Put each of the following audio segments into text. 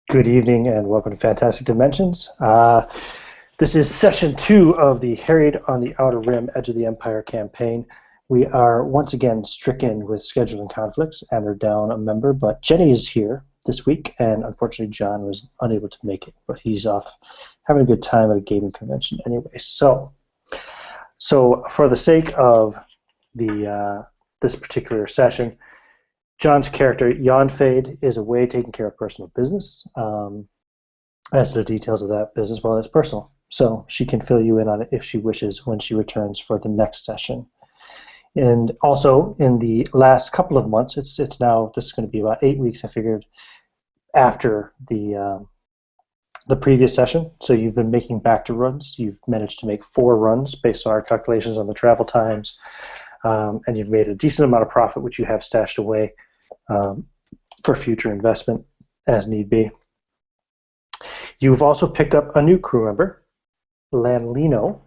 Good evening and welcome to Fantastic Dimensions. This is session 2 of the Harried on the Outer Rim, Edge of the Empire campaign. We are once again stricken with scheduling conflicts and are down a member, but Jenny is here this week, and unfortunately John was unable to make it, but he's off having a good time at a gaming convention anyway. So for the sake of this particular session, John's character, Yonfade, is away taking care of personal business. As to the details of that business, well, it's personal. So she can fill you in on it if she wishes when she returns for the next session. And also, in the last couple of months, it's now, this is going to be about 8 weeks, I figured, after the previous session. So you've been making back-to-runs. You've managed to make 4 runs based on our calculations on the travel times. And you've made a decent amount of profit, which you have stashed away for future investment as need be. You've also picked up a new crew member, Lanlino,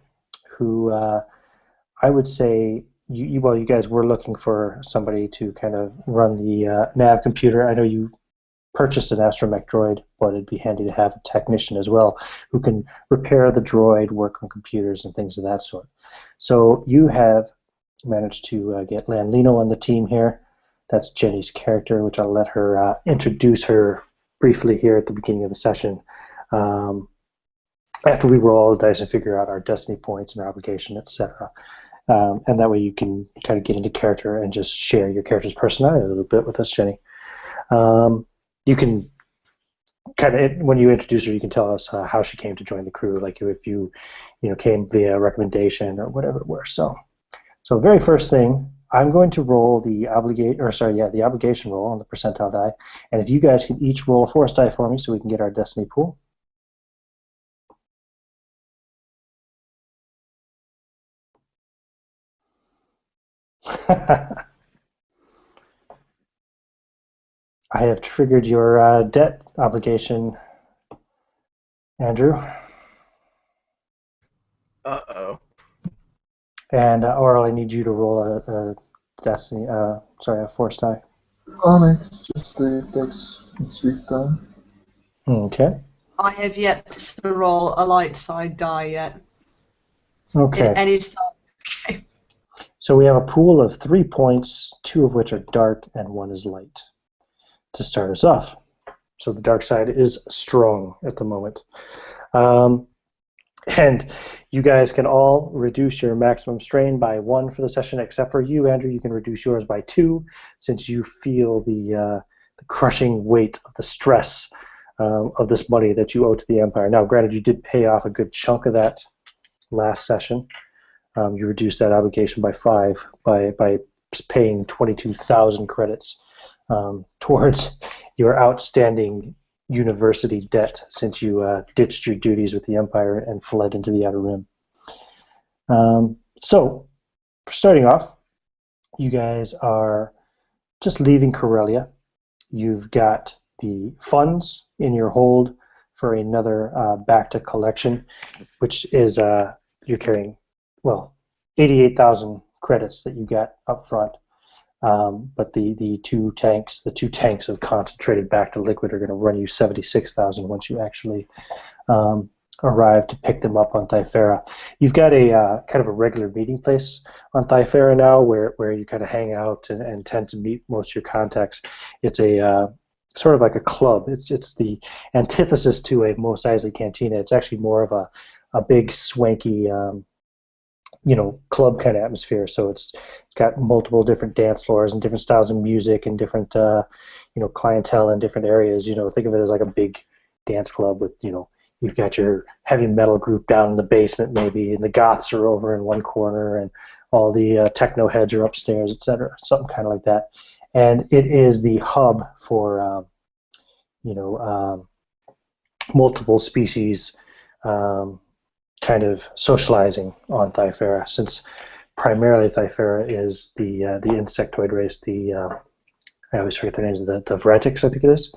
who I would say, you guys were looking for somebody to kind of run the nav computer. I know you purchased an astromech droid, but it'd be handy to have a technician as well who can repair the droid, work on computers, and things of that sort. So you have managed to get Lanlino on the team here. That's Jenny's character, which I'll let her introduce her briefly here at the beginning of the session. After we roll all the dice and figure out our destiny points and our obligation, etc. And that way you can kind of get into character and just share your character's personality a little bit with us, Jenny. You can kind of, when you introduce her, you can tell us how she came to join the crew, like if you came via recommendation or whatever it were. So very first thing, I'm going to roll the obligation roll on the percentile die, and if you guys can each roll a force die for me so we can get our destiny pool. I have triggered your debt obligation, Andrew. Uh-oh. And Oral, I need you to roll a destiny, a force die. Just it takes its sweet time. Okay. I have yet to roll a light side die yet. Okay. In any start. Okay. So we have a pool of 3 points, 2 of which are dark and 1 is light, to start us off. So the dark side is strong at the moment. And you guys can all reduce your maximum strain by 1 for the session, except for you, Andrew. You can reduce yours by 2, since you feel the crushing weight of the stress of this money that you owe to the Empire. Now, granted, you did pay off a good chunk of that last session. You reduced that obligation by 5 by paying 22,000 credits towards your outstanding university debt since you ditched your duties with the Empire and fled into the Outer Rim. So, for starting off, you guys are just leaving Corellia. You've got the funds in your hold for another Bacta collection, which is you're carrying, 88,000 credits that you got up front. But the two tanks of concentrated Bacta liquid are going to run you 76,000 once you actually arrive to pick them up on Thyfera. You've got a kind of a regular meeting place on Thyfera now where you kind of hang out and tend to meet most of your contacts. It's a sort of like a club. It's the antithesis to a Mos Eisley cantina. It's actually more of a big swanky club kind of atmosphere. So it's got multiple different dance floors and different styles of music and different clientele in different areas. Think of it as like a big dance club with you've got your heavy metal group down in the basement maybe, and the goths are over in one corner, and all the techno heads are upstairs, etc. Something kind of like that. And it is the hub for multiple species kind of socializing on Thyfera, since primarily Thyfera is the insectoid race, I always forget their names, the Vratics, I think it is.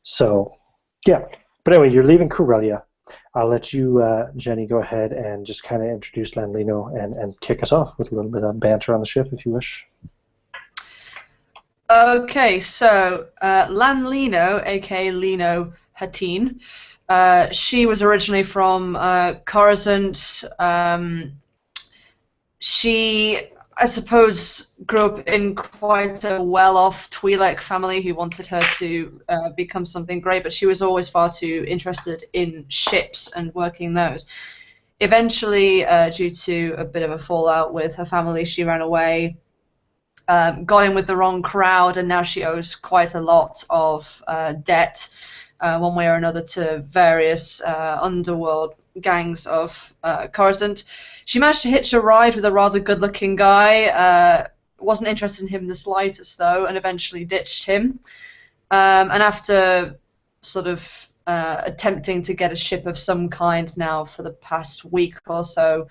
So, yeah. But anyway, you're leaving Corellia. I'll let you, Jenny, go ahead and just kind of introduce Lanlino and kick us off with a little bit of banter on the ship, if you wish. Okay, so Lanlino, aka Lino, her she was originally from Coruscant. She, I suppose, grew up in quite a well-off Twi'lek family who wanted her to become something great, but she was always far too interested in ships and working those. Eventually, due to a bit of a fallout with her family, she ran away, got in with the wrong crowd, and now she owes quite a lot of debt, one way or another, to various underworld gangs of Coruscant. She managed to hitch a ride with a rather good-looking guy, wasn't interested in him in the slightest, though, and eventually ditched him. And after sort of attempting to get a ship of some kind now for the past week or so,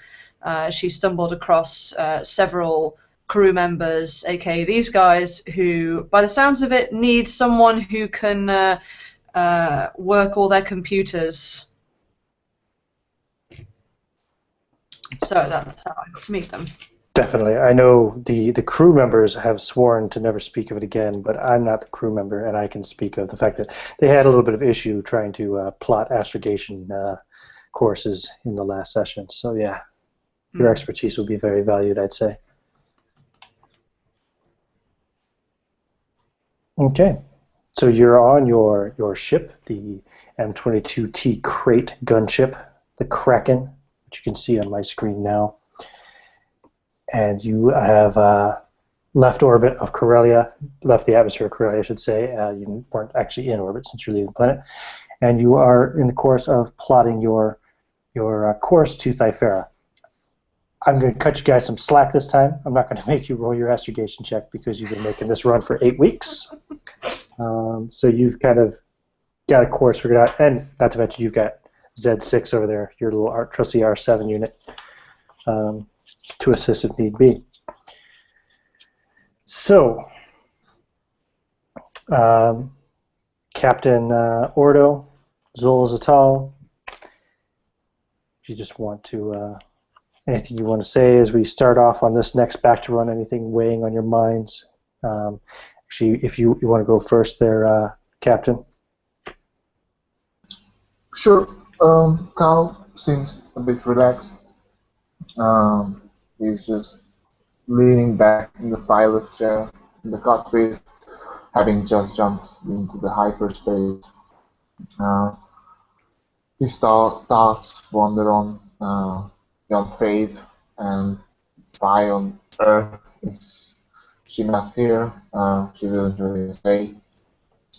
she stumbled across several crew members, aka these guys, who, by the sounds of it, need someone who can work all their computers. So that's how I got to meet them. Definitely. I know the crew members have sworn to never speak of it again, but I'm not the crew member, and I can speak of the fact that they had a little bit of issue trying to plot astrogation courses in the last session. So yeah, your expertise would be very valued, I'd say. Okay. So you're on your ship, the M22T Crate gunship, the Kraken, which you can see on my screen now. And you have left orbit of Corellia, left the atmosphere of Corellia, I should say. You weren't actually in orbit since you're leaving the planet. And you are in the course of plotting your course to Thyfera. I'm going to cut you guys some slack this time. I'm not going to make you roll your astrogation check because you've been making this run for 8 weeks. So you've kind of got a course figured out. And not to mention you've got Z6 over there, your little trusty R7 unit. To assist if need be. So, Captain Ordo, Zol Zatal, if you just want to, anything you want to say as we start off on this next back to run, anything weighing on your minds? Actually, if you want to go first there, Captain. Sure. Cal seems a bit relaxed. He's just leaning back in the pilot chair in the cockpit, having just jumped into the hyperspace. His thoughts wander on beyond fate and why on Earth is she not here? She didn't really say.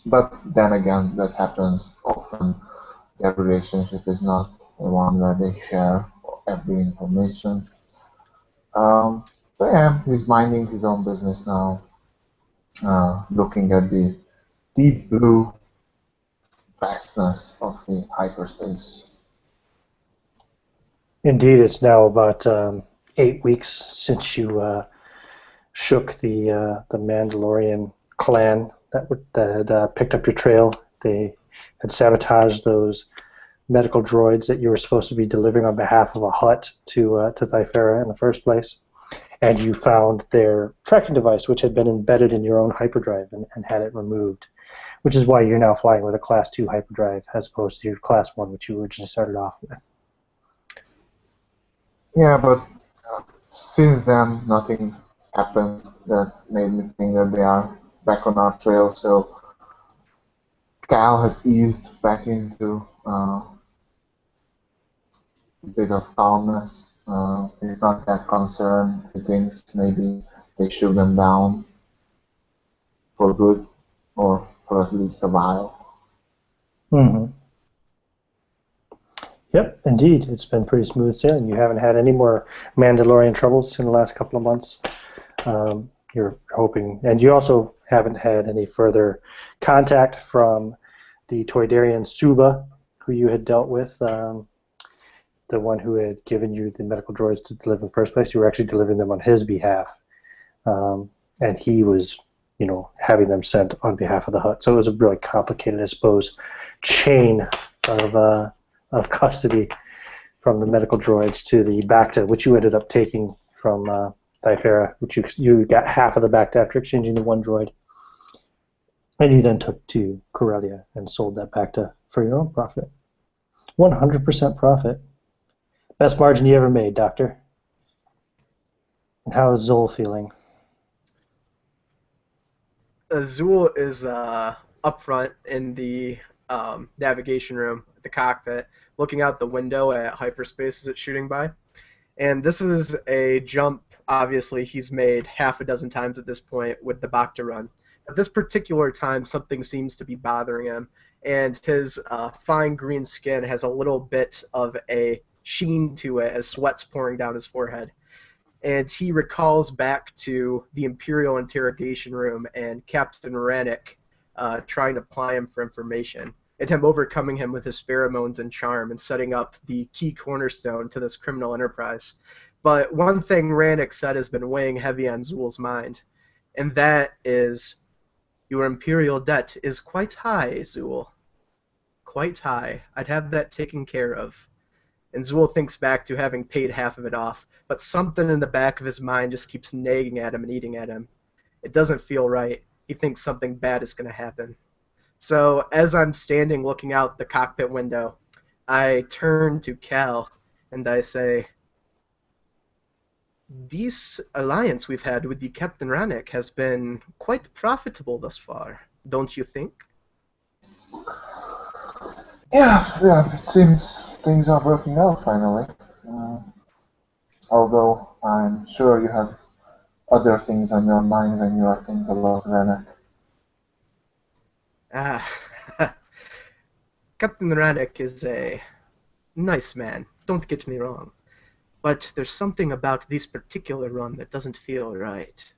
But then again, that happens often. Their relationship is not the one where they share every information. So yeah, he's minding his own business now, looking at the deep blue vastness of the hyperspace. Indeed, it's now about 8 weeks since you shook the Mandalorian clan that had picked up your trail. They had sabotaged those medical droids that you were supposed to be delivering on behalf of a Hutt to Thyfera in the first place. And you found their tracking device, which had been embedded in your own hyperdrive and had it removed, which is why you're now flying with a Class 2 hyperdrive as opposed to your Class 1, which you originally started off with. Yeah, but since then, nothing happened that made me think that they are back on our trail, so Cal has eased back into a bit of calmness. He's not that concerned. He thinks maybe they shoot them down for good, or for at least a while. Mm-hmm. Yep, indeed. It's been pretty smooth sailing. You haven't had any more Mandalorian troubles in the last couple of months. You're hoping, and you also haven't had any further contact from the Toydarian Suba, who you had dealt with, the one who had given you the medical droids to deliver in the first place. You were actually delivering them on his behalf, and he was, having them sent on behalf of the Hutt. So it was a really complicated, I suppose, chain of custody from the medical droids to the Bacta, which you ended up taking from Thyfera, which you got half of the Bacta after exchanging the one droid. And you then took to Corellia and sold that back for your own profit. 100% profit. Best margin you ever made, Doctor. And how is Zol feeling? Azul is up front in the navigation room, the cockpit, looking out the window at hyperspace as it's shooting by. And this is a jump, obviously, he's made half a dozen times at this point with the Bacta run. At this particular time, something seems to be bothering him, and his fine green skin has a little bit of a sheen to it as sweat's pouring down his forehead. And he recalls back to the Imperial interrogation room and Captain Rannick trying to ply him for information, and him overcoming him with his pheromones and charm and setting up the key cornerstone to this criminal enterprise. But one thing Rannick said has been weighing heavy on Zool's mind, and that is, your Imperial debt is quite high, Zool. Quite high. I'd have that taken care of. And Zool thinks back to having paid half of it off, but something in the back of his mind just keeps nagging at him and eating at him. It doesn't feel right. He thinks something bad is going to happen. So as I'm standing looking out the cockpit window, I turn to Cal and I say, this alliance we've had with the Captain Rannick has been quite profitable thus far, don't you think? Yeah, it seems things are working out finally. Although I'm sure you have other things on your mind when you are thinking about Renner. Captain Rannick is a nice man, don't get me wrong. But there's something about this particular run that doesn't feel right.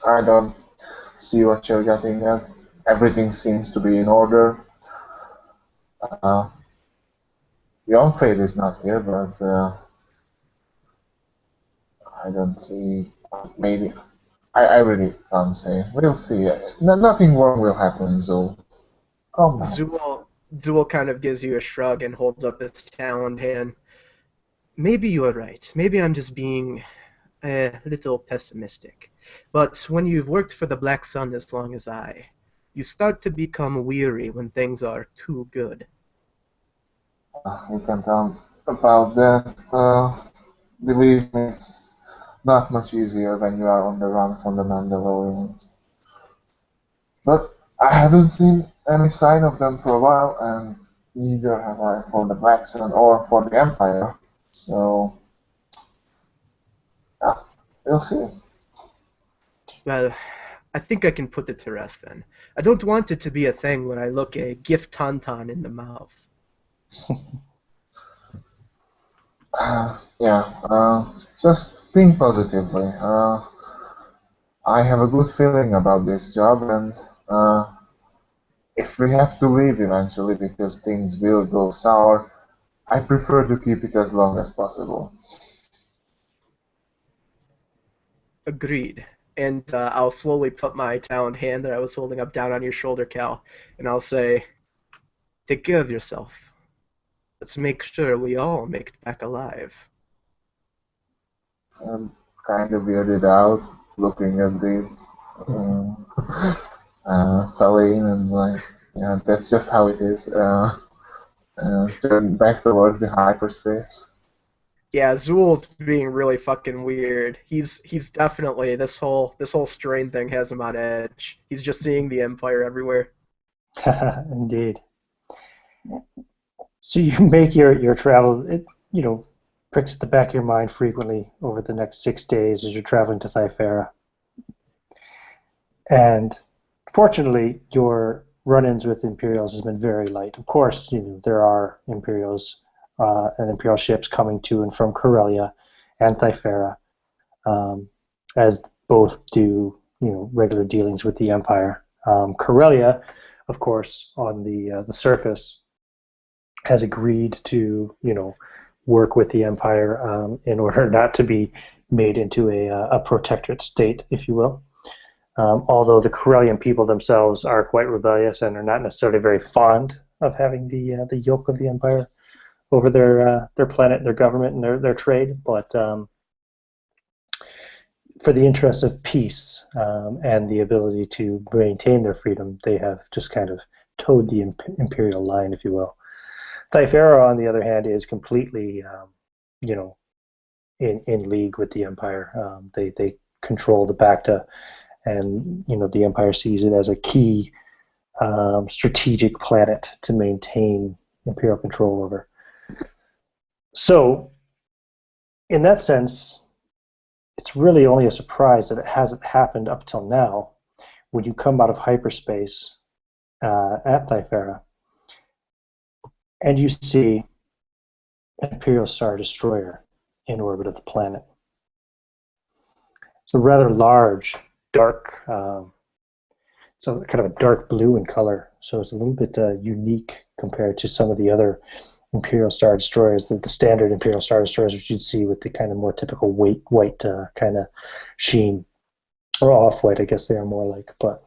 I don't see what you're getting at. Everything seems to be in order. Young Fade is not here, but I don't see. Maybe I really can't say. We'll see. Nothing wrong will happen, so calm down. Zool kind of gives you a shrug and holds up his taloned hand. Maybe you are right. Maybe I'm just being a little pessimistic. But when you've worked for the Black Sun as long as I, you start to become weary when things are too good. You can tell about that. Believe me, it's not much easier when you are on the run from the Mandalorians. But I haven't seen any sign of them for a while, and neither have I for the Black Sun or for the Empire. So, yeah, we'll see. Well, I think I can put it to rest then. I don't want it to be a thing when I look a gift tauntaun in the mouth. Just think positively. I have a good feeling about this job, and if we have to leave eventually because things will go sour, I prefer to keep it as long as possible. Agreed. And I'll slowly put my taloned hand that I was holding up down on your shoulder, Cal, and I'll say, take care of yourself. Let's make sure we all make it back alive. I'm kind of weirded out looking at the Feline and like, yeah, that's just how it is. Turn back towards the hyperspace. Yeah, Zool's being really fucking weird. He's definitely this whole strain thing has him on edge. He's just seeing the Empire everywhere. Indeed. So you make your travel, it, pricks at the back of your mind frequently over the next 6 days as you're traveling to Thyfera. And fortunately, your run-ins with Imperials has been very light. Of course, there are Imperials and Imperial ships coming to and from Corellia and Thyfera, as both do regular dealings with the Empire. Corellia, of course, on the surface, has agreed to work with the Empire in order not to be made into a protectorate state, if you will. Although the Corellian people themselves are quite rebellious and are not necessarily very fond of having the yoke of the Empire over their planet, their government, and their trade. But for the interest of peace and the ability to maintain their freedom, they have just kind of towed the imperial line, if you will. Typhera, on the other hand, is completely, in league with the Empire. They control the Bacta, and the Empire sees it as a key strategic planet to maintain imperial control over. So, in that sense, it's really only a surprise that it hasn't happened up till now. When you come out of hyperspace at Typhera, and you see an Imperial Star Destroyer in orbit of the planet. It's a rather large, dark, so kind of a dark blue in color, so it's a little bit unique compared to some of the other Imperial Star Destroyers, the standard Imperial Star Destroyers, which you'd see with the kind of more typical white kind of sheen, or off-white, I guess they are more like. But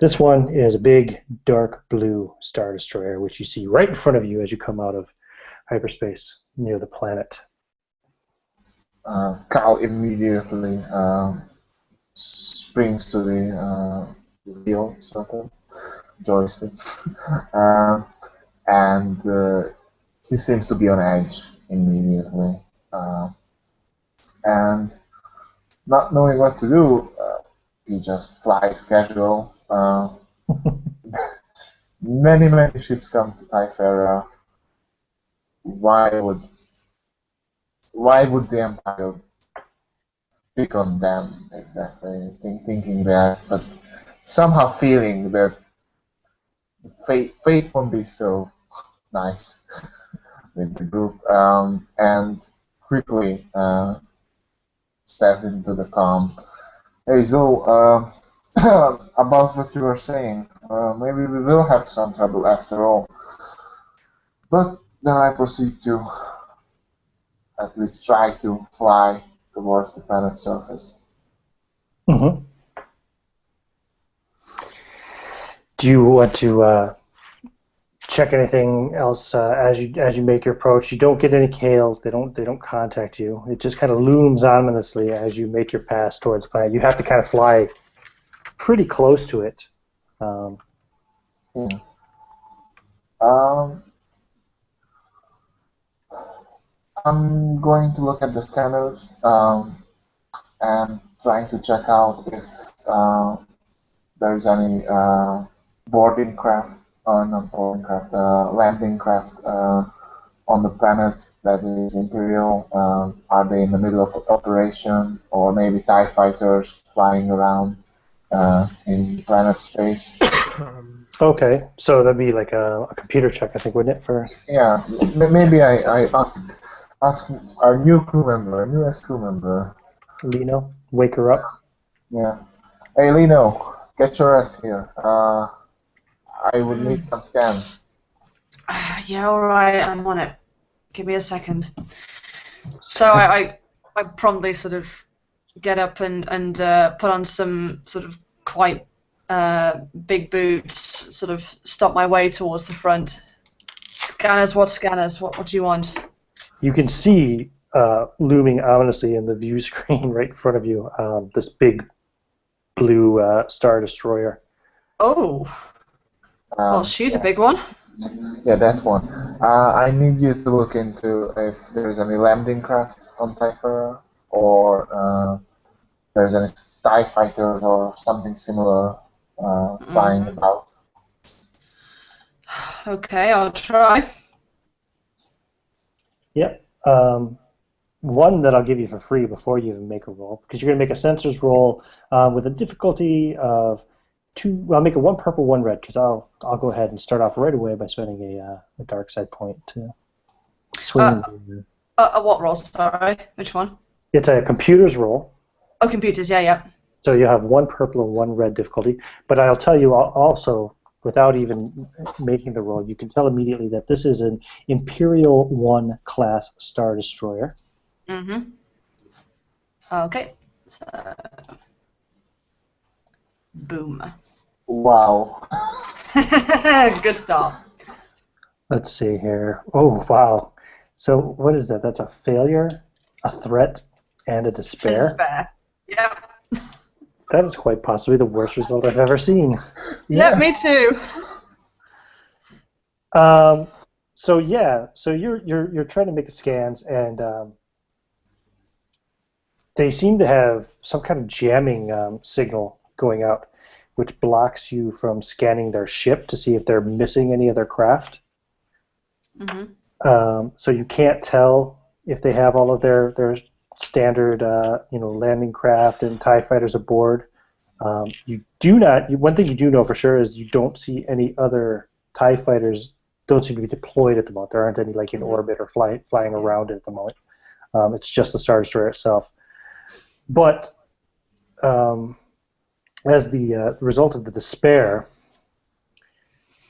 this one is a big, dark blue Star Destroyer, which you see right in front of you as you come out of hyperspace near the planet. Cal immediately springs to the wheel, sort of joystick, and he seems to be on edge immediately. And not knowing what to do, he just flies casual. Many ships come to Typhera. Why would the Empire pick on them exactly? Thinking that, but somehow feeling that fate won't be so nice with the group, and quickly says into the comm, "Hey Zul, about what you were saying, maybe we will have some trouble after all." But then I proceed to at least try to fly towards the planet's surface. Mm-hmm. Do you want to check anything else as you make your approach? You don't get any hail. They don't contact you. It just kind of looms ominously as you make your pass towards the planet. You have to kind of fly pretty close to it. I'm going to look at the scanners and trying to check out if there's any landing craft on the planet that is Imperial. Are they in the middle of operation, or maybe TIE fighters flying around in planet space? Okay, so that'd be like a computer check, I think, wouldn't it? First. Yeah, maybe I ask our newest crew member. Lino, wake her up. Yeah. Hey, Lino, get your ass here. I would need some scans. Yeah, all right, I'm on it. Give me a second. So I promptly sort of get up and put on some sort of quite big boots, sort of stop my way towards the front. Scanners, what scanners? What do you want? You can see looming ominously in the view screen right in front of you this big blue Star Destroyer. Oh. Well, she's a big one. Yeah, that one. I need you to look into if there's any landing craft on Typhera, or there's any TIE fighters or something similar flying about. Okay, I'll try. Yep. One that I'll give you for free before you even make a roll, because you're going to make a sensors roll with a difficulty of 2. I'll make it 1 purple, 1 red, because I'll go ahead and start off right away by spending a dark side point to swing. What roll? Sorry, which one? It's a computer's roll. Oh, computers. Yeah. So you have 1 purple and 1 red difficulty. But I'll tell you also, without even making the roll, you can tell immediately that this is an Imperial 1 class Star Destroyer. Mm-hmm. Okay. So, boom. Wow. Good start. Let's see here. Oh, wow. So what is that? That's a failure, a threat, and a despair. Yeah. That is quite possibly the worst result I've ever seen. Yeah, me too. So yeah, so you're trying to make the scans, and they seem to have some kind of jamming signal going out, which blocks you from scanning their ship to see if they're missing any of their craft. Mm-hmm. So you can't tell if they have all of their standard, landing craft and TIE fighters aboard. You do not. One thing you do know for sure is you don't see any other TIE fighters. Don't seem to be deployed at the moment. There aren't any like in orbit or flying around it at the moment. It's just the Star Destroyer itself. But as the result of the despair,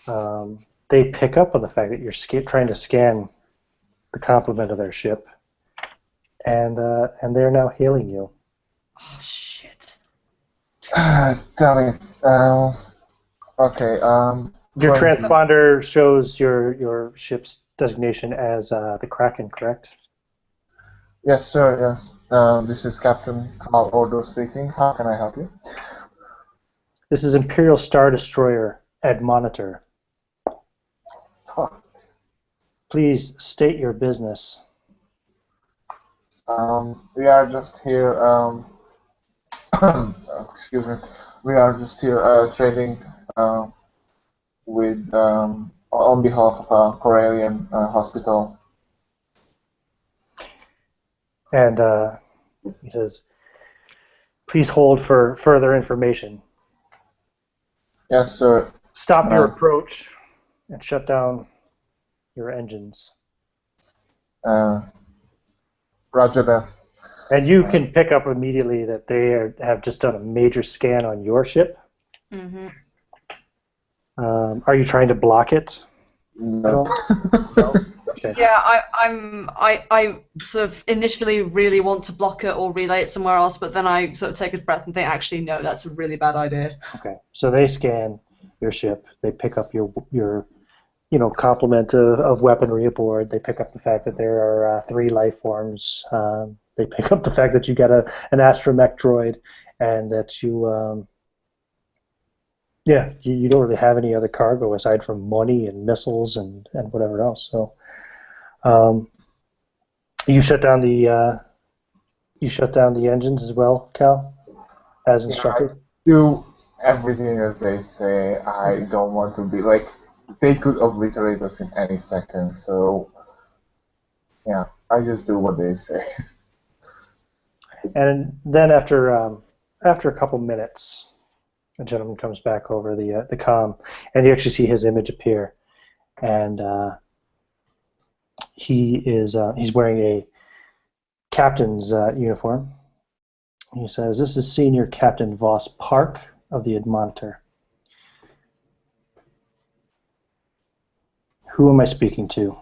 they pick up on the fact that you're trying to scan the complement of their ship, and they're now hailing you. Oh shit. Damn it. Okay. Your Going to- transponder shows your ship's designation as the Kraken, correct? Yes, sir. Yes. This is Captain Carl Ordo speaking. How can I help you? This is Imperial Star Destroyer Admonitor. Fuck. Please state your business. We are just here. Excuse me. We are just here trading with on behalf of a Corellian hospital. And he says, please hold for further information. Yes, sir. Stop your approach and shut down your engines. Roger that. And you can pick up immediately that they have just done a major scan on your ship. Mm-hmm. Are you trying to block it? No. No? Okay. Yeah, I sort of initially really want to block it or relay it somewhere else, but then I sort of take a breath and think, actually, no, that's a really bad idea. Okay. So they scan your ship. They pick up your complement of weaponry aboard. They pick up the fact that there are 3 life forms. They pick up the fact that you got an astromech droid, and that you you don't really have any other cargo aside from money and missiles and whatever else. So you shut down the engines as well, Cal, as instructed. I do everything as they say. I don't want to be like, they could obliterate us in any second. So yeah, I just do what they say. And then after a couple minutes, a gentleman comes back over the comm, and you actually see his image appear, and he's wearing a captain's uniform. He says, "This is Senior Captain Voss Park of the Admonitor. Who am I speaking to?"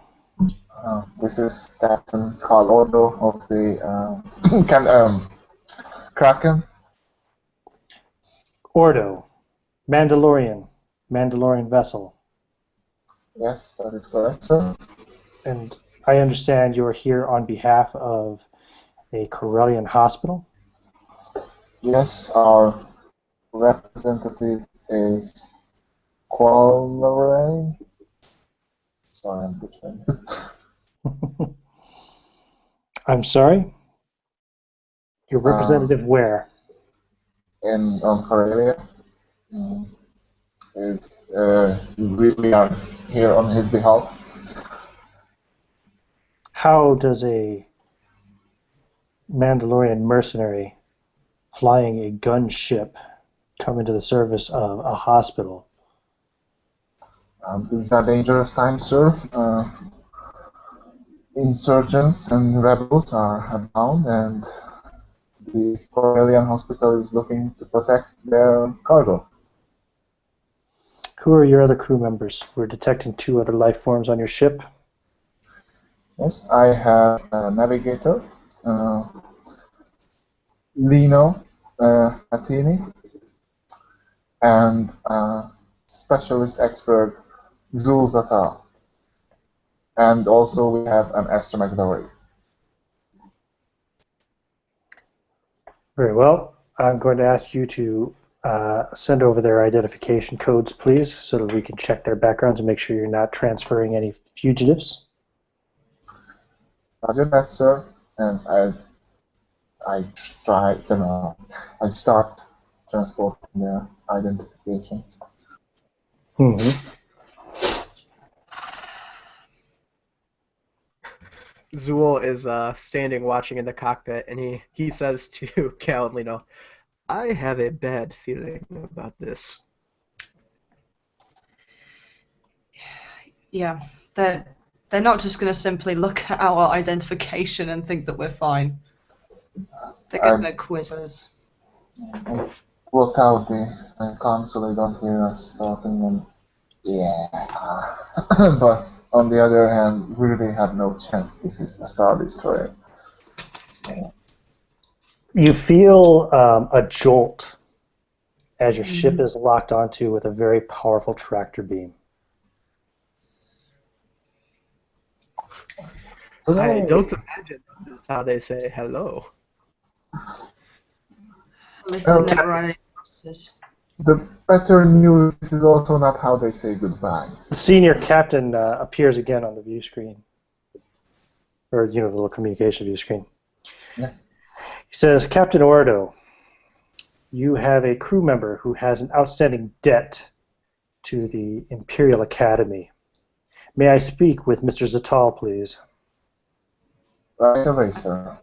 This is Captain Carl Ordo of the Kraken. Ordo, Mandalorian vessel. Yes, that is correct, sir. And I understand you're here on behalf of a Corellian hospital? Yes, our representative is Qualleray. Sorry, I'm butchering. I'm sorry? Your representative where? In Corellia. We are here on his behalf. How does a Mandalorian mercenary flying a gunship come into the service of a hospital? These are dangerous times, sir. Insurgents and rebels are abound, and the Corellian hospital is looking to protect their cargo. Who are your other crew members? We're detecting 2 other life forms on your ship. Yes, I have a navigator, Lino Attini, and specialist expert Zul Zata. And also we have an astromech droid. Very well. I'm going to ask you to send over their identification codes, please, so that we can check their backgrounds and make sure you're not transferring any fugitives. Roger that, sir. And I try to I start transporting their identifications. Mm-hmm. Zool is standing watching in the cockpit, and he says to Cal and Lino, I have a bad feeling about this. Yeah, they're not just going to simply look at our identification and think that we're fine. They're going to quiz us. Look out the console, they don't hear us talking, and yeah. But on the other hand, we really have no chance. This is a Star Destroyer. So. You feel a jolt as your ship is locked onto with a very powerful tractor beam. I don't imagine this is how they say hello. Listen, never run any crosses. The better news, this is also not how they say goodbyes. The senior captain appears again on the view screen, or the little communication view screen. Yeah. He says, Captain Ordo, you have a crew member who has an outstanding debt to the Imperial Academy. May I speak with Mr. Zatal, please? Right away, sir.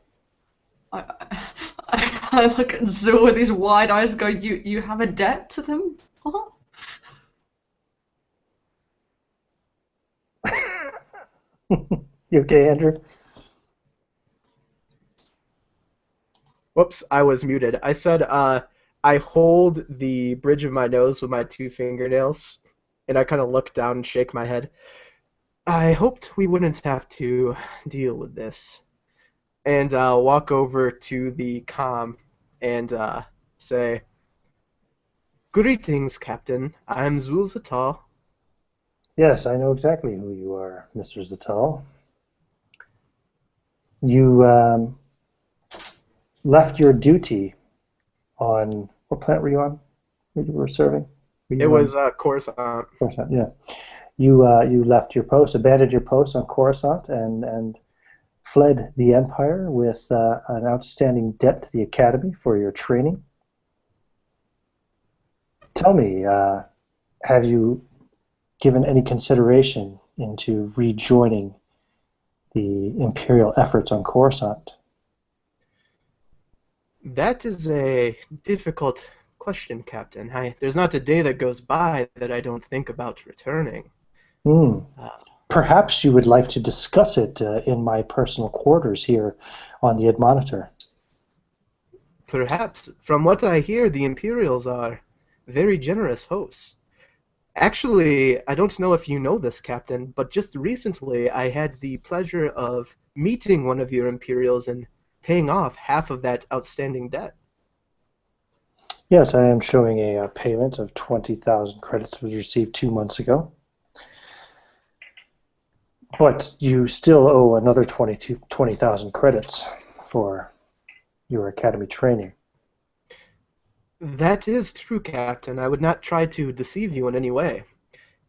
I look at Zool with these wide eyes and go, you have a debt to them? What? You okay, Andrew? Whoops, I was muted. I said I hold the bridge of my nose with my 2 fingernails, and I kind of look down and shake my head. I hoped we wouldn't have to deal with this. And walk over to the comm and say, Greetings, Captain. I'm Zul Zatal. Yes, I know exactly who you are, Mr. Zatal. You left your duty on, what planet were you on? Where you were serving? It was Coruscant. Coruscant, yeah. You left your post, abandoned your post on Coruscant, and fled the Empire with an outstanding debt to the Academy for your training. Tell me, have you given any consideration into rejoining the Imperial efforts on Coruscant? That is a difficult question, Captain. There's not a day that goes by that I don't think about returning. Perhaps you would like to discuss it in my personal quarters here on the Admonitor. Perhaps. From what I hear, the Imperials are very generous hosts. Actually, I don't know if you know this, Captain, but just recently I had the pleasure of meeting one of your Imperials and paying off half of that outstanding debt. Yes, I am showing a payment of 20,000 credits was received 2 months ago. But you still owe another 20,000 credits for your Academy training. That is true, Captain. I would not try to deceive you in any way.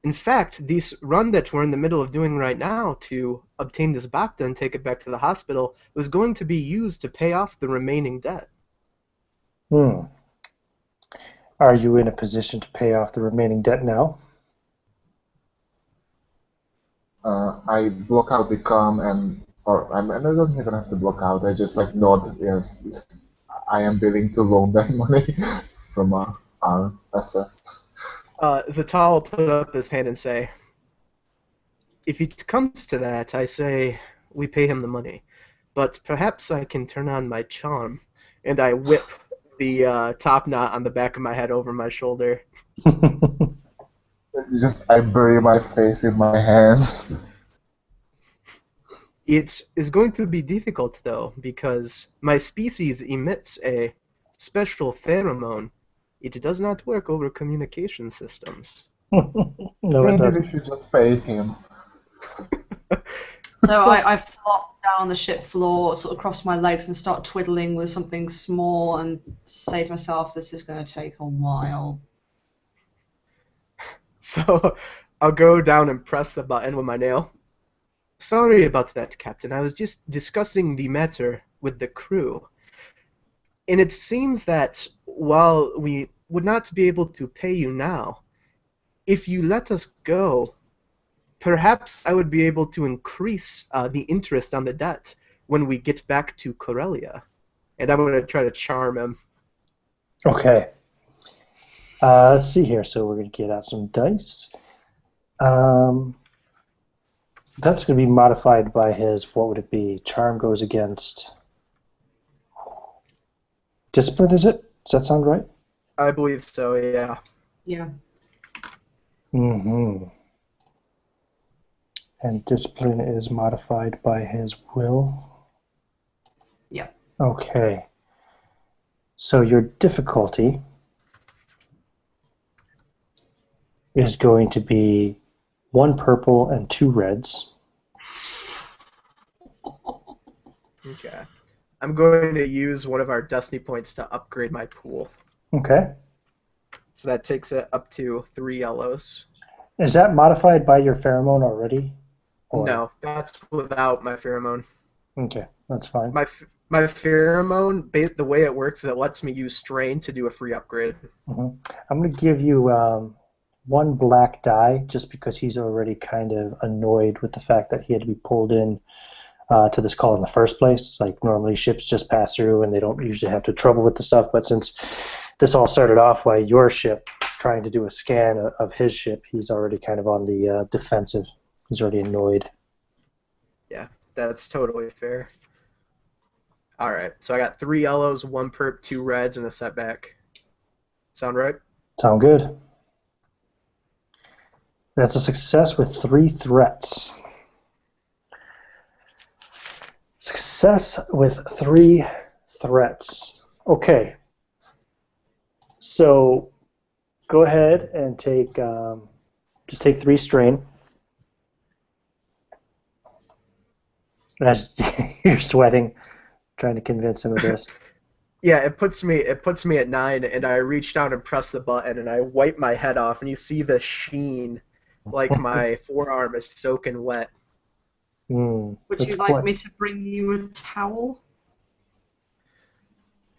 In fact, this run that we're in the middle of doing right now to obtain this Bacta and take it back to the hospital was going to be used to pay off the remaining debt. Are you in a position to pay off the remaining debt now? I block out the comm I don't even have to block out, I just nod, yes, I am willing to loan that money from our assets. Zatal will put up his hand and say, if it comes to that, I say we pay him the money. But perhaps I can turn on my charm. And I whip the top knot on the back of my head over my shoulder. I bury my face in my hands. It is going to be difficult, though, because my species emits a special pheromone. It does not work over communication systems. No, it Maybe doesn't. we should just pay him. So I flop down on the ship floor, sort of cross my legs and start twiddling with something small and say to myself, this is going to take a while. So I'll go down and press the button with my nail. Sorry about that, Captain. I was just discussing the matter with the crew. And it seems that while we would not be able to pay you now, if you let us go, perhaps I would be able to increase the interest on the debt when we get back to Corellia. And I'm going to try to charm him. Okay. Let's see here. So we're going to get out some dice. That's going to be modified by his, what would it be? Charm goes against discipline, is it? Does that sound right? I believe so, yeah. Yeah. Mm-hmm. And discipline is modified by his will? Yeah. Okay. So your difficulty is going to be 1 purple and 2 reds. Okay. I'm going to use one of our destiny points to upgrade my pool. Okay. So that takes it up to 3 yellows. Is that modified by your pheromone already? Or... No, that's without my pheromone. Okay, that's fine. My pheromone, the way it works is it lets me use strain to do a free upgrade. I'm going to give you 1 black die just because he's already kind of annoyed with the fact that he had to be pulled in to this call in the first place. Like normally ships just pass through and they don't usually have to trouble with the stuff, but since this all started off by your ship trying to do a scan of his ship, he's already kind of on the defensive. He's already annoyed. Yeah, that's totally fair. All right, so I got 3 yellows, 1 perp, 2 reds, and a setback. Sound right? Sound good. That's a success with 3 threats. Success with 3 threats. Okay. So go ahead and take just take 3 strain. As you're sweating, trying to convince him of this. Yeah, it puts me at 9, and I reach down and press the button, and I wipe my head off, and you see the sheen, like my forearm is soaking wet. Would you like me to bring you a towel?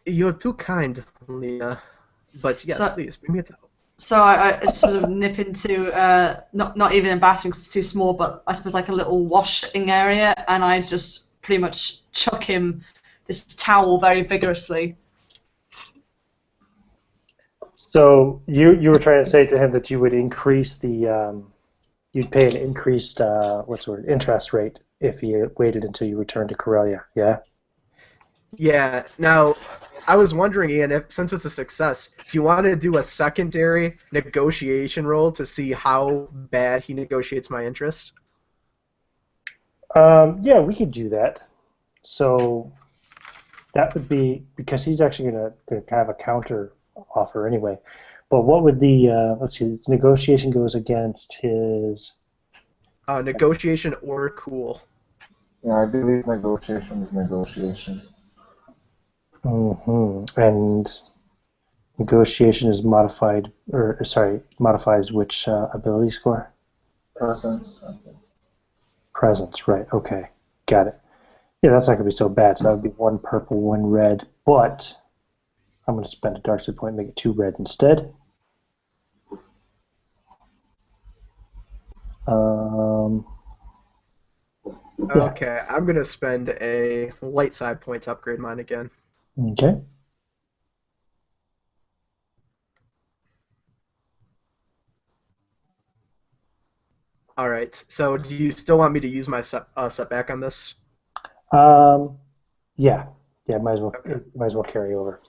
You're too kind, Lena. But yes, please, bring me a towel. So I sort of nip into, not even a bathroom because it's too small, but I suppose like a little washing area, and I just pretty much chuck him this towel very vigorously. So you were trying to say to him that you would increase the you'd pay an increased interest rate if you waited until you returned to Corellia, yeah? Yeah. Now, I was wondering, Ian, since it's a success, do you want to do a secondary negotiation roll to see how bad he negotiates my interest? Yeah, we could do that. So that would be because he's actually going to have a counter offer anyway. But what would the let's see, negotiation goes against his negotiation or cool. Yeah, I believe negotiation is negotiation. And negotiation is modified, modifies which ability score? Presence. Okay. Presence, right? Okay, got it. Yeah, that's not gonna be so bad. So that would be 1 purple, 1 red. But I'm gonna spend a dark side point and make it 2 red instead. Okay, I'm gonna spend a light side point to upgrade mine again. Okay. All right. So, do you still want me to use my setback on this? Yeah, might as well carry over.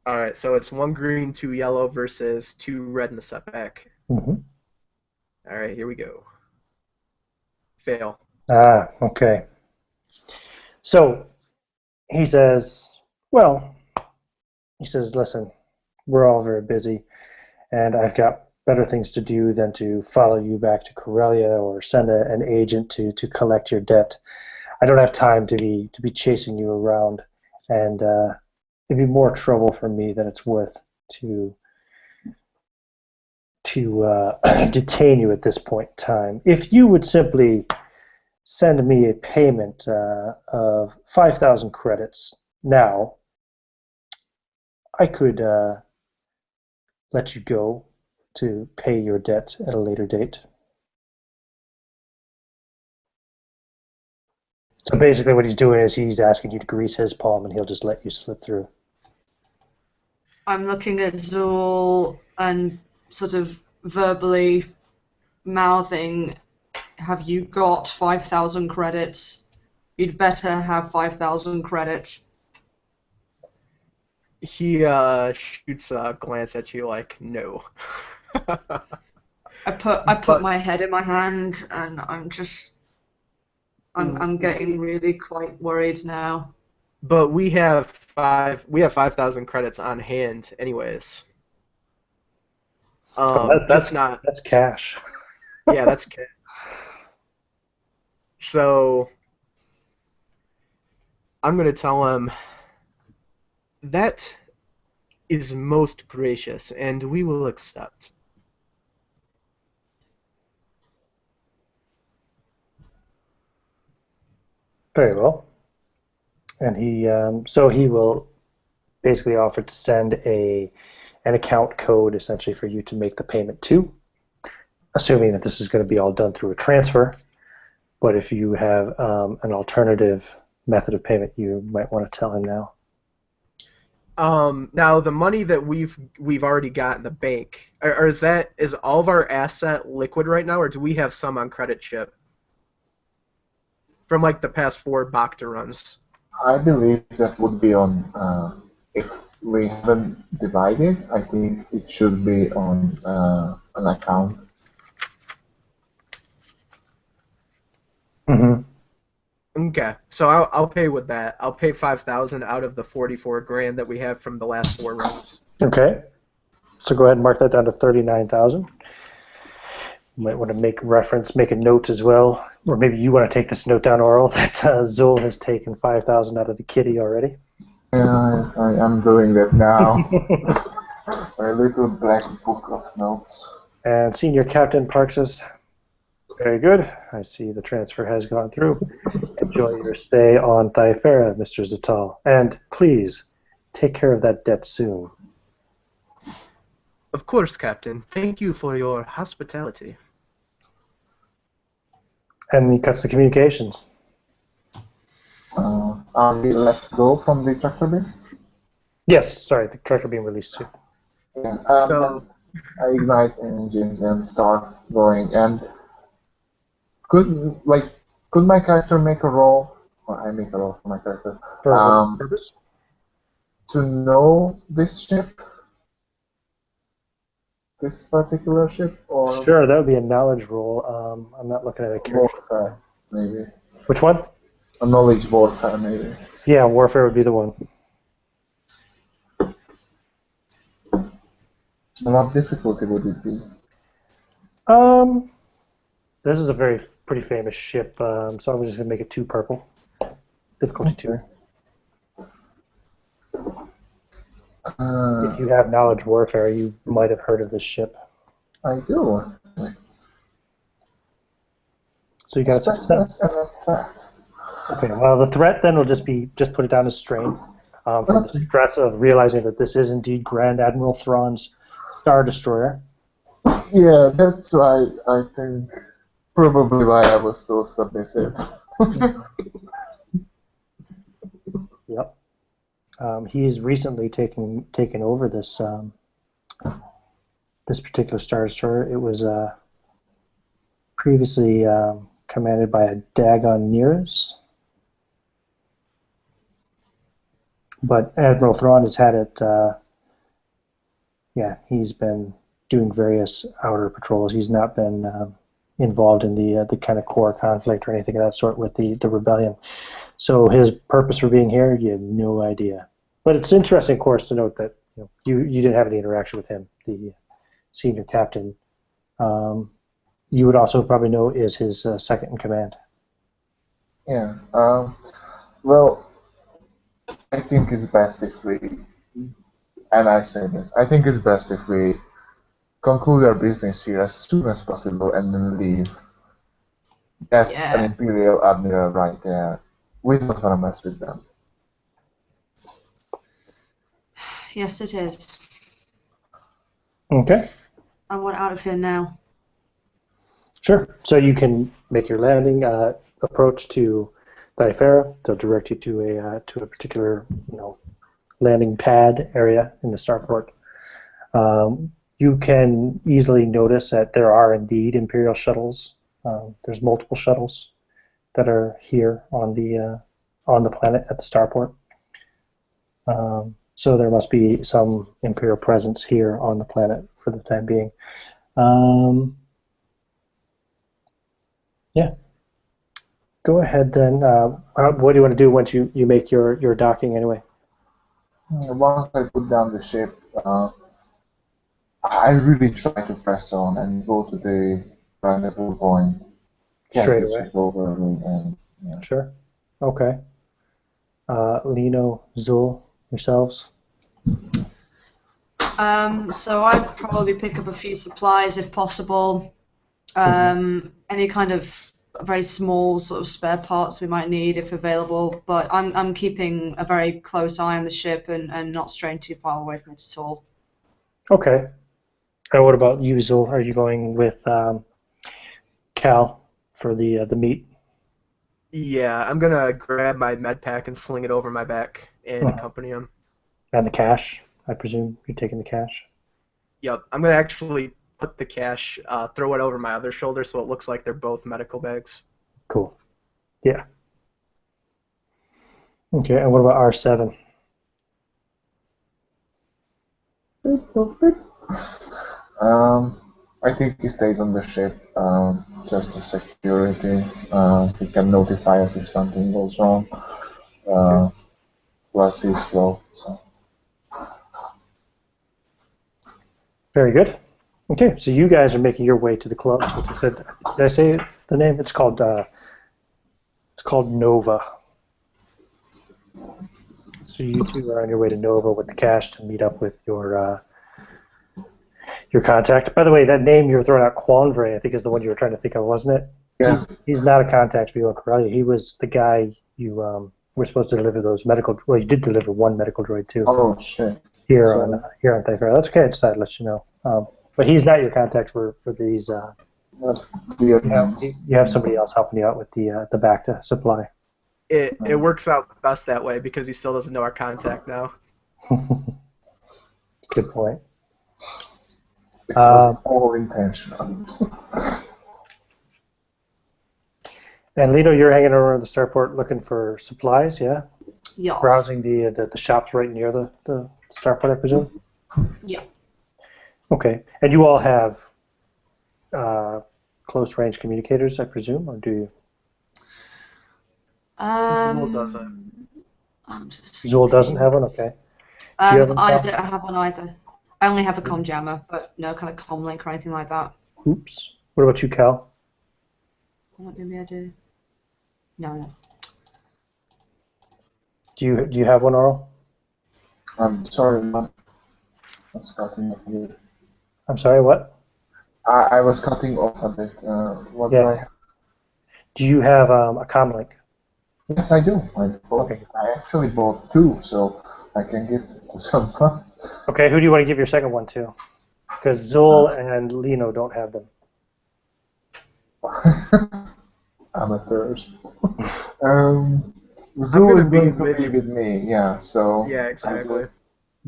All right. So it's 1 green, 2 yellow versus 2 red in the setback. Mm-hmm. All right. Here we go. Fail. Okay. So he says, listen, we're all very busy, and I've got better things to do than to follow you back to Corellia or send an agent to collect your debt. I don't have time to be chasing you around, and it'd be more trouble for me than it's worth to detain you at this point in time. If you would simply send me a payment of 5,000 credits now, I could let you go to pay your debt at a later date. So basically what he's doing is he's asking you to grease his palm and he'll just let you slip through. I'm looking at Zool and sort of verbally mouthing, have you got 5,000 credits? You'd better have 5,000 credits. He shoots a glance at you like, no. I put my head in my hand and I'm getting really quite worried now. But we have 5,000 credits on hand anyways. That's cash. Yeah, that's cash. So I'm gonna tell him that is most gracious, and we will accept. Very well. And so he will basically offer to send an account code essentially for you to make the payment to, assuming that this is going to be all done through a transfer. But if you have an alternative method of payment, you might want to tell him now. Now the money that we've already got in the bank, or is all of our asset liquid right now, or do we have some on credit chip from like the past 4 Bacta runs? I believe that would be on, if we haven't divided, I think it should be on an account. Mm-hmm. Okay, so I'll pay with that. I'll pay 5,000 out of the 44 grand that we have from the last 4 runs. Okay. So go ahead and mark that down to 39,000. You might want to make a note as well, or maybe you want to take this note down, Oral, that Zool has taken 5,000 out of the kitty already. Yeah, I am doing that now. My little black book of notes. And Senior Captain Park says, very good. I see the transfer has gone through. Enjoy your stay on Thyfera, Mr. Zatal. And please, take care of that debt soon. Of course, Captain. Thank you for your hospitality. And he cuts the communications. Are we let go from the tractor beam? Yes, sorry, the tractor beam released too. Yeah, So I ignite engines and start going. And could my character make a roll? Or I make a roll for my character. For what purpose? To know this ship? This particular ship? Or Sure, that would be a knowledge roll. I'm not looking at a character. warfare, maybe. Which one? A knowledge warfare, maybe. Yeah, warfare would be the one. What difficulty would it be? This is a pretty famous ship, so I'm just going to make it 2 purple. Difficulty 2. If you have knowledge warfare, you might have heard of this ship. I do. So you got a success. That's a threat. Okay, well the threat then will just put it down as strain. From the stress of realizing that this is indeed Grand Admiral Thrawn's Star Destroyer. Yeah, that's why I think probably why I was so submissive. Yep. He's recently taken over this this particular Star Destroyer. It was previously commanded by a Dagon Nereus, but Admiral Thrawn has had it. He's been doing various outer patrols. He's not been involved in the kind of core conflict or anything of that sort with the rebellion. So his purpose for being here, you have no idea. But it's interesting, of course, to note that you didn't have any interaction with him. senior captain. You would also probably know is his second in command. Yeah. Well, I think it's best if we, and I say this, I think it's best if we conclude our business here as soon as possible and then leave. That's an Yeah. Imperial Admiral right there. We don't want to mess with them. Yes, it is. Okay. I want out of here now. Sure. So you can make your landing approach to Thyfera. They'll direct you to a particular landing pad area in the starport. You can easily notice that there are indeed Imperial shuttles. There's multiple shuttles that are here on the planet at the starport. So there must be some Imperial presence here on the planet for the time being. Yeah. Go ahead then. What do you want to do once you make your docking anyway? Once I put down the ship, I really try to press on and go to the rendezvous point. Get Straight this away. ship over with, and yeah. Sure. Okay. Lino, Zul, yourselves? So I'd probably pick up a few supplies if possible. Any kind of very small sort of spare parts we might need if available. But I'm keeping a very close eye on the ship and not straying too far away from it at all. Okay. And what about you, Zul? Are you going with Cal for the meat? Yeah, I'm gonna grab my med pack and sling it over my back and accompany him. And the cash? I presume you're taking the cash? Yep, I'm gonna actually put the cash, throw it over my other shoulder so it looks like they're both medical bags. Cool. Yeah. Okay, and what about R7? I think he stays on the ship, just as security. He can notify us if something goes wrong. Plus he's slow, so. Very good. Okay, so you guys are making your way to the club. Which I said, did I say the name? It's called Nova. So you two are on your way to Nova with the cash to meet up with your contact. By the way, that name you were throwing out, Quandre, I think is the one you were trying to think of, wasn't it? Yeah. He's not a contact for you on Corellia. He was the guy you were supposed to deliver those medical. Well, you did deliver one medical droid too. Oh shit. Here on Thyfera. That's okay. I just thought I'd let you know. But he's not your contact for these. You have somebody else helping you out with the Bacta supply. It works out best that way because he still doesn't know our contact now. Good point. It was all intentional. And Lino, you're hanging around the starport looking for supplies, yeah? Yes. Browsing the shops right near the starport, I presume? Yeah. Okay. And you all have close-range communicators, I presume, or do you? Zul doesn't. Zul doesn't have one? Okay. I don't have one either. I only have a comm jammer, but no kind of comm link or anything like that. Oops. What about you, Cal? What maybe I do? No. Do you have one, Oral? I'm sorry, man. I was cutting off a bit. I'm sorry, what? I was cutting off a bit. What do I have? Do you have a comm link? Yes, I do. I actually bought two, so I can give it to someone. Okay, who do you want to give your second one to? Because Zul and Lino don't have them. Amateurs. Zul is going to be with me, yeah, so... Yeah, exactly.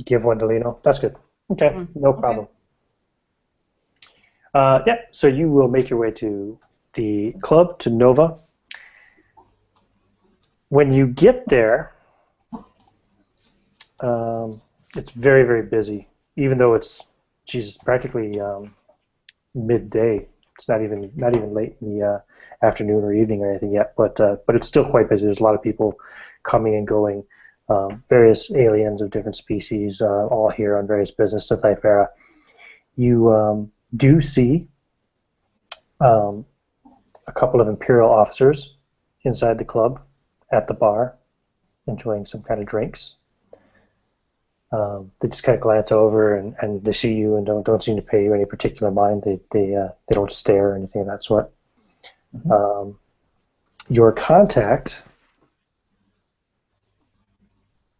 Give one to Lino. That's good. Okay, no problem. Yeah, so you will make your way to the club, to Nova. When you get there, it's very, very busy, even though it's, practically midday. It's not even late in the afternoon or evening or anything yet, but it's still quite busy. There's a lot of people coming and going, various aliens of different species, all here on various business to Thyfera. you do see a couple of Imperial officers inside the club at the bar, enjoying some kind of drinks. They just kind of glance over and they see you and don't seem to pay you any particular mind. They don't stare or anything of that sort. Your contact,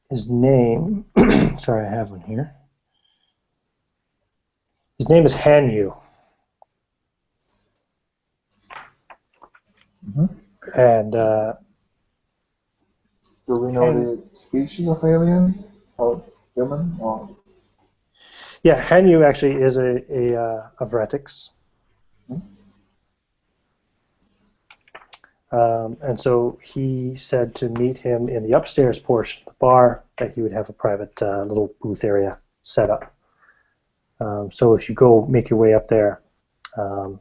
his name, sorry, I have one here. His name is Hanyu. And Do we know the species of alien or human? Or yeah, Hanyu actually is a Vretix. And so he said to meet him in the upstairs portion of the bar, that he would have a private little booth area set up. So if you go make your way up there, the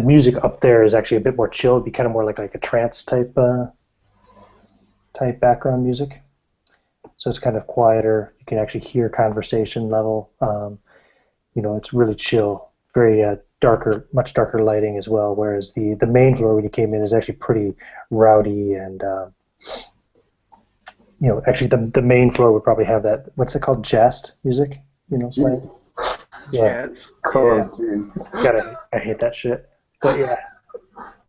music up there is actually a bit more chill. It'd be kind of more like a trance type background music. So it's kind of quieter. You can actually hear conversation level. It's really chill. Very darker, much darker lighting as well. Whereas the main floor when you came in is actually pretty rowdy and actually the main floor would probably have that. What's it called? Jest music. Like, yeah. I hate that shit. But yeah,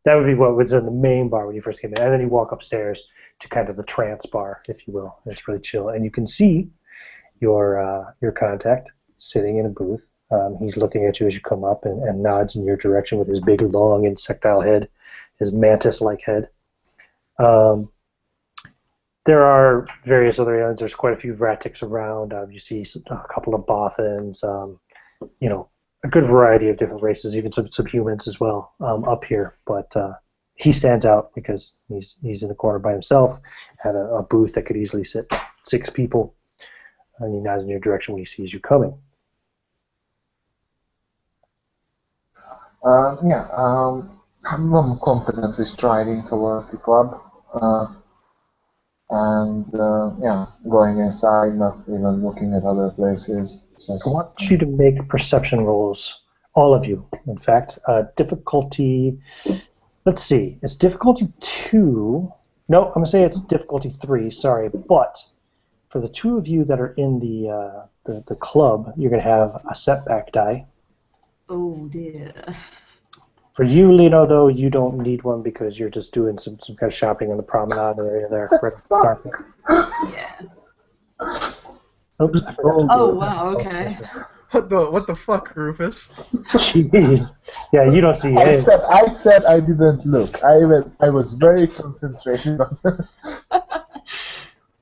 that would be what was in the main bar when you first came in, and then you walk upstairs to kind of the trance bar, if you will. And it's really chill, and you can see your contact sitting in a booth. He's looking at you as you come up and nods in your direction with his big, long, insectile head, his mantis-like head. There are various other aliens. There's quite a few Vratics around. You see a couple of Bothans, a good variety of different races, even some humans as well up here. But he stands out because he's in the corner by himself, had a booth that could easily sit 6 people, and he nods in your direction when he sees you coming. I'm confidently striding towards the club, going inside, not even looking at other places. I want you to make perception rolls, all of you, in fact. Difficulty, let's see, it's difficulty 2. No, I'm going to say it's difficulty 3, sorry. But for the 2 of you that are in the club, you're going to have a setback die. Oh, dear. For you, Lino, though, you don't need one because you're just doing some kind of shopping in the promenade area there. Yeah. Oops, I forgot. Oh, wow, okay. What the fuck, Rufus? Jeez. Yeah, you don't see I said I didn't look. I was very concentrated on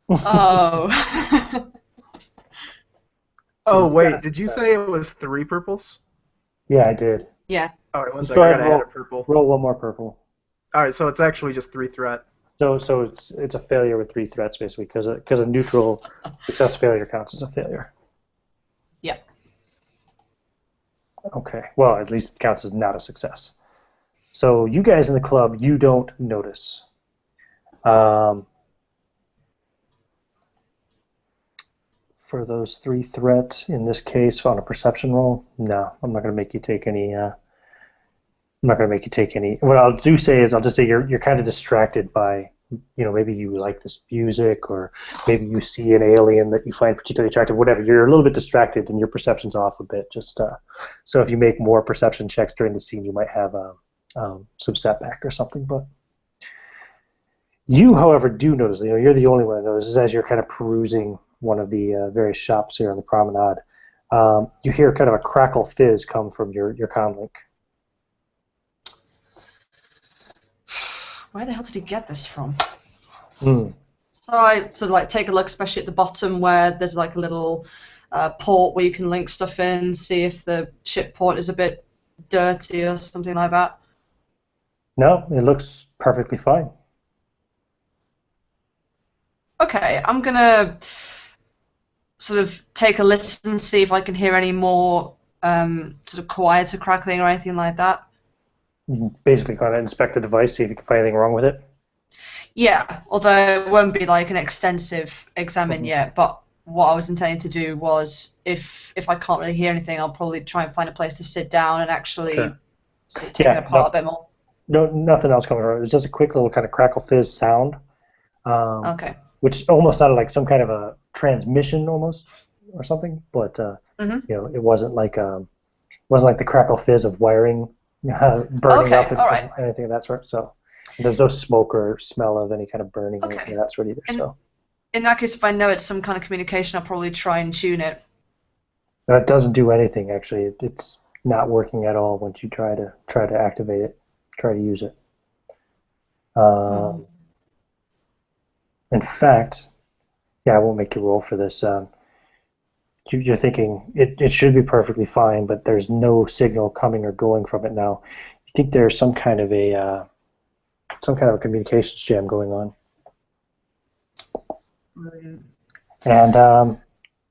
Oh. Oh, wait, did you say it was 3 purples? Yeah, I did. Yeah. Alright, one Just second, go I ahead gotta and add a purple. Roll one more purple. Alright, so it's actually just 3 threat. So it's a failure with 3 threats, basically, because a neutral success failure counts as a failure. Yep. Okay, well, at least it counts as not a success. So you guys in the club, you don't notice. For those 3 threats, in this case, on a perception roll, no, I'm not going to make you take any. I'm not going to make you take any. What I'll do say is I'll just say you're kind of distracted by, maybe you like this music, or maybe you see an alien that you find particularly attractive. Whatever, you're a little bit distracted and your perception's off a bit. Just so if you make more perception checks during the scene, you might have some setback or something. But you, however, do notice. You're the only one that notices as you're kind of perusing one of the various shops here on the promenade. You hear kind of a crackle fizz come from your comlink. Where the hell did he get this from? Mm. So I sort of take a look, especially at the bottom where there's a little port where you can link stuff in, see if the ship port is a bit dirty or something like that. No, it looks perfectly fine. Okay, I'm gonna sort of take a listen, see if I can hear any more sort of quieter crackling or anything like that. You can basically kind of inspect the device, see if you can find anything wrong with it. Yeah, although it won't be an extensive examine yet, but what I was intending to do was, if I can't really hear anything, I'll probably try and find a place to sit down and actually Sure. sort of take it apart a bit more. No, nothing else coming from it. It was just a quick little kind of crackle fizz sound, Okay. which almost sounded like some kind of a transmission almost or something. But Mhm. you know, it wasn't like the crackle fizz of wiring burning Okay, up and all right. anything of that sort. So there's no smoke or smell of any kind of burning or Okay. anything of that sort either. And So in that case, if I know it's some kind of communication, I'll probably try and tune it. that doesn't do anything actually. It's not working at all once you try to activate it, try to use it. In fact, yeah, I won't make you roll for this. You're thinking it should be perfectly fine, but there's no signal coming or going from it now. You think there's some kind of a communications jam going on. And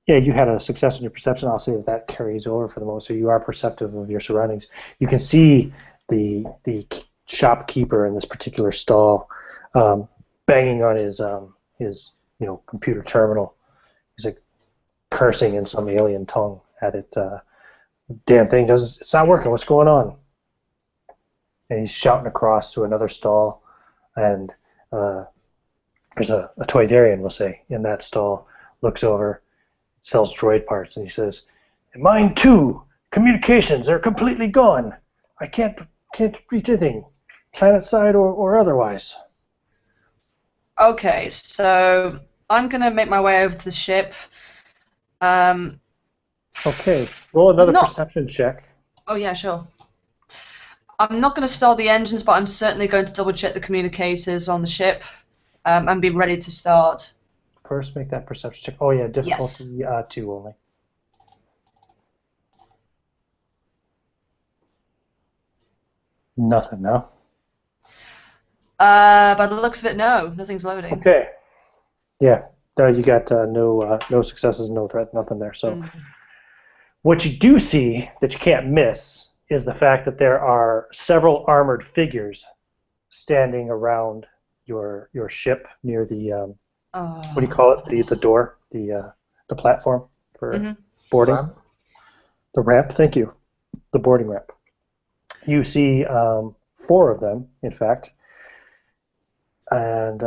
yeah, you had a success in your perception. I'll say that carries over for the most. So you are perceptive of your surroundings. You can see the shopkeeper in this particular stall banging on his computer terminal. He's like cursing in some alien tongue at it. Damn thing it's not working. What's going on? And he's shouting across to another stall, and there's a toydarian, we'll say, in that stall. Looks over, sells droid parts, and he says, "And mine too. Communications are completely gone. I can't reach anything, planet side or otherwise." Okay, so I'm gonna make my way over to the ship. Okay, roll another Not- perception check. Oh yeah, sure. I'm not going to stall the engines, but I'm certainly going to double check the communicators on the ship and be ready to start. First, make that perception check. Oh yeah, difficulty Yes. 2 only. Nothing, no? By the looks of it, no. Nothing's loading. Okay. Yeah, no, you got no successes, no threat, nothing there. So what you do see that you can't miss is the fact that there are several armored figures standing around your ship near the what do you call it? The door, the platform for boarding. Ramp? The ramp. Thank you. The boarding ramp. You see 4 of them, in fact. And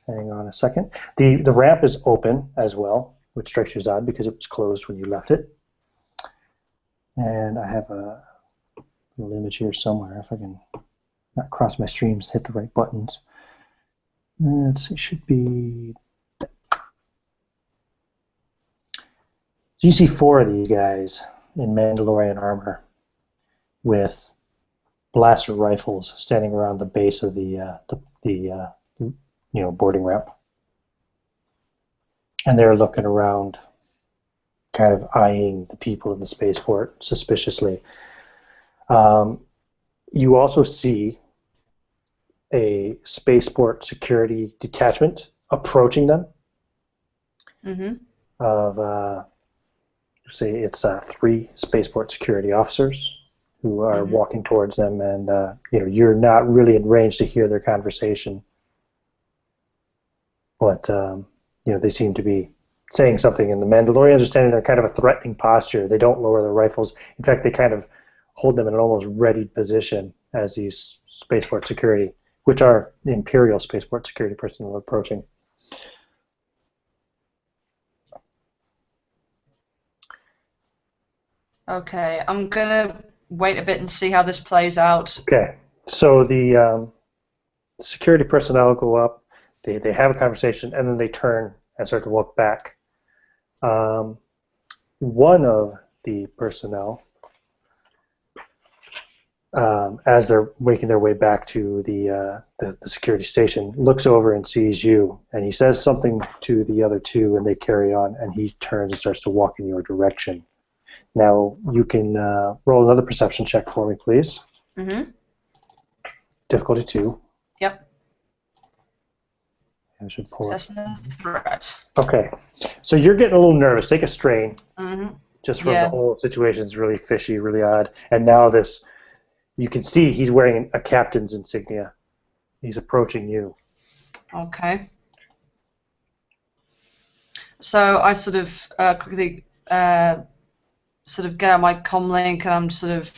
hang on a second. The ramp is open as well, which strikes you as odd because it was closed when you left it. And I have a little image here somewhere, if I can not cross my streams, hit the right buttons. Let's see, should be. So you see 4 of these guys in Mandalorian armor with blaster rifles standing around the base of the boarding ramp, and they're looking around, kind of eyeing the people in the spaceport suspiciously. You also see a spaceport security detachment approaching them. Of say it's 3 spaceport security officers who are walking towards them, and you're not really in range to hear their conversation, but they seem to be saying something, and the Mandalorians are standing there kind of a threatening posture. They don't lower their rifles. In fact, they kind of hold them in an almost ready position as these spaceport security, which are Imperial spaceport security personnel, approaching. Okay, I'm gonna wait a bit and see how this plays out. Okay, so the security personnel go up, they have a conversation, and then they turn and start to walk back. One of the personnel, as they're making their way back to the security station, looks over and sees you, and he says something to the other 2, and they carry on, and he turns and starts to walk in your direction. Now, you can roll another perception check for me, please. Difficulty 2. Yep. I should pull it. Success and threat. Okay, so you're getting a little nervous. Take a strain. Just from Yeah. the whole situation's really fishy, really odd. And now this, you can see he's wearing a captain's insignia. He's approaching you. Okay. So I sort of quickly sort of get out my comm link, and I'm sort of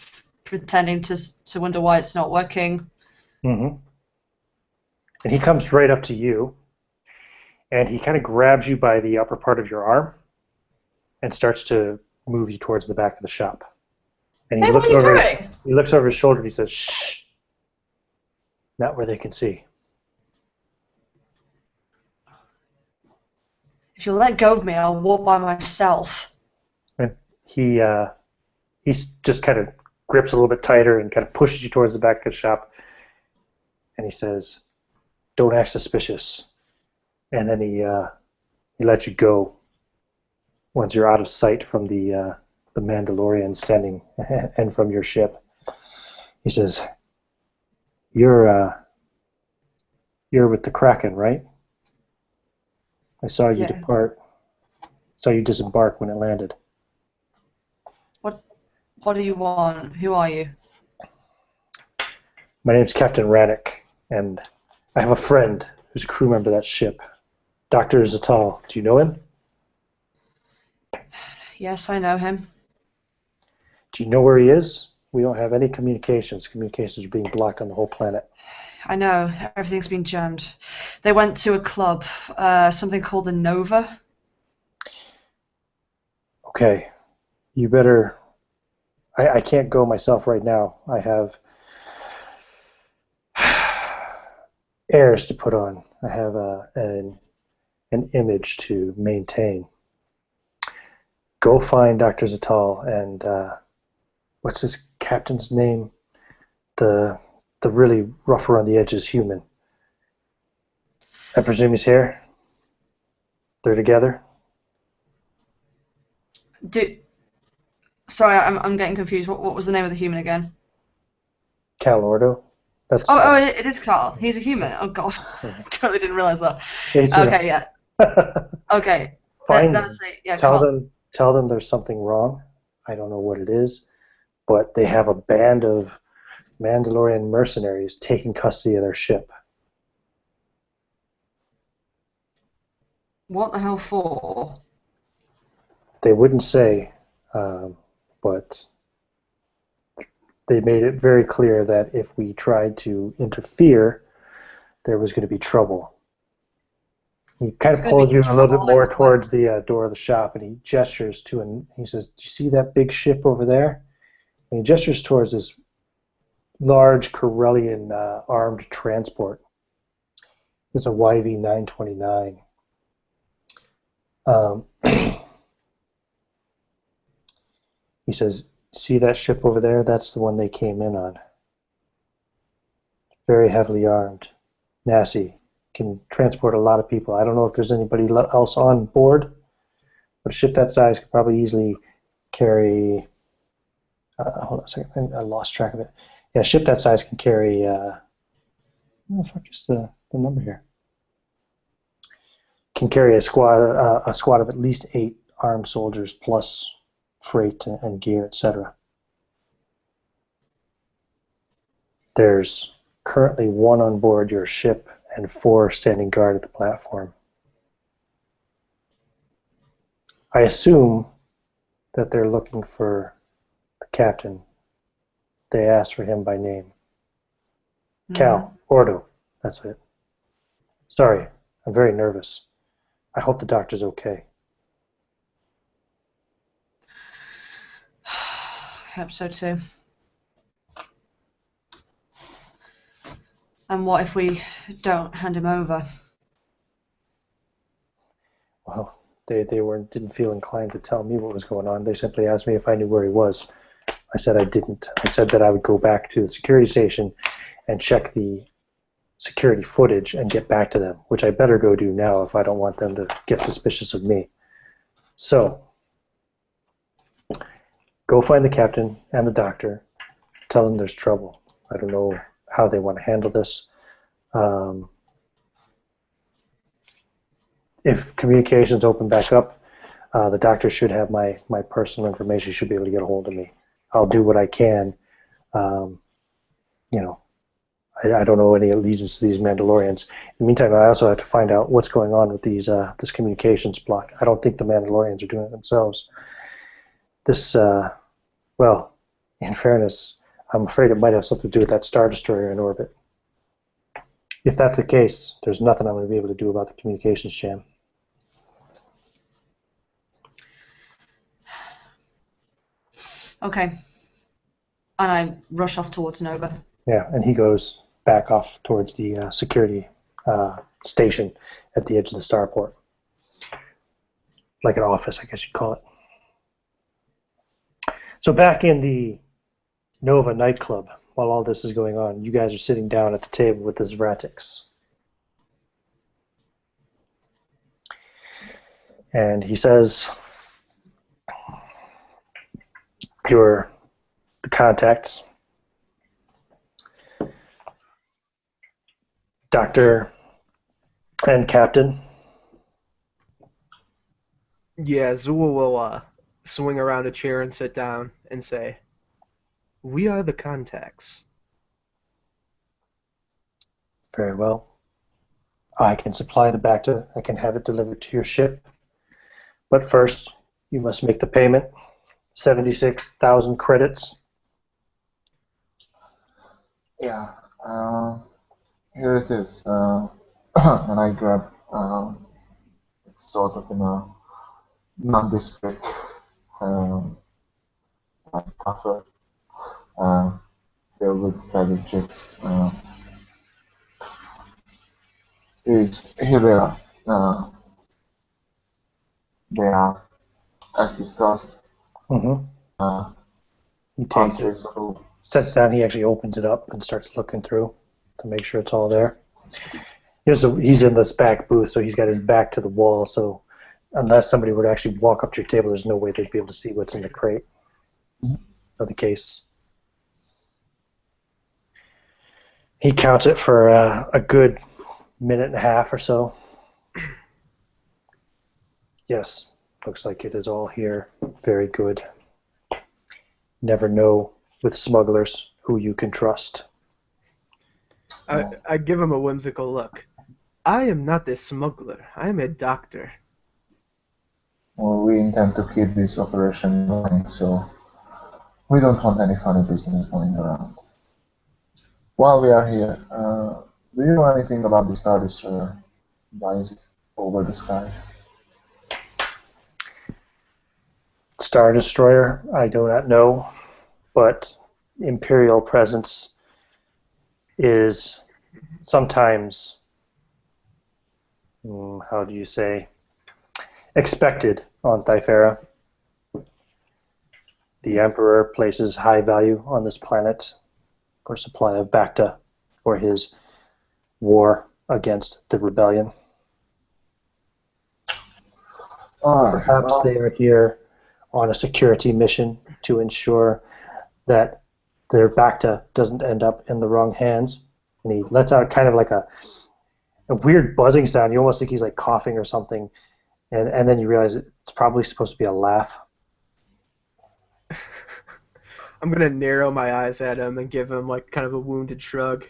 pretending to wonder why it's not working. Mm-hmm. And he comes right up to you, and he kind of grabs you by the upper part of your arm and starts to move you towards the back of the shop. And he Hey, what looks are you over. doing? He looks over his shoulder and he says, "Shh, not where they can see." If you'll let go of me, I'll walk by myself. And he just kind of grips a little bit tighter and kind of pushes you towards the back of the shop. And he says, "Don't act suspicious." And then he lets you go once you're out of sight from the Mandalorian standing and from your ship. He says, "You're with the Kraken, right? I saw you Yeah. depart. Saw you disembark when it landed." What do you want? Who are you? "My name's Captain Rannick, and I have a friend who's a crew member of that ship. Dr. Zatal. Do you know him? Yes, I know him. Do you know where he is? We don't have any communications. Communications are being blocked on the whole planet." I know. Everything's been jammed. They went to a club, something called the Nova. "Okay, you better... I can't go myself right now. I have airs to put on. I have an image to maintain. Go find Dr. Zatal and what's this captain's name? The really rough around the edges human. I presume he's here. They're together." Sorry, I'm getting confused. What was the name of the human again? Cal Ordo. That's It is Carl. He's a human. Oh God, totally didn't realize that. Okay, yeah. Okay, Find that's them. it. Yeah, Tell Carl. them there's something wrong. I don't know what it is, but they have a band of Mandalorian mercenaries taking custody of their ship. What the hell for? They wouldn't say, but they made it very clear that if we tried to interfere, there was going to be trouble. He kind of pulls you a little bit more towards the door of the shop, and he gestures to, and he says, "Do you see that big ship over there?" And he gestures towards this large Corellian armed transport. It's a YV-929. He says, "See that ship over there? That's the one they came in on. Very heavily armed. Nasty. Can transport a lot of people. I don't know if there's anybody else on board, but a ship that size could probably easily carry... hold on a second. I lost track of it. Yeah, a ship that size can carry... what the fuck is the number here? Can carry a squad of at least 8 armed soldiers plus freight and gear, etc. There's currently 1 on board your ship and 4 standing guard at the platform. I assume that they're looking for the captain. They asked for him by name. Cal Ordo, that's it. Sorry, I'm very nervous. I hope the doctor's okay." I hope so too. And what if we don't hand him over? Well, they didn't feel inclined to tell me what was going on. They simply asked me if I knew where he was. I said I didn't. I said that I would go back to the security station and check the security footage and get back to them, which I better go do now if I don't want them to get suspicious of me. So, go find the captain and the doctor. Tell them there's trouble. I don't know how they want to handle this. If communications open back up, the doctor should have my personal information. He should be able to get a hold of me. I'll do what I can. I don't know any allegiance to these Mandalorians. In the meantime, I also have to find out what's going on with these this communications block. I don't think the Mandalorians are doing it themselves. This, well, in fairness, I'm afraid it might have something to do with that Star Destroyer in orbit. If that's the case, there's nothing I'm going to be able to do about the communications jam. Okay. And I rush off towards Nova. Yeah, and he goes back off towards the security station at the edge of the starport. Like an office, I guess you'd call it. So back in the Nova nightclub, while all this is going on, you guys are sitting down at the table with the Zvratiks. And he says, you're the contacts. Doctor and Captain. Yeah, Zool will swing around a chair and sit down and say, "We are the contacts." Very well. I can supply the Bacta. I can have it delivered to your ship. But first, you must make the payment. 76,000 credits. Yeah. Here it is. And I grab it's sort of in a nondescript like cover filled with credit chips. Here they are. They are, as discussed, Mm-hmm. He takes it, sets down, he actually opens it up and starts looking through to make sure it's all there. He's in this back booth, so he's got his back to the wall, so unless somebody were to actually walk up to your table, there's no way they'd be able to see what's in the crate or the case. He counts it for a good minute and a half or so. Yes, looks like it is all here. Very good. Never know with smugglers who you can trust. I give him a whimsical look. I am not a smuggler. I am a doctor. Well, we intend to keep this operation going, so we don't want any funny business going around. While we are here, do you know anything about the Star Destroyer? Flies it over the skies? Star Destroyer, I do not know, but Imperial presence is sometimes, how do you say, expected on Thyfera. The Emperor places high value on this planet for supply of Bacta for his war against the rebellion. Perhaps they are here on a security mission to ensure that their Bacta doesn't end up in the wrong hands. And he lets out kind of like a weird buzzing sound. You almost think he's like coughing or something. And then you realize it's probably supposed to be a laugh. I'm going to narrow my eyes at him and give him like kind of a wounded shrug.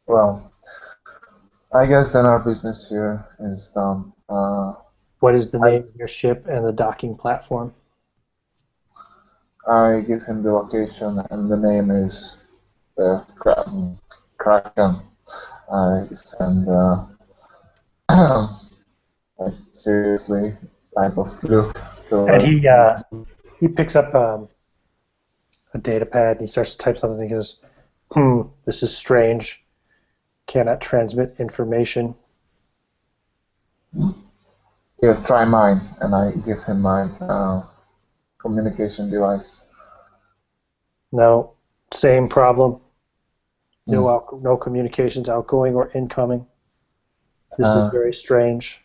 Well, I guess then our business here is done. What is the name of your ship and the docking platform? I give him the location, and the name is the Kraken. I send like seriously type of look towards. And he picks up a data pad and he starts to type something. And he goes, this is strange. Cannot transmit information. Here, try mine, and I give him my communication device. No, same problem. No communications outgoing or incoming. This is very strange.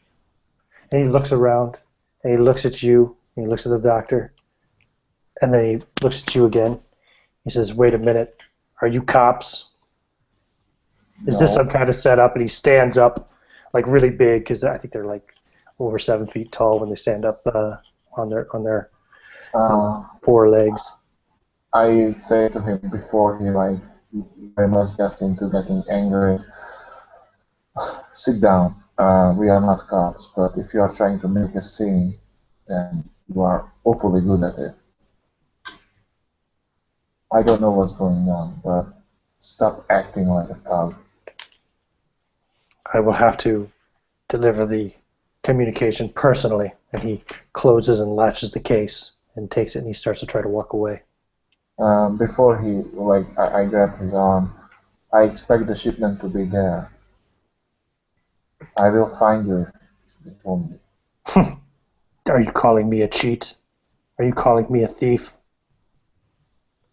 And he looks around, and he looks at you, and he looks at the doctor, and then he looks at you again. He says, wait a minute, are you cops? Is this some kind of setup? And he stands up, like really big, because I think they're like over 7 feet tall when they stand up on their 4 legs. I say to him before he like very much gets into getting angry. Sit down. We are not cops, but if you are trying to make a scene, then you are awfully good at it. I don't know what's going on, but stop acting like a thug. I will have to deliver the communication personally. And he closes and latches the case and takes it, and he starts to try to walk away. Before I grab his arm, I expect the shipment to be there. I will find you if it won't be. Are you calling me a cheat? Are you calling me a thief?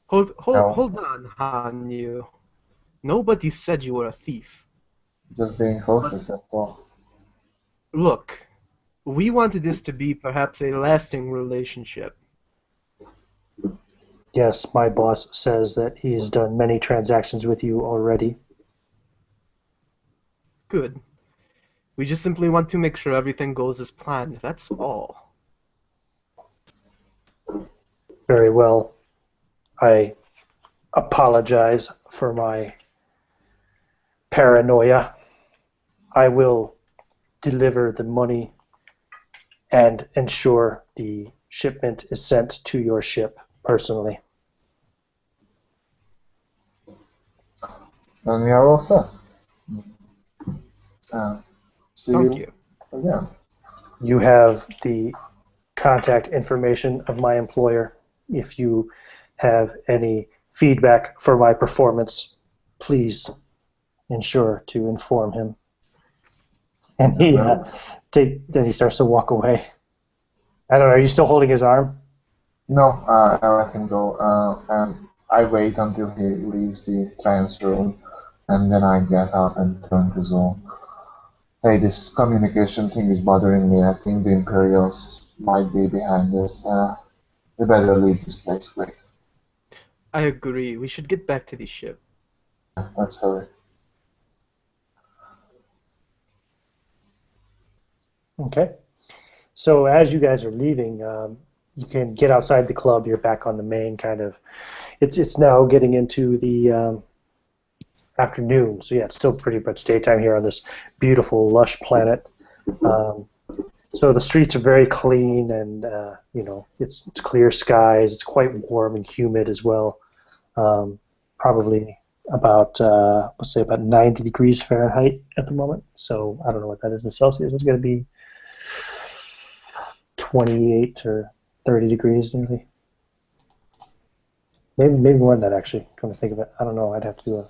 Hold No. on, Hanyu. Nobody said you were a thief. Just being cautious, that's all. Look, we wanted this to be perhaps a lasting relationship. Yes, my boss says that he's done many transactions with you already. Good. We just simply want to make sure everything goes as planned, that's all. Very well. I apologize for my paranoia. I will deliver the money and ensure the shipment is sent to your ship personally. Then we are all set. See Thank you. again. You have the contact information of my employer. If you have any feedback for my performance, please ensure to inform him. And then he starts to walk away. I don't know, are you still holding his arm? No, I let him go, and I wait until he leaves the trance room, and then I get up and turn to Zol. Hey, this communication thing is bothering me. I think the Imperials might be behind this. We better leave this place quick. I agree. We should get back to the ship. Let's hurry. Okay. So as you guys are leaving, you can get outside the club. You're back on the main kind of. It's now getting into the afternoon. So yeah, it's still pretty much daytime here on this beautiful, lush planet. So the streets are very clean, and it's clear skies. It's quite warm and humid as well. Probably about let's say about 90 degrees Fahrenheit at the moment. So I don't know what that is in Celsius. It's going to be 28 or 30 degrees nearly. Maybe more than that actually. Come to think of it, I don't know. I'd have to do a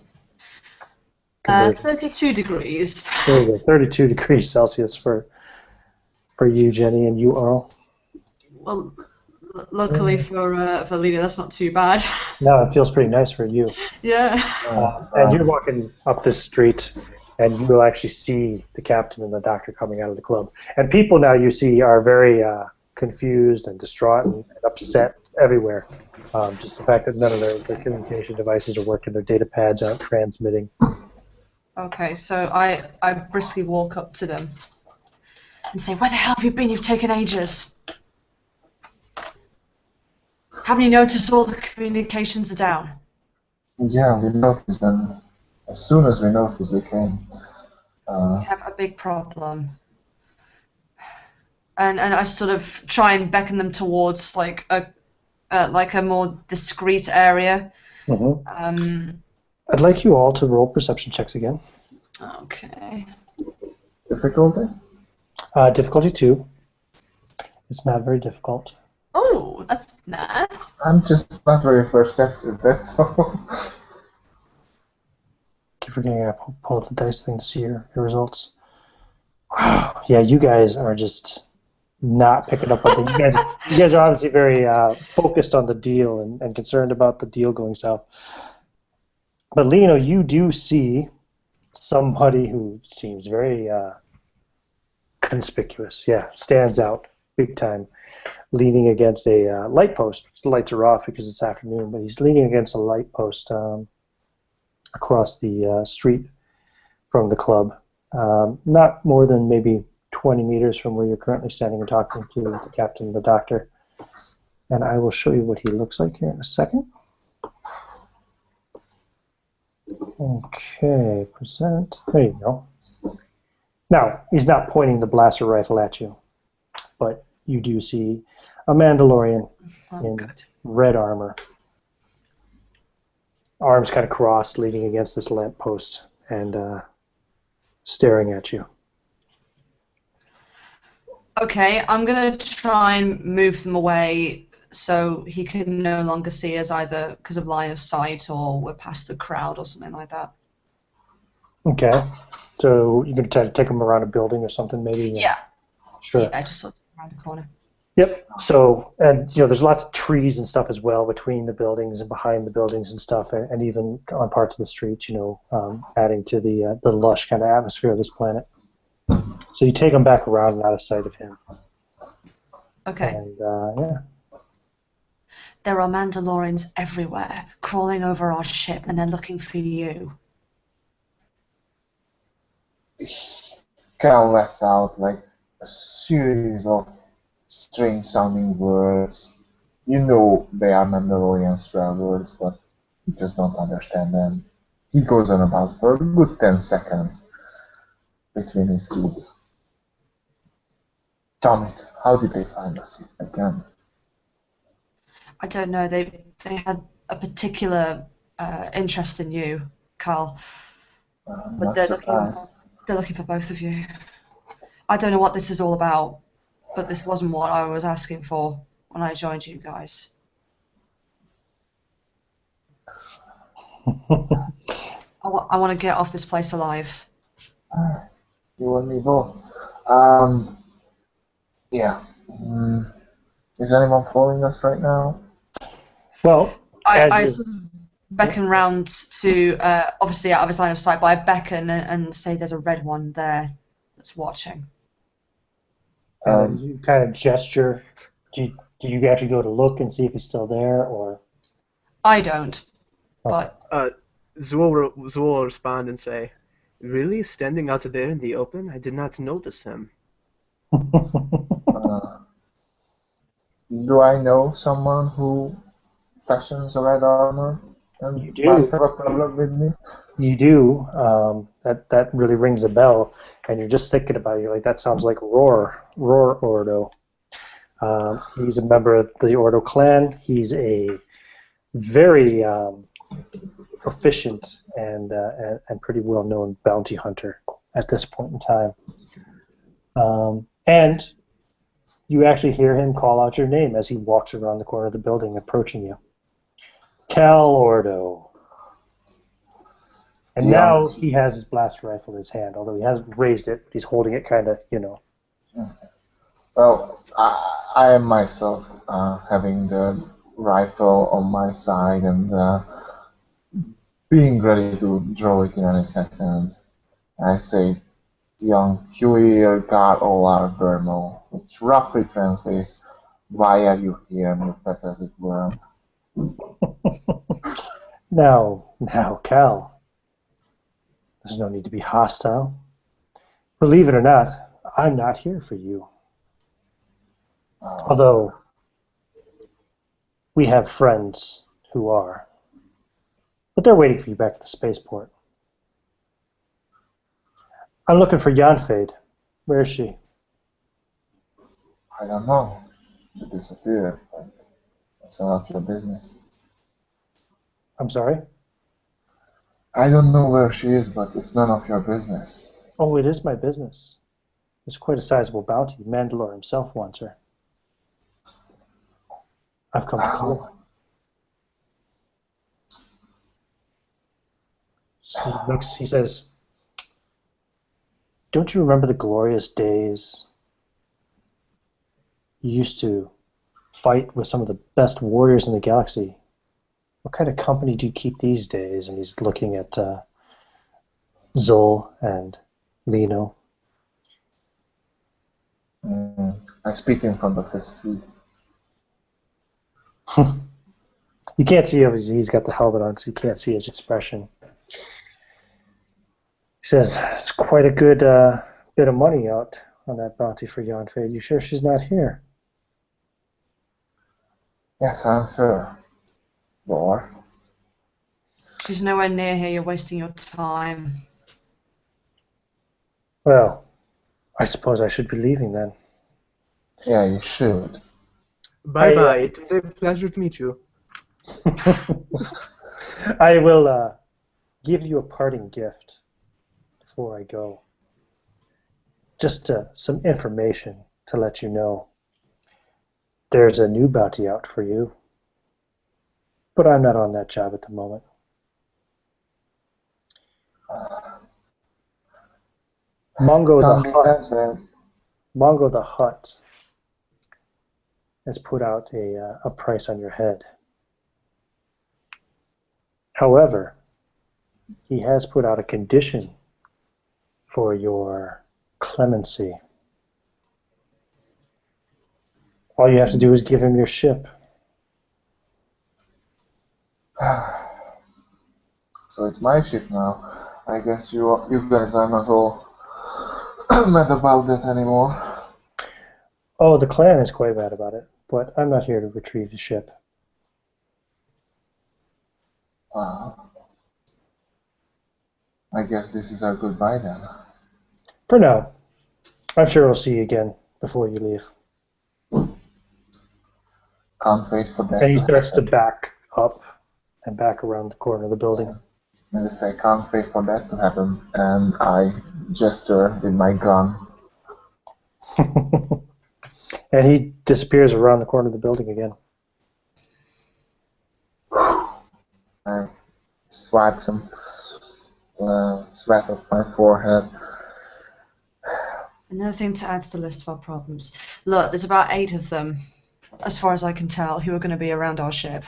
conversion. 32 degrees. There you go. 32 degrees Celsius for you, Jenny, and you, Earl. Well, luckily for Lena, that's not too bad. No, it feels pretty nice for you. Yeah. And you're walking up this street, and you will actually see the captain and the doctor coming out of the club. And people now you see are very confused and distraught and upset everywhere. Just the fact that none of their communication devices are working, their data pads aren't transmitting. Okay, so I briskly walk up to them and say, "Where the hell have you been? You've taken ages. Haven't you noticed all the communications are down?" Yeah, we noticed, and as soon as we noticed, we came. We have a big problem. And I sort of try and beckon them towards like a more discreet area. Mm-hmm. I'd like you all to roll perception checks again. Okay. Difficulty? Difficulty 2. It's not very difficult. Oh, that's nice. I'm just not very perceptive, that's all. Keep forgetting I pull up the dice thing to see your results. Wow. Yeah, you guys are just not picking up on things. You guys are obviously very focused on the deal and concerned about the deal going south. But Lino, you do see somebody who seems very conspicuous. Yeah, stands out big time, leaning against a light post. The lights are off because it's afternoon, but he's leaning against a light post across the street from the club. Not more than maybe 20 meters from where you're currently standing and talking to the captain and the doctor. And I will show you what he looks like here in a second. Okay, present. There you go. Now, he's not pointing the blaster rifle at you, but you do see a Mandalorian in Good. red armor, arms kind of crossed, leaning against this lamppost and staring at you. Okay, I'm gonna try and move them away so he can no longer see us either because of line of sight or we're past the crowd or something like that. Okay, so you're going to try to take him around a building or something, maybe? Yeah. Sure. Yeah, just look around the corner. Yep. So, and there's lots of trees and stuff as well between the buildings and behind the buildings and stuff, and even on parts of the street, adding to the lush kind of atmosphere of this planet. So you take him back around and out of sight of him. Okay. And yeah. There are Mandalorians everywhere, crawling over our ship, and they're looking for you. Cal lets out like a series of strange sounding words. You know they are Mandalorian swear words, but you just don't understand them. He goes on about for a good 10 seconds between his teeth. Tomit, how did they find us again? I don't know. They had a particular interest in you, Carl. But Not they're surprised. looking for both of you. I don't know what this is all about, but this wasn't what I was asking for when I joined you guys. I want to get off this place alive. You and me both. Yeah. Is anyone following us right now? Well, I sort of beckon round to, obviously out of his line of sight, but I beckon and say there's a red one there that's watching. you kind of gesture. Do you actually go to look and see if he's still there, or? I don't, but... Zool will respond and say, "Really? Standing out there in the open? I did not notice him." Do I know someone who fashions red armor and You do. might have a problem with me? You do. That really rings a bell, and you're just thinking about it. You're like, that sounds like Roar Ordo. He's a member of the Ordo clan. He's a very proficient and pretty well-known bounty hunter at this point in time. And you actually hear him call out your name as he walks around the corner of the building, approaching you. Cal Ordo. And now he has his blaster rifle in his hand, although he hasn't raised it. He's holding it kind of, Well, I am myself having the rifle on my side and being ready to draw it in any second. I say, young Huir gar olar vermo, which roughly translates, "Why are you here, you pathetic worm?" Now, Cal, there's no need to be hostile. Believe it or not, I'm not here for you. Although, we have friends who are. But they're waiting for you back at the spaceport. I'm looking for Yanfade. Where is she? I don't know. She disappeared, but it's none of your business. I'm sorry? I don't know where she is, but it's none of your business. Oh, it is my business. It's quite a sizable bounty. Mandalore himself wants her. I've come to call. He says, "Don't you remember the glorious days? You used to fight with some of the best warriors in the galaxy. What kind of company do you keep these days?" And he's looking at Zol and Lino. I spit in front of his feet. You can't see him. He's got the helmet on, so you can't see his expression. He says, "It's quite a good bit of money out on that bounty for Yanfade. You sure she's not here?" Yes, I'm sure. Or She's nowhere near here. You're wasting your time. Well, I suppose I should be leaving then. Yeah, you should. Bye-bye. It was a pleasure to meet you. I will give you a parting gift before I go. Just some information to let you know. There's a new bounty out for you, but I'm not on that job at the moment. Mongo Can't the be Hutt. that bad. Mongo the Hutt has put out a price on your head. However, he has put out a condition for your clemency. All you have to do is give him your ship. So it's my ship now. I guess you guys are not all mad about that anymore. Oh, the clan is quite mad about it, but I'm not here to retrieve the ship. I guess this is our goodbye then. For now. I'm sure I'll see you again before you leave. Can't wait for that And he to starts to happen. back up and back around the corner of the building. And I say, can't wait for that to happen. And I gesture with my gun. And he disappears around the corner of the building again. I swipe some sweat off my forehead. Another thing to add to the list of our problems. Look, there's about 8 of them, as far as I can tell, who are going to be around our ship.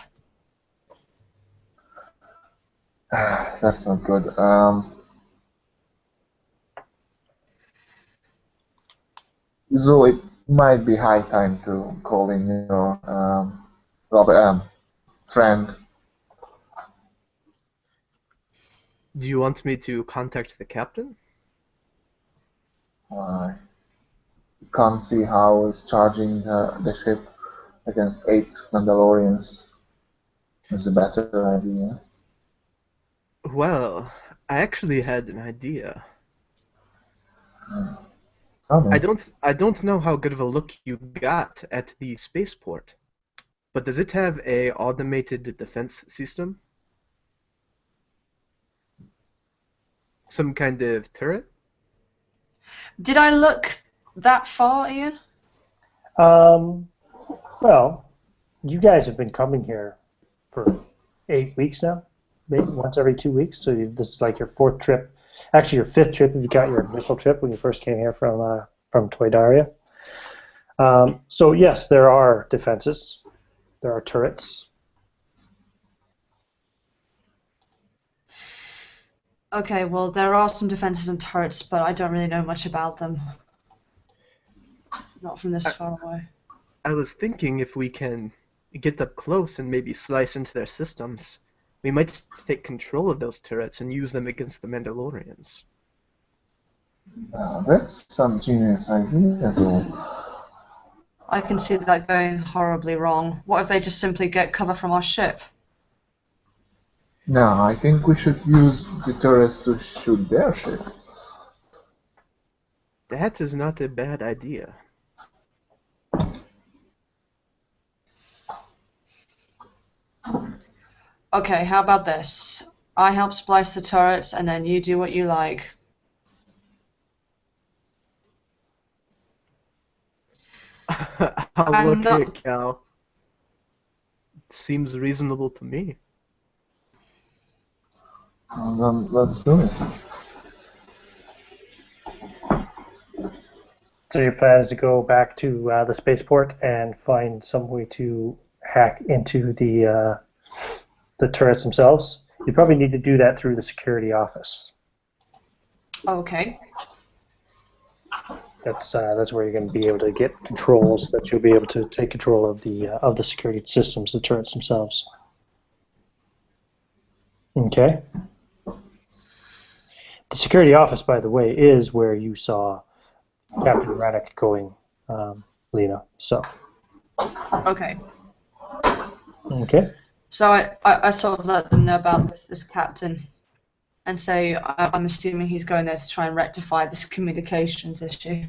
That's not good. So it might be high time to call in your friend. Do you want me to contact the captain? I can't see how it's charging the ship against 8 Mandalorians is a better idea. Well, I actually had an idea. Oh, I don't know how good of a look you got at the spaceport, but does it have a automated defense system? Some kind of turret? Did I look that far, Ian? Well, you guys have been coming here for 8 weeks now, maybe once every 2 weeks. So this is like your 4th trip, actually your 5th trip if you got your initial trip when you first came here from Toydaria. So yes, there are defenses, there are turrets. Okay, well, there are some defenses and turrets, but I don't really know much about them. Not from this far away. I was thinking if we can get up close and maybe slice into their systems, we might take control of those turrets and use them against the Mandalorians. That's some genius idea as well. I can see that going horribly wrong. What if they just simply get cover from our ship? No, I think we should use the turrets to shoot their ship. That is not a bad idea. Okay, how about this? I help splice the turrets, and then you do what you like. I'm Okay, not- Cal. Seems reasonable to me. Then let's do it. So your plan is to go back to the spaceport and find some way to hack into the turrets themselves. You probably need to do that through the security office. Okay. That's where you're going to be able to get controls that you'll be able to take control of the security systems, the turrets themselves. Okay. The security office, by the way, is where you saw Captain Raddick going, Lena. So. Okay. Okay. So I sort of let them know about this captain and say I'm assuming he's going there to try and rectify this communications issue.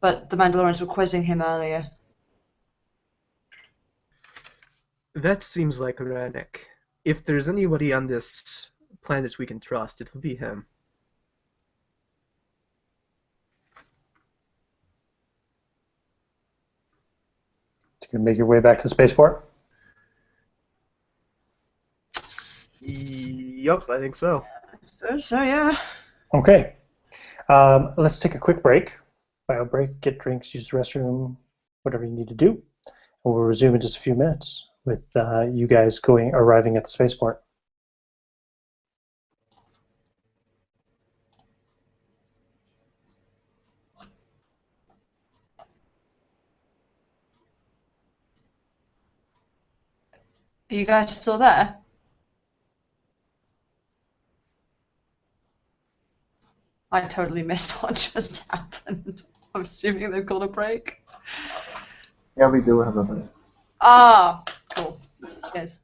But the Mandalorians were quizzing him earlier. That seems like Rennick. If there's anybody on this planet we can trust, it'll be him. So you can make your way back to the spaceport? Yup, I think so. I suppose so, yeah. Okay. Let's take a quick break. Bio break, get drinks, use the restroom, whatever you need to do. And we'll resume in just a few minutes with you guys arriving at the spaceport. Are you guys still there? I totally missed what just happened. I'm assuming they've got a break. Yeah, we do have a break. Ah, cool. Yes.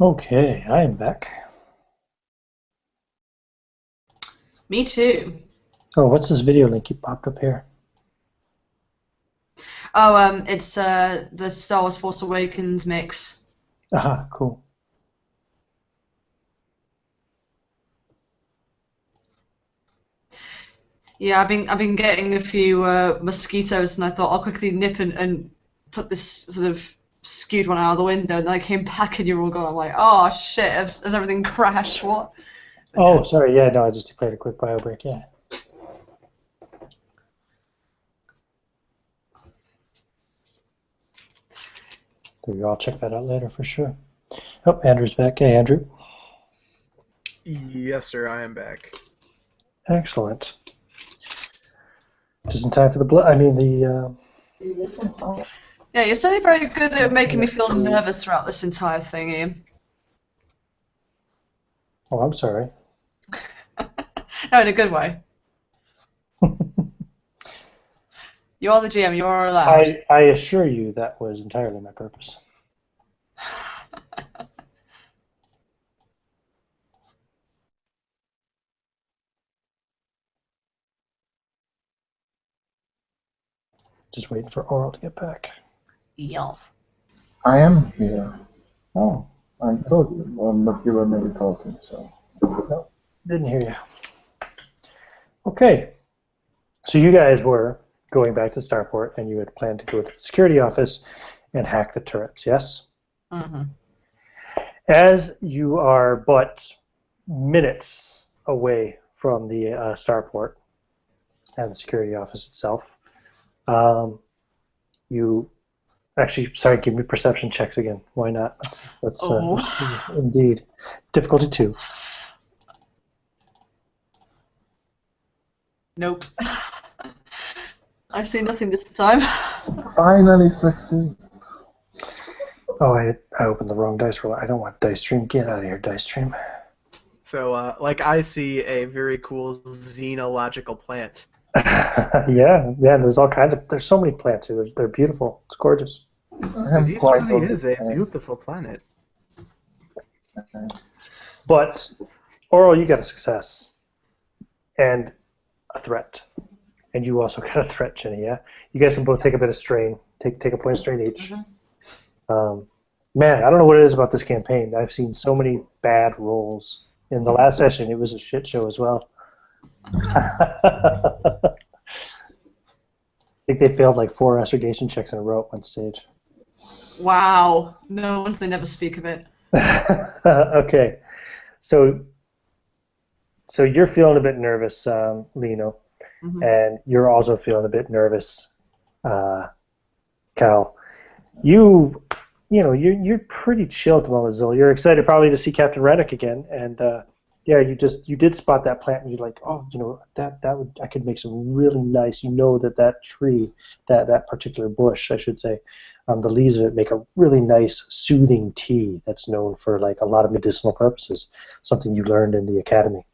Okay, I am back. Me too. Oh, what's this video link you popped up here? Oh, it's the Star Wars Force Awakens mix. Aha, cool. Yeah, I've been getting a few mosquitoes, and I thought I'll quickly nip and put this sort of skewed one out of the window, and then I came back and you're all gone. I'm like, oh shit, has everything crashed? What? But Oh, yeah. sorry. Yeah, no, I just played a quick bio break. Yeah. Maybe I'll check that out later for sure. Oh, Andrew's back. Hey, Andrew. Yes, sir, I am back. Excellent. Just in time for the blood. I mean the. Yeah, you're certainly very good at making me feel nervous throughout this entire thing, Ian. Oh, I'm sorry. No, in a good way. You are the GM. You are allowed. I assure you that was entirely my purpose. Just waiting for Oral to get back. Yes. I am here. Oh, I told you, but you were maybe talking, so. no, didn't hear you. Okay, so you guys were going back to Starport, and you had planned to go to the security office and hack the turrets, yes? Mm-hmm. As you are but minutes away from the Starport and the security office itself, you actually, sorry, give me perception checks again. Why not? Let's indeed. Difficulty 2. Nope. I've seen nothing this time. Finally succeed. Oh, I opened the wrong dice roll. I don't want Dice Stream. Get out of here, Dice Stream. So, like, I see a very cool xenological plant. yeah, there's all kinds of, there's so many plants here. They're beautiful. It's gorgeous. This really is a beautiful planet. But, Oral, you got a success. And a threat. And you also got a threat, Jenny, yeah? You guys can both take a bit of strain. Take a point of strain each. Mm-hmm. Man, I don't know what it is about this campaign. I've seen so many bad rolls. In the last session, it was a shit show as well. I think they failed like 4 astrogation checks in a row at one stage. Wow. No wonder they never speak of it. Okay. So you're feeling a bit nervous, Lino. Mm-hmm. And you're also feeling a bit nervous, Cal. You're pretty chill at the moment, Zil. You're excited probably to see Captain Rennick again, and you did spot that plant, and you're like, oh, I could make some really nice. That tree, that particular bush, I should say, the leaves of it make a really nice soothing tea that's known for like a lot of medicinal purposes. Something you learned in the academy.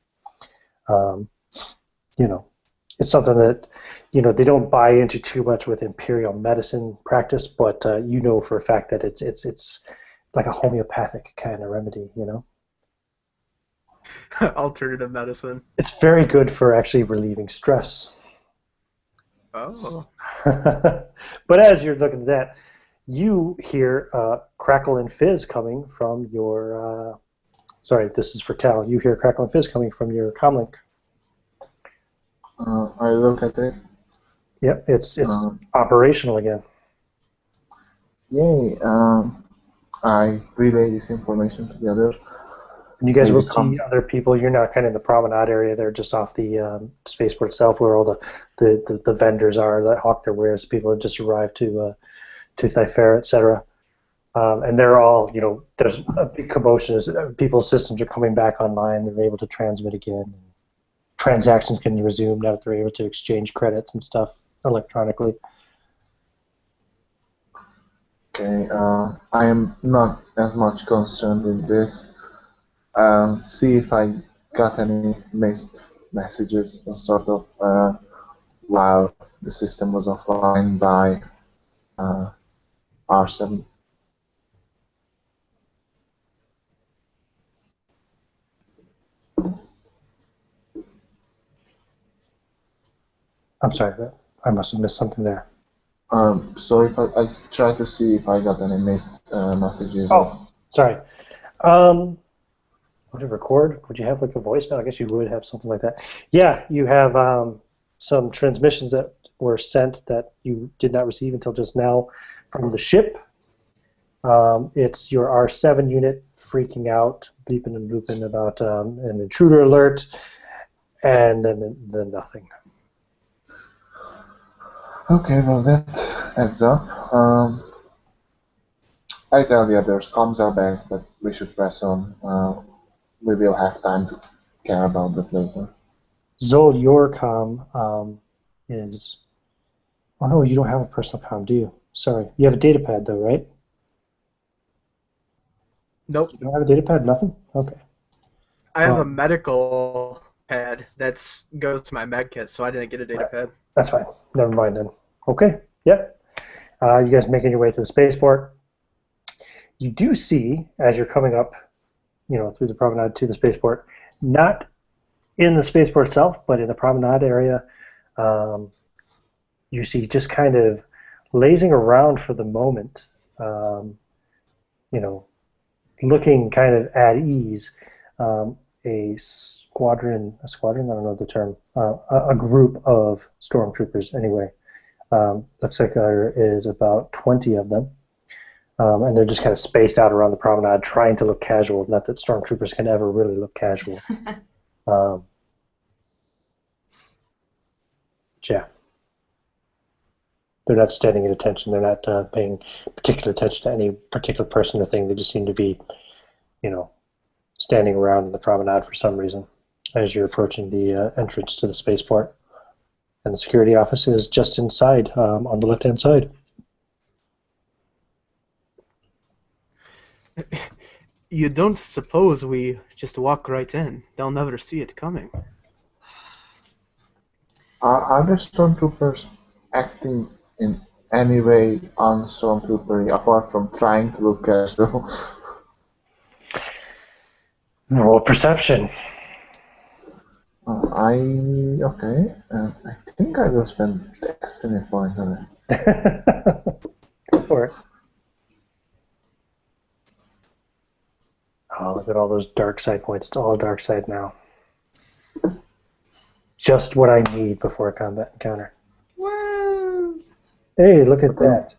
It's something that, they don't buy into too much with imperial medicine practice, but for a fact that it's like a homeopathic kind of remedy, Alternative medicine. It's very good for actually relieving stress. Oh. But as you're looking at that, you hear crackle and fizz coming from your, sorry, this is for Cal, you hear crackle and fizz coming from your comlink. I look at it. Yep, it's operational again. Yay! I relay this information to the others. And you guys will see other people. You're not kind of in the promenade area. They're just off the spaceport itself, where all the vendors are that hawk their wares. People have just arrived to Thyfera, etc. And they're all, there's a big commotion. People's systems are coming back online. They're able to transmit again. Transactions can resume now that they're able to exchange credits and stuff electronically. Okay, I am not as much concerned with this. See if I got any missed messages, sort of, while the system was offline by R7. I'm sorry, I must have missed something there. So if I try to see if I got any missed messages. Oh, sorry. Would it record? Would you have like a voicemail? I guess you would have something like that. Yeah, you have some transmissions that were sent that you did not receive until just now from the ship. It's your R7 unit freaking out, bleeping and blooping about an intruder alert, and then nothing. Okay, well that adds up. I tell the others, comms are back, but we should press on. We will have time to care about that later. Zol, your comm is... Oh no, you don't have a personal comm, do you? Sorry. You have a data pad though, right? Nope. You don't have a data pad? Nothing? Okay. I have a medical pad that goes to my med kit, so I didn't get a data pad. That's fine. Never mind then. Okay. Yep. You guys making your way to the spaceport. You do see, as you're coming up, through the promenade to the spaceport, not in the spaceport itself, but in the promenade area, you see just kind of lazing around for the moment, looking kind of at ease, a squadron, I don't know the term, a group of stormtroopers anyway. Looks like there is about 20 of them. And they're just kind of spaced out around the promenade, trying to look casual. Not that stormtroopers can ever really look casual. Yeah. They're not standing at attention. They're not paying particular attention to any particular person or thing. They just seem to be, standing around in the promenade for some reason as you're approaching the entrance to the spaceport. And the security office is just inside, on the left-hand side. You don't suppose we just walk right in? They'll never see it coming. Are the stormtroopers acting in any way un-stormtroopery apart from trying to look casual? Roll perception. Okay. I think I will spend destiny point on it. Go for it. Oh, look at all those dark side points. It's all dark side now. Just what I need before a combat encounter. Woo! Hey, look at that.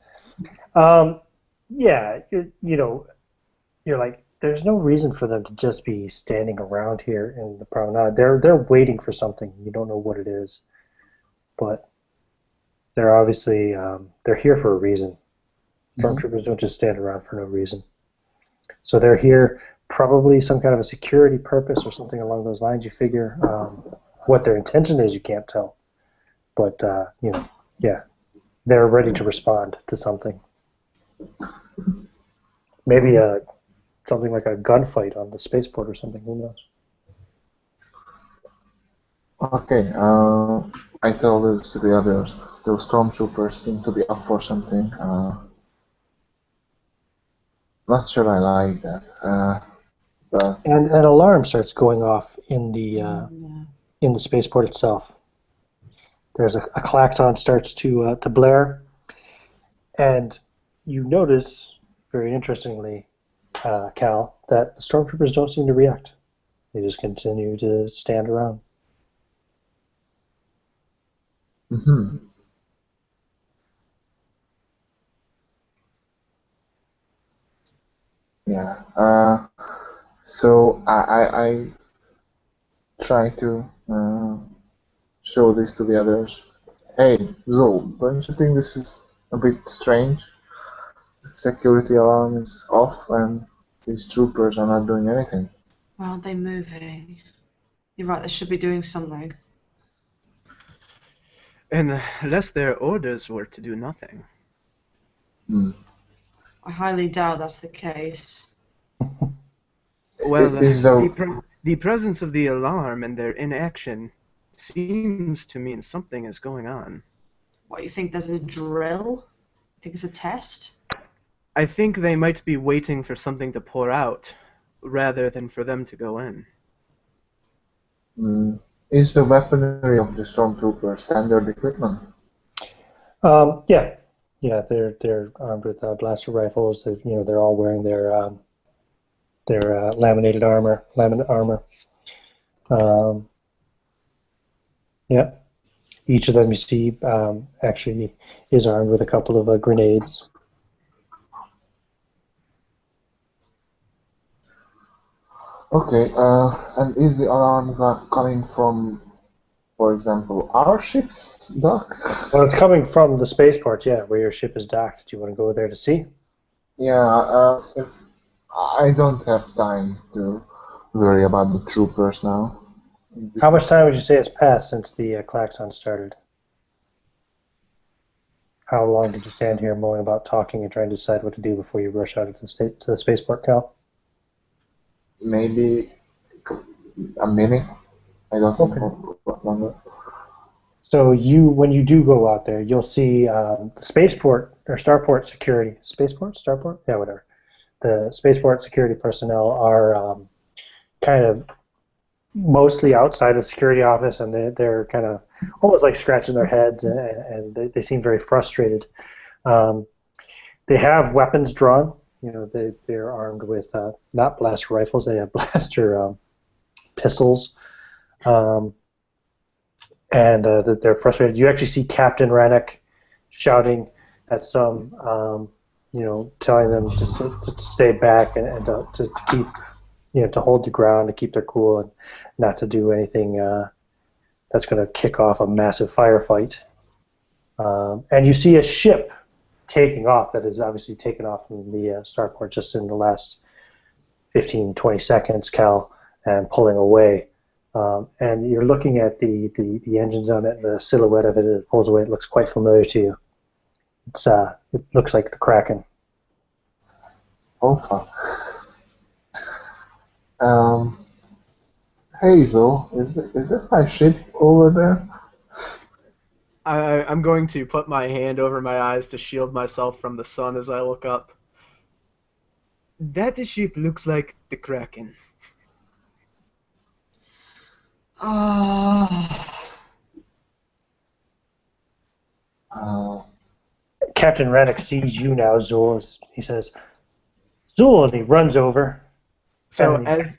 Yeah, you're like, there's no reason for them to just be standing around here in the promenade. They're waiting for something. You don't know what it is, but they're obviously they're here for a reason. Stormtroopers don't just stand around for no reason. So they're here, probably some kind of a security purpose or something along those lines. You figure what their intention is, you can't tell, but yeah, they're ready to respond to something. Maybe something like a gunfight on the spaceport or something. Who knows? Okay. I tell this to the others. Those stormtroopers seem to be up for something. Not sure I like that. But And an alarm starts going off in the spaceport itself. There's a klaxon starts to blare, and you notice, very interestingly, Cal, that the stormtroopers don't seem to react. They just continue to stand around. mm-hmm. Yeah. So I try to show this to the others. Hey, Zol, don't you think this is a bit strange? The security alarm is off and these troopers are not doing anything. Why aren't they moving? You're right, they should be doing something. Unless their orders were to do nothing. I highly doubt that's the case. Well, there... the presence of the alarm and their inaction seems to mean something is going on. What, you think there's a drill? You think it's a test? I think they might be waiting for something to pour out, rather than for them to go in. Is the weaponry of the stormtroopers standard equipment? Yeah, they're armed with blaster rifles. They're all wearing their laminate armor. Yeah, each of them you see actually is armed with a couple of grenades. Okay, and is the alarm coming from, for example, our ship's dock? Well, it's coming from the spaceport, yeah, where your ship is docked. Do you want to go there to see? Yeah, if I don't have time to worry about the troopers now. This How much time would you say has passed since the klaxon started? How long did you stand here mulling about talking and trying to decide what to do before you rush out to the spaceport, Cal? maybe a minute. I don't think Okay. what longer. So when you do go out there, you'll see the spaceport or starport security. Spaceport, starport, yeah, whatever. The spaceport security personnel are kind of mostly outside the security office, and they're kind of almost like scratching their heads, and they seem very frustrated. Um, they have weapons drawn. You know, they're armed with not blaster rifles. They have blaster pistols. Um, and they're frustrated. You actually see Captain Rennick shouting at some, telling them just to stay back and to keep, to hold the ground, to keep their cool, and not to do anything that's going to kick off a massive firefight. And you see a ship taking off that is obviously taken off from the starport just in the last 15, 20 seconds, Cal, and pulling away. And you're looking at the engines on it, and the silhouette of it as it pulls away. It looks quite familiar to you. It looks like the Kraken. Oh fuck. Hazel, is that my ship over there? I'm going to put my hand over my eyes to shield myself from the sun as I look up. That ship looks like the Kraken. Captain Rennick sees you now, Zool. He says, Zool, and he runs over. So as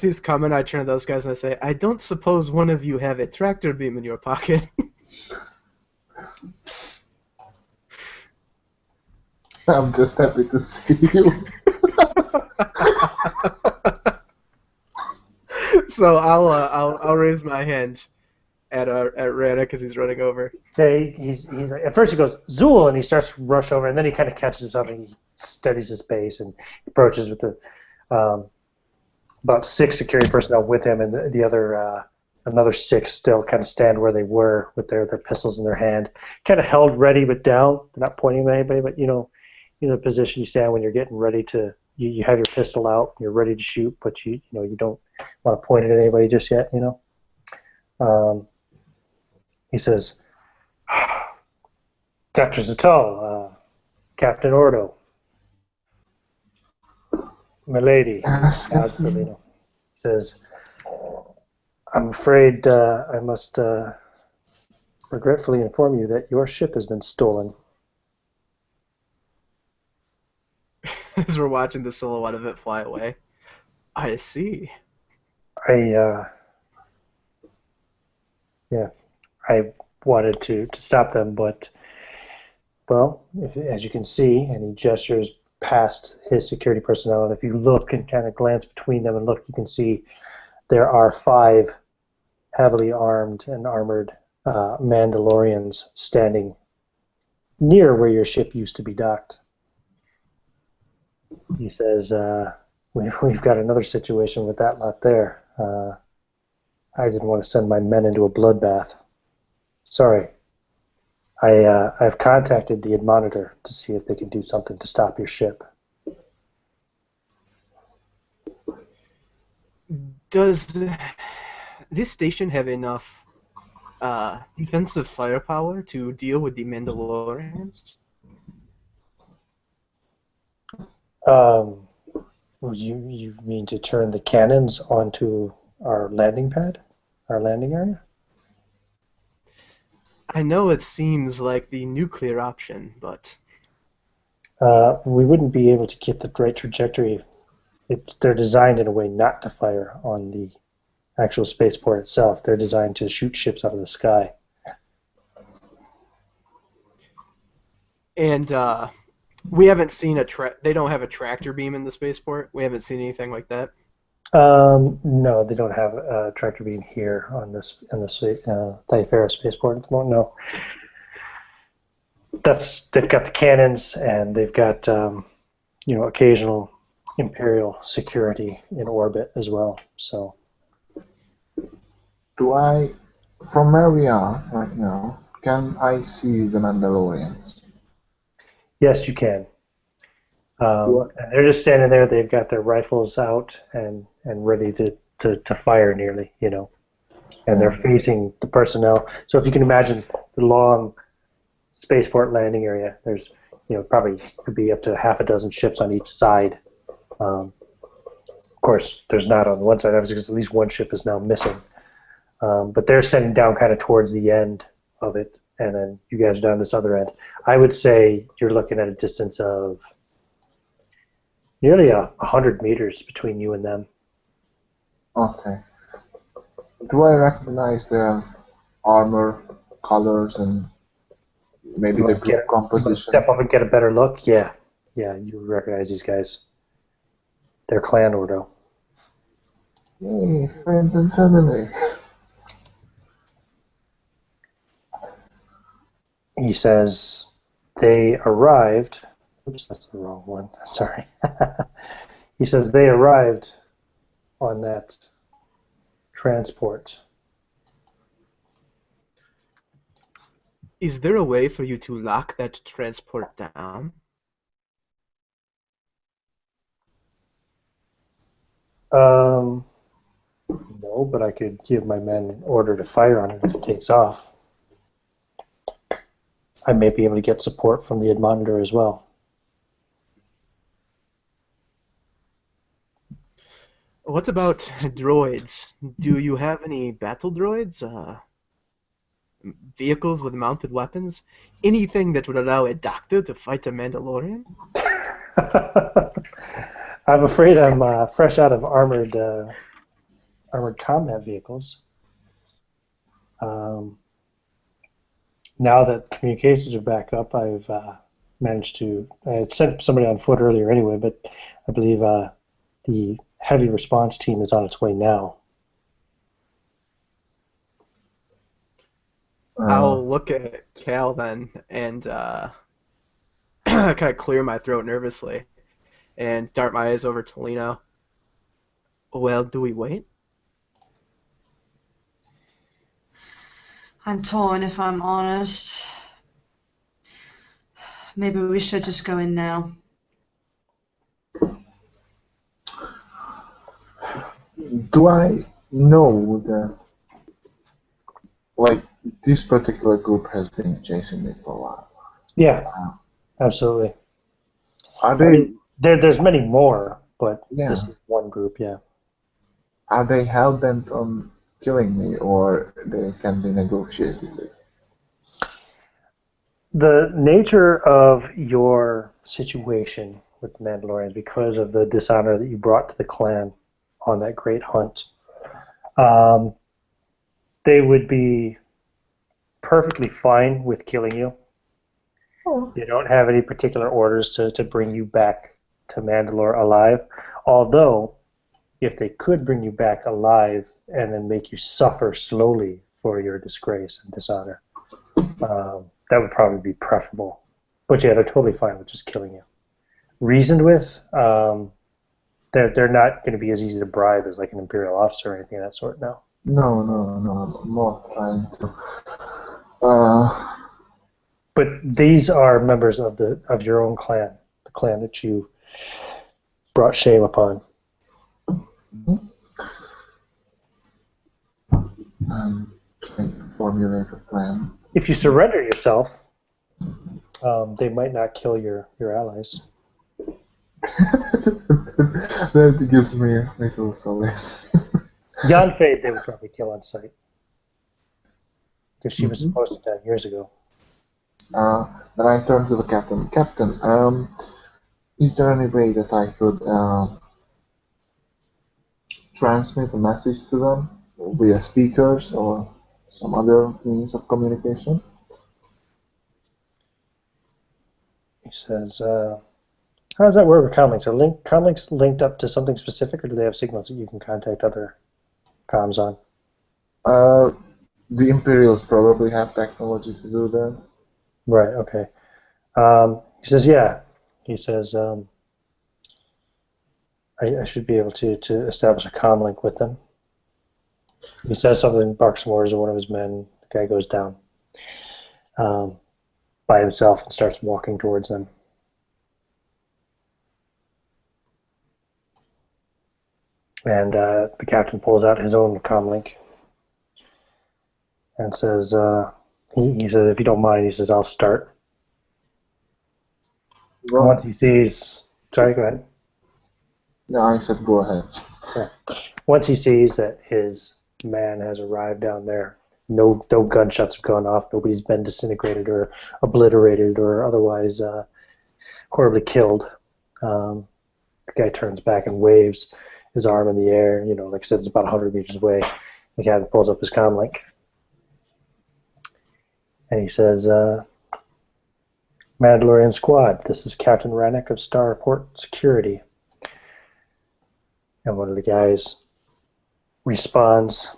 he's coming, I turn to those guys and I say, I don't suppose one of you have a tractor beam in your pocket. I'm just happy to see you. So I'll raise my hand at Rennick as he's running over. He's at first he goes, Zool, and he starts to rush over, and then he kind of catches himself and he steadies his pace and approaches with the about 6 security personnel with him, and the other another 6 still kind of stand where they were with their pistols in their hand, kind of held ready but down. They're not pointing at anybody, but the position you stand when you're getting ready to, you have your pistol out, you're ready to shoot, but you don't want to point it at anybody just yet. He says, Dr. Zatal, Captain Ordo, Milady, Selena, says, I'm afraid I must regretfully inform you that your ship has been stolen. As we're watching the silhouette of it fly away. I see. I wanted to stop them, but, well, as you can see, and he gestures past his security personnel, and if you look and kind of glance between them and look, you can see there are 5 heavily armed and armored Mandalorians standing near where your ship used to be docked. He says, we've got another situation with that lot there. I didn't want to send my men into a bloodbath. Sorry. I've contacted the Admonitor to see if they can do something to stop your ship. Does this station have enough defensive firepower to deal with the Mandalorians? You mean to turn the cannons onto our landing pad? Our landing area? I know it seems like the nuclear option, but... we wouldn't be able to get the right trajectory. They're designed in a way not to fire on the actual spaceport itself. They're designed to shoot ships out of the sky. And we haven't seen they don't have a tractor beam in the spaceport? We haven't seen anything like that? No, they don't have a tractor beam here on this in the Thifera spaceport at the moment. No, they've got the cannons, and they've got occasional Imperial security in orbit as well. So Do I, from where we are right now, can I see the Mandalorians? Yes, you can. Do And they're just standing there. They've got their rifles out and ready to fire nearly, you know. And they're I, facing the personnel. So if you can imagine the long spaceport landing area, there's, you know, probably could be up to half a dozen ships on each side. Of course, there's not on one side, obviously, because at least one ship is now missing. But they're sending down kind of towards the end of it, and then you guys are down this other end. I would say you're looking at a distance of nearly 100 meters between you and them. okay. Do I recognize their armor, colors, and maybe You the want to group composition? step up and get a better look? Yeah, yeah, you recognize these guys. They're Clan Ordo. Hey, friends and family. He says they arrived. Oops, that's the wrong one. Sorry. He says they arrived on that transport. Is there a way for you to lock that transport down? Um, no, but I could give my men an order to fire on it if it takes off. I may be able to get support from the Admonitor as well. What about droids? Do you have any battle droids? Vehicles with mounted weapons? Anything that would allow a doctor to fight a Mandalorian? I'm afraid I'm fresh out of armored combat vehicles. Now that communications are back up, I've managed to. I had sent somebody on foot earlier anyway, but I believe the heavy response team is on its way now. I'll look at Cal then and kind of clear my throat nervously and dart my eyes over to Lino. Well, do we wait? I'm torn, if I'm honest. Maybe we should just go in now. Do I know that, like, this particular group has been chasing me for a while? Yeah, absolutely. Are I they? mean, there's many more, but Yeah. this is one group. Yeah. Are they hell bent on killing me, or they can be negotiated with? The nature of your situation with the Mandalorians, because of the dishonor that you brought to the clan on that great hunt, they would be perfectly fine with killing you. Oh. They don't have any particular orders to bring you back to Mandalore alive. Although, if they could bring you back alive and then make you suffer slowly for your disgrace and dishonor, that would probably be preferable. But yeah, they're totally fine with just killing you. Reasoned with, they're not going to be as easy to bribe as like an Imperial officer or anything of that sort now. No. I'm more trying to. But these are members of your own clan, the clan that you brought shame upon. Trying to formulate a plan. If you surrender yourself, they might not kill your allies. That gives me a little solace. Yon Fade, they would probably kill on sight. Because she was supposed to die years ago. Then I turn to the captain. Captain, is there any way that I could transmit a message to them via speakers or some other means of communication? He says, how does that work with comlinks? Are comlinks linked up to something specific, or do they have signals that you can contact other comms on? The Imperials probably have technology to do that. Right, okay. He says, yeah. He says, I should be able to establish a comm link with them. He says something, barks some orders at one of his men. The guy goes down by himself and starts walking towards them. And the captain pulls out his own comlink and says, he says, if you don't mind, he says, I'll start. Once he sees, sorry, go ahead. No, I said go ahead. Yeah. Once he sees that his man has arrived down there, no gunshots have gone off, nobody's been disintegrated or obliterated or otherwise horribly killed. The guy turns back and waves his arm in the air. You know, like I said, it's about 100 meters away. The captain pulls up his comlink. And he says, Mandalorian Squad, this is Captain Rennick of Starport Security. And one of the guys responds,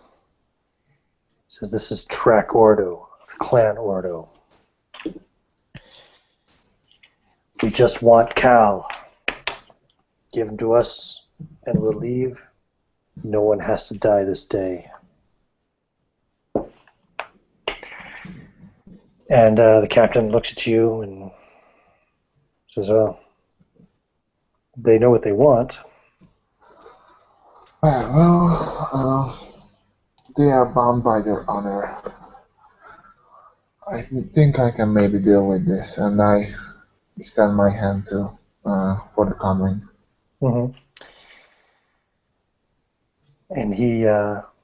says, this is Trek Ordo, of Clan Ordo. We just want Cal. Give him to us, and we'll leave. No one has to die this day. And the captain looks at you and says, well, they know what they want. Well, they are bound by their honor. I think I can maybe deal with this, and I extend my hand to for the comlink. Mm-hmm. And he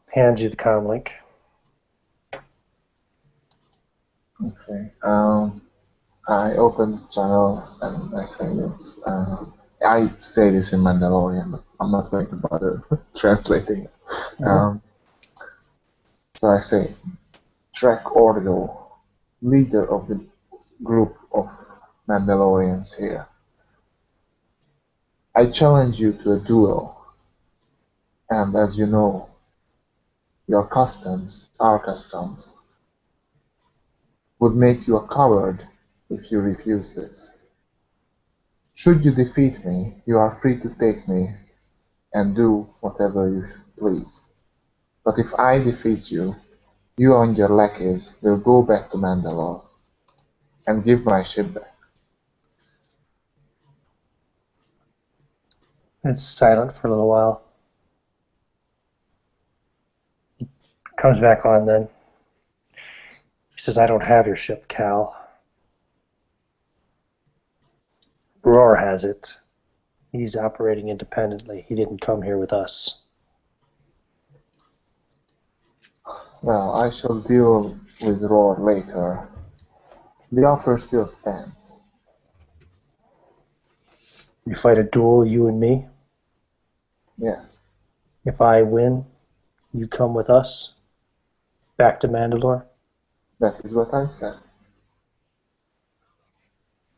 hands you the comlink. Okay. I open the channel and I say this. I say this in Mandalorian, but I'm not going to bother translating it. Mm-hmm. So I say, Trek Ordo, leader of the group of Mandalorians here. I challenge you to a duel. And as you know, your customs, our customs, would make you a coward if you refuse this. Should you defeat me, you are free to take me and do whatever you please. But if I defeat you, you and your lackeys will go back to Mandalore and give my ship back. It's silent for a little while. He comes back on then. He says, I don't have your ship, Cal. Roar has it. He's operating independently. He didn't come here with us. Well, I shall deal with Roar later. The offer still stands. We fight a duel, you and me. Yes. If I win, you come with us back to Mandalore. That is what I said.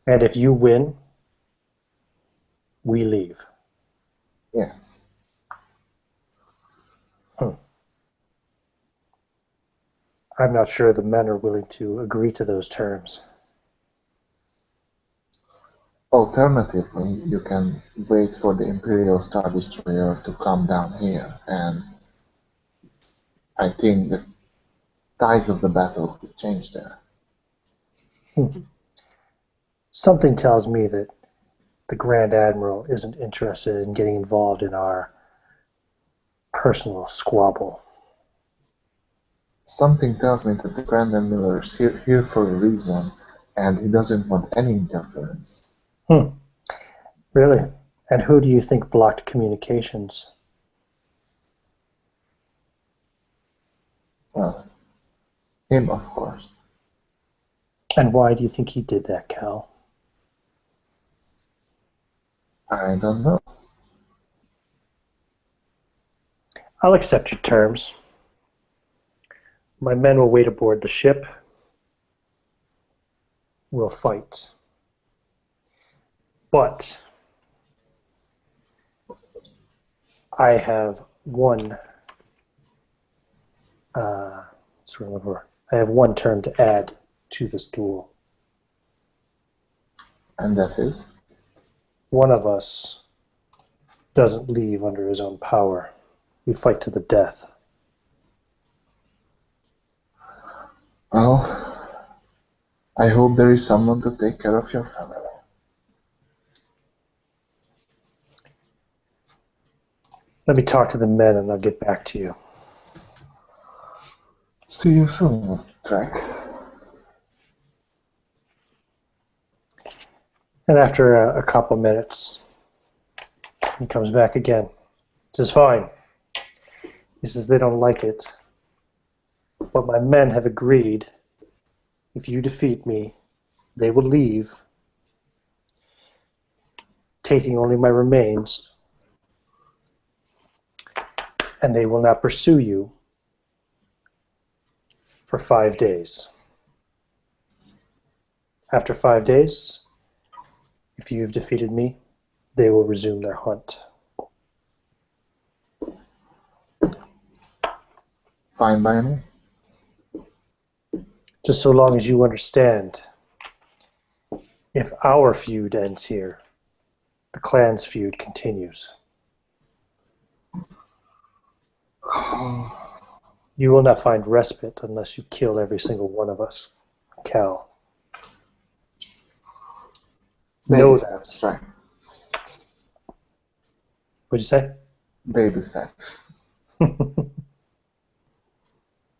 And if you win, we leave. Yes. I'm not sure the men are willing to agree to those terms. Alternatively, you can wait for the Imperial Star Destroyer to come down here, and I think the tides of the battle could change there. Something tells me that the Grand Admiral isn't interested in getting involved in our personal squabble. Something tells me that the Grand Admiral is here for a reason, and he doesn't want any interference. Really? And who do you think blocked communications? Well, him, of course. And why do you think he did that, Cal? I don't know. I'll accept your terms. My men will wait aboard the ship. We'll fight. But I have one term to add to this duel. And that is? One of us doesn't leave under his own power. We fight to the death. Well, I hope there is someone to take care of your family. Let me talk to the men and I'll get back to you. See you soon, Trek. And after a couple minutes, he comes back again. He says, fine. He says they don't like it. But my men have agreed, if you defeat me, they will leave, taking only my remains, and they will not pursue you for 5 days. After 5 days, if you've defeated me, they will resume their hunt. Fine by me. Just so long as you understand, if our feud ends here, the clan's feud continues. You will not find respite unless you kill every single one of us. Cal. Baby steps, Trek. What'd you say? Baby steps.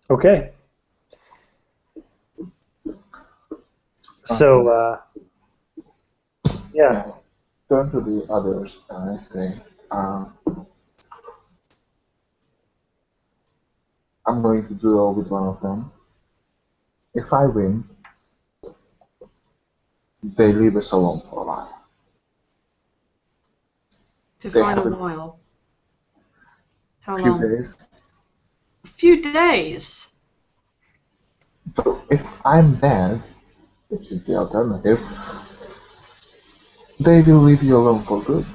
Okay. So, yeah. Turn to the others and I say, I'm going to duel with one of them. If I win, they leave us alone for a while. Define a while. How Few long? days. A few days. But if I'm dead, which is the alternative, they will leave you alone for good.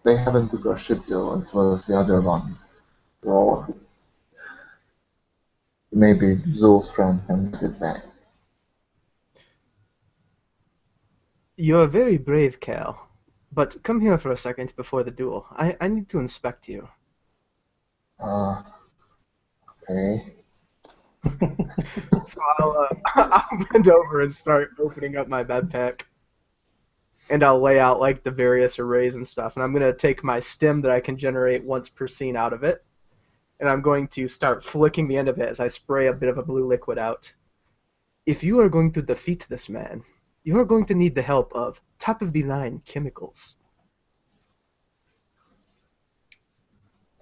They haven't took our ship though, it was the other one. Or maybe Zul's friend can get it back. You're very brave, Cal. But come here for a second before the duel. I need to inspect you. Okay. So I'll bend over and start opening up my backpack. And I'll lay out like the various arrays and stuff. And I'm going to take my stim that I can generate once per scene out of it. And I'm going to start flicking the end of it as I spray a bit of a blue liquid out. If you are going to defeat this man, you are going to need the help of top-of-the-line chemicals.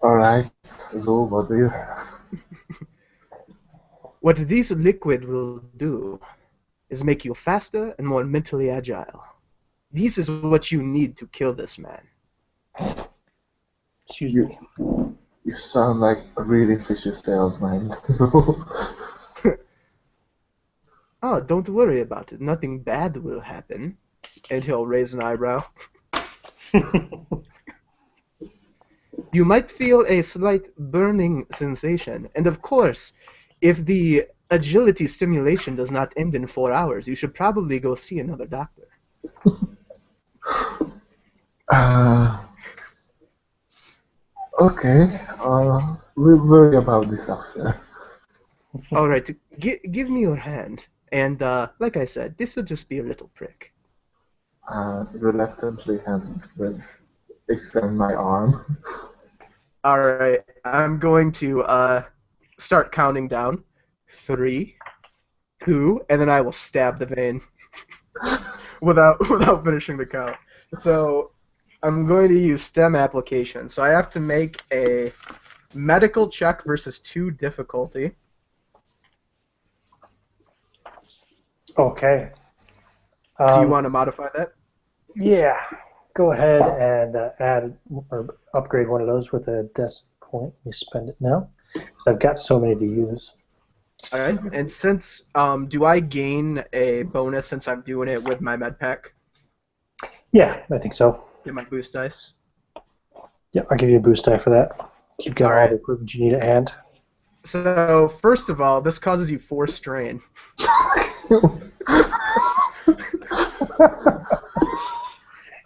Alright, Zul, what do you have? What this liquid will do is make you faster and more mentally agile. This is what you need to kill this man. Excuse me. You sound like a really fishy salesman, Zul. Oh, don't worry about it. Nothing bad will happen. And he'll raise an eyebrow. You might feel a slight burning sensation. And of course, if the agility stimulation does not end in 4 hours, you should probably go see another doctor. Okay, we'll worry about this after. Alright, give me your hand. And, like I said, this will just be a little prick. Reluctantly will extend my arm. Alright, I'm going to start counting down. 3, 2, and then I will stab the vein without finishing the count. So I'm going to use STEM application. So I have to make a medical check versus 2 difficulty. Okay. Do you want to modify that? Yeah. Go ahead and add or upgrade one of those with a desk point. You spend it now. So I've got so many to use. All right. And since do I gain a bonus since I'm doing it with my med pack? Yeah, I think so. Get my boost dice. Yeah, I'll give you a boost die for that. You've got all Alright. the equipment you need at hand. So first of all, this causes you 4 strain.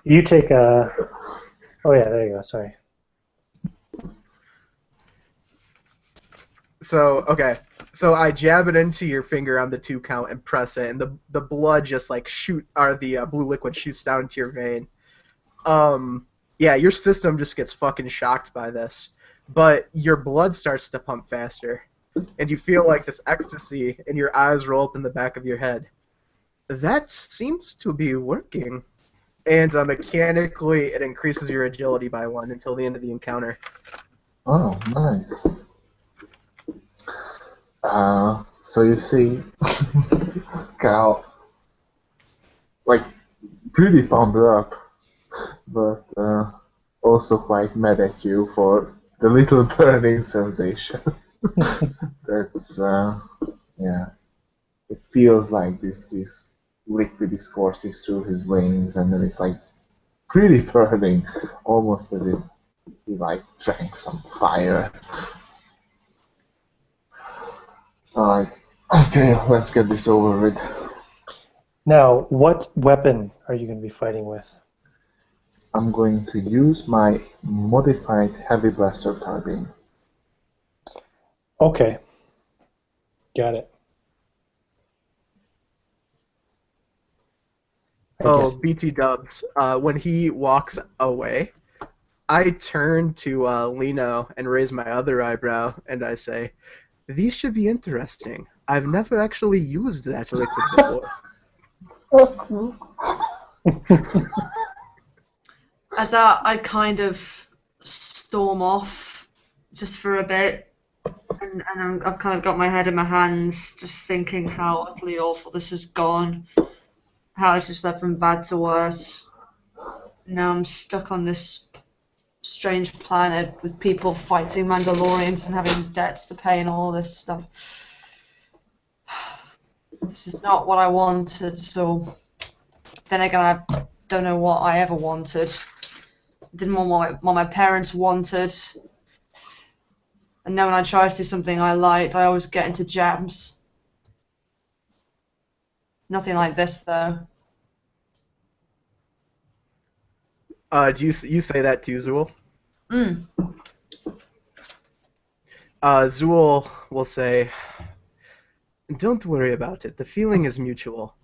You take a... Oh yeah, there you go, sorry. So, okay. So I jab it into your finger on the 2 count and press it, and the blood just like the blue liquid shoots down into your vein. Yeah, your system just gets fucking shocked by this, but your blood starts to pump faster, and you feel like this ecstasy, and your eyes roll up in the back of your head. That seems to be working. And mechanically, it increases your agility by 1 until the end of the encounter. Oh, nice. So you see, Cal, like, pretty pumped up, but also quite mad at you for the little burning sensation. That's, yeah, it feels like this liquid is coursing through his veins, and then it's like pretty burning, almost as if he like drank some fire. Alright, okay, let's get this over with. Now, what weapon are you going to be fighting with? I'm going to use my modified heavy blaster carbine. Okay. Got it. Oh, BT dubs. When he walks away, I turn to Lino and raise my other eyebrow, and I say, "These should be interesting. I've never actually used that liquid before." At that, I kind of storm off just for a bit, and I've kind of got my head in my hands, just thinking how utterly awful this has gone, how it's just led from bad to worse. Now I'm stuck on this strange planet with people fighting Mandalorians and having debts to pay and all this stuff. This is not what I wanted, so then again, I don't know what I ever wanted. Didn't want what my parents wanted. And then when I try to do something I liked, I always get into jams. Nothing like this, though. Do you say that too, Zool? Zool will say, "Don't worry about it. The feeling is mutual.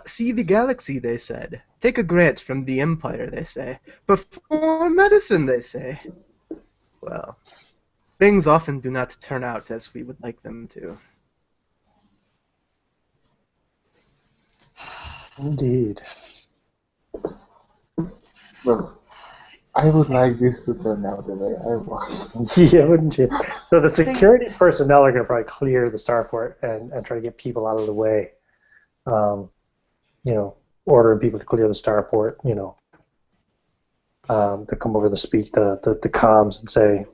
See the galaxy, they said. Take a grant from the Empire, they say. Perform medicine, they say. Well, things often do not turn out as we would like them to." Indeed. Well, I would like this to turn out the way I want. Yeah, wouldn't you? So the security personnel are going to probably clear the starport and try to get people out of the way. Ordering people to clear the starport, to come over to speak the comms and say,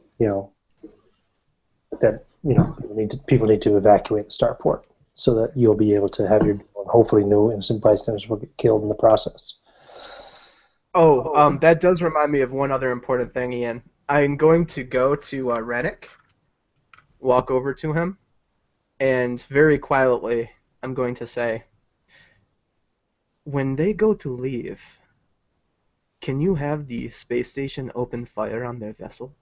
that people need to evacuate the starport so that you'll be able to have your, hopefully no innocent bystanders will get killed in the process. Oh, that does remind me of one other important thing, Ian. I'm going to go to Rennick, walk over to him, and very quietly, I'm going to say, "When they go to leave, can you have the space station open fire on their vessel?"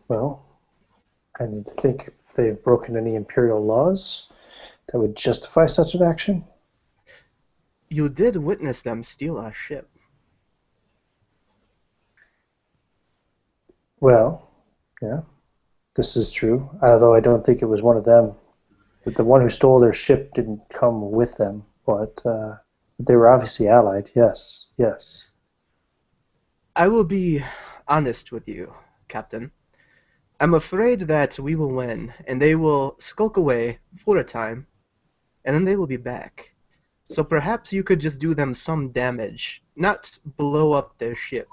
Well, I need to think if they've broken any Imperial laws that would justify such an action. You did witness them steal our ship. Well, yeah, this is true, although I don't think it was one of them. But the one who stole their ship didn't come with them, but they were obviously allied, yes. I will be honest with you, Captain. I'm afraid that we will win, and they will skulk away for a time, and then they will be back. So perhaps you could just do them some damage. Not blow up their ship,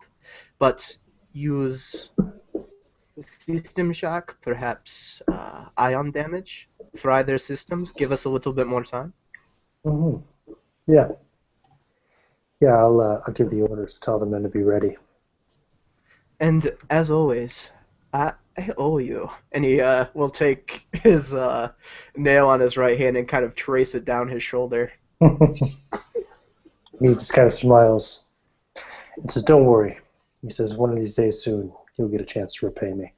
but use system shock, perhaps ion damage, fry their systems, give us a little bit more time. Mm-hmm. Yeah, I'll give the orders, tell the men to be ready. And as always, I owe you. And he will take his nail on his right hand and kind of trace it down his shoulder. He just kind of smiles and says, "Don't worry. He says, one of these days soon, you'll get a chance to repay me.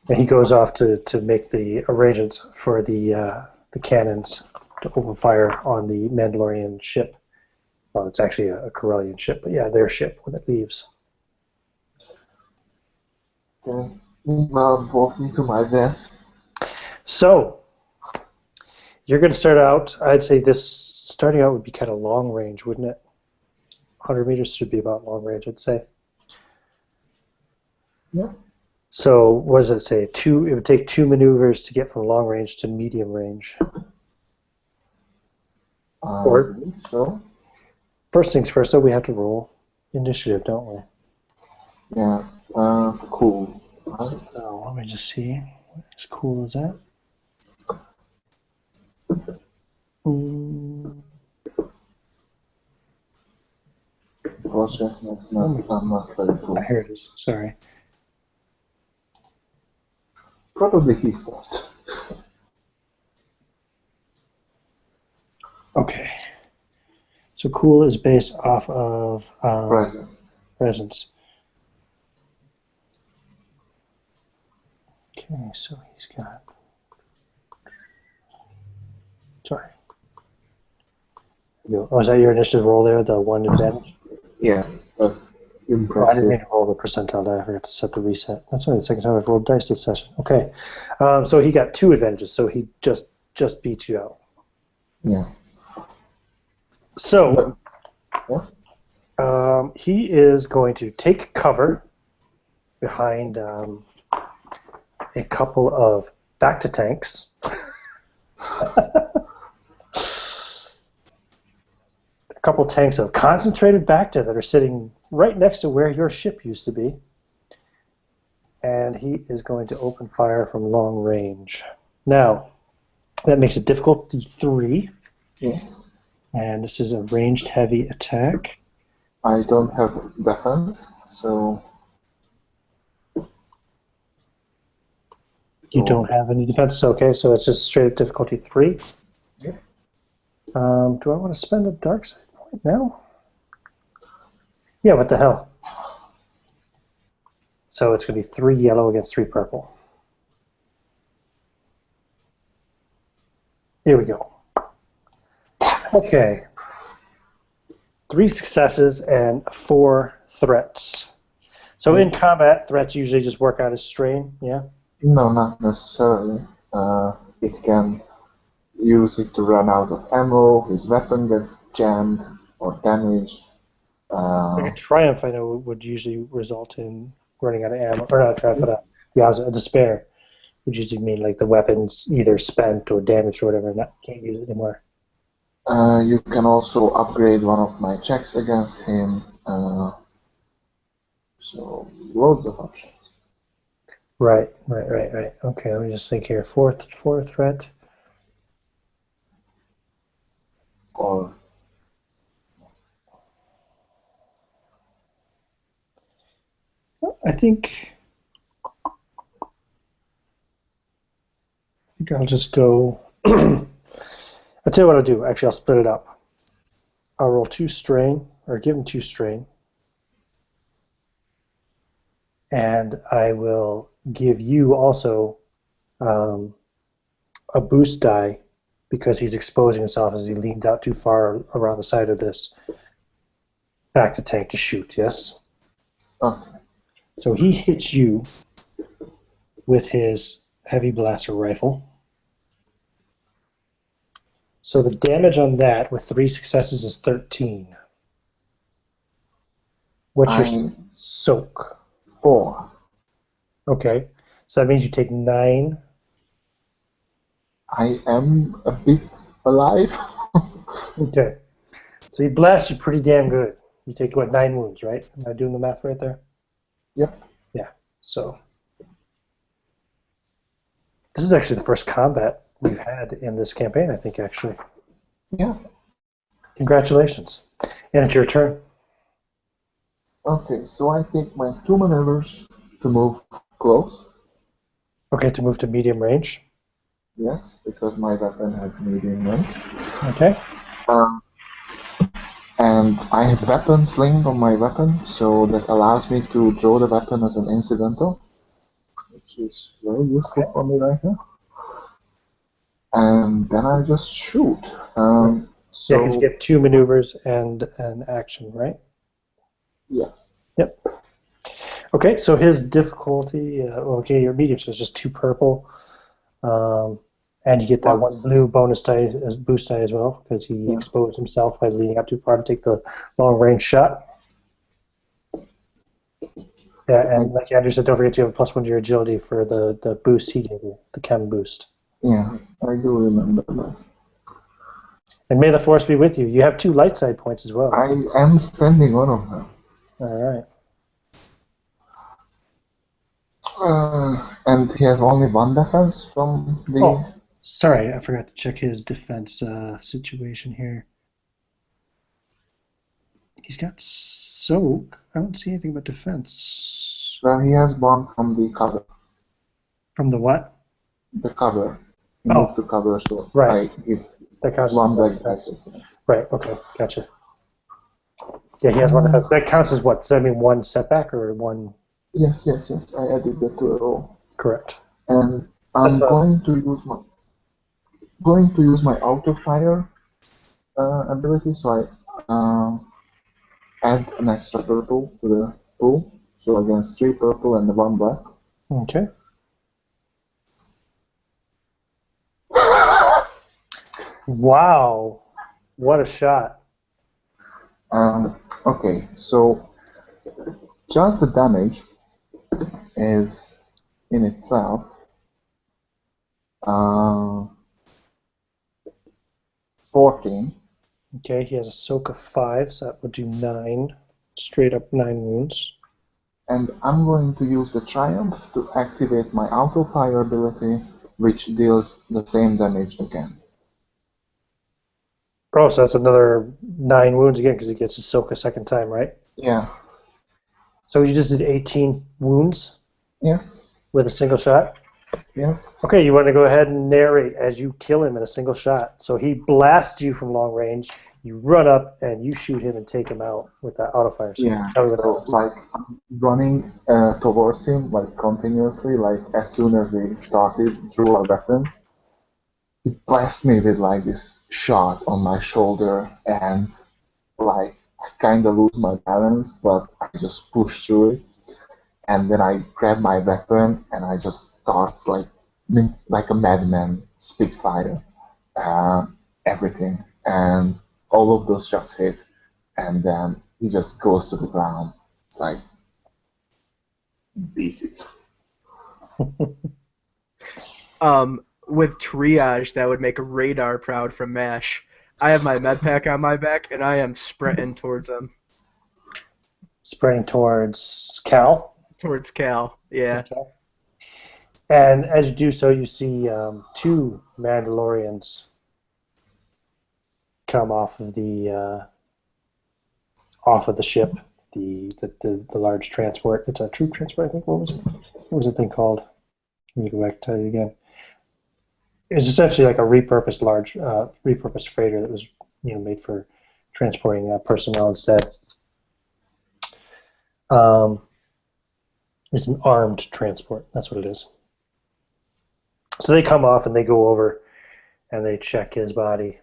And he goes off to make the arrangements for the cannons to open fire on the Mandalorian ship. Well, it's actually a Corellian ship, but yeah, their ship when it leaves. Okay. Meanwhile, I'm walking to my death. So, you're going to start out, I'd say this starting out would be kind of long range, wouldn't it? 100 meters should be about long range, I'd say. Yeah. So, what does it say? It would take 2 maneuvers to get from long range to medium range. Or, so. First things first, though, we have to roll initiative, don't we? Yeah. Cool. Right. So, let me just see. What as cool as that? Unfortunately, I'm not very cool. Here it is. Sorry. Probably he starts. Okay. So cool is based off of presence. Okay, so he's got. Sorry. Oh, is that your initiative roll there? The 1 advantage? Yeah, but Oh, I impressive. didn't mean to roll the percentile die. I forgot to set the reset. That's only the second time I've rolled dice this session. Okay. So he got 2 advantages, so he just beat you out. Yeah. So, yeah. He is going to take cover behind a couple of Bacta tanks. A couple tanks of concentrated Bacta that are sitting right next to where your ship used to be. And he is going to open fire from long range. Now, that makes it difficulty 3. Yes. And this is a ranged heavy attack. I don't have defense, so... You don't have any defense? Okay, so it's just straight up difficulty 3. Yeah. Do I want to spend a dark side point now? Yeah, what the hell? So it's going to be 3 yellow against 3 purple. Here we go. Okay. 3 successes and 4 threats. So in combat, threats usually just work out as strain, yeah? No, not necessarily. It can use it to run out of ammo, his weapon gets jammed or damaged. Like a triumph, I know, would usually result in running out of ammo, or not a triumph, but the opposite, a despair would usually mean like the weapon's either spent or damaged or whatever, and can't use it anymore. You can also upgrade one of my checks against him. So, loads of options. Right. Okay, let me just think here. Fourth threat. Or I think I'll just go. I'll tell you what I'll do. Actually, I'll split it up. I'll roll 2 strain, or give him 2 strain. And I will give you also a boost die because he's exposing himself as he leans out too far around the side of this Bacta tank to shoot, yes? okay. So he hits you with his heavy blaster rifle. So the damage on that with 3 successes is 13. What's your soak? 4. Okay. So that means you take 9. I am a bit alive. Okay. So he blasts you pretty damn good. You take, what, 9 wounds, right? Am I doing the math right there? Yep. Yeah. So this is actually the first combat we've had in this campaign, I think, actually. Yeah. Congratulations. And it's your turn. Okay, so I take my 2 maneuvers to move close. Okay, to move to medium range. Yes, because my weapon has medium range. Okay. And I have weapon sling on my weapon, so that allows me to draw the weapon as an incidental, which is very useful for me right now. And then I just shoot. Yeah, So because you get 2 maneuvers and an action, right? yeah. Yep. Okay, so his difficulty, okay, your medium, so it's just 2 purple. And you get that 1 blue bonus die, boost die as well, because he exposed himself by leading up too far to take the long-range shot. Yeah, and like Andrew said, don't forget you have a +1 to your agility for the boost he gave you, the chem boost. Yeah, I do remember that. And may the force be with you. You have 2 light side points as well. I am spending one of them. All right. And he has only 1 defense from the... Oh, sorry, I forgot to check his defense situation here. He's got soak. I don't see anything about defense. Well, he has 1 from the cover. From the what? The cover. He moved to cover, so right. I give that counts 1 black dice. Right, okay, gotcha. Yeah, he has 1 defense. That counts as what? Does that mean 1 setback or 1? Yes. I added that to a roll. Correct. And I'm going to use my auto fire ability, so I add an extra purple to the pool. So against 3 purple and 1 black. Okay. Wow, what a shot. Okay, so just the damage is in itself 14. Okay, he has a soak of 5, so that would do 9. Straight up 9 wounds. And I'm going to use the Triumph to activate my auto fire ability, which deals the same damage again. Oh, so that's another 9 wounds again because he gets his soak a second time, right? Yeah. So you just did 18 wounds? Yes. With a single shot? Yes. Okay, you want to go ahead and narrate as you kill him in a single shot. So he blasts you from long range, you run up, and you shoot him and take him out with that auto fire. So yeah, so like I'm running towards him like continuously, like as soon as we started, drew our weapons. He blasts me with like this shot on my shoulder, and like I kind of lose my balance, but I just push through it, and then I grab my weapon and I just start like a madman, spitfire, everything, and all of those shots hit, and then he just goes to the ground. It's like pieces. With triage, that would make a radar proud from MASH. I have my med pack on my back, and I am sprinting towards him. Sprinting towards Cal? Towards Cal, yeah. Okay. And as you do so, you see 2 Mandalorians come off of the ship, the large transport. It's a troop transport, I think. What was the thing called? Let me go back and tell you again. It's essentially like a repurposed freighter that was made for transporting personnel instead. It's an armed transport. That's what it is. So they come off and they go over and they check his body,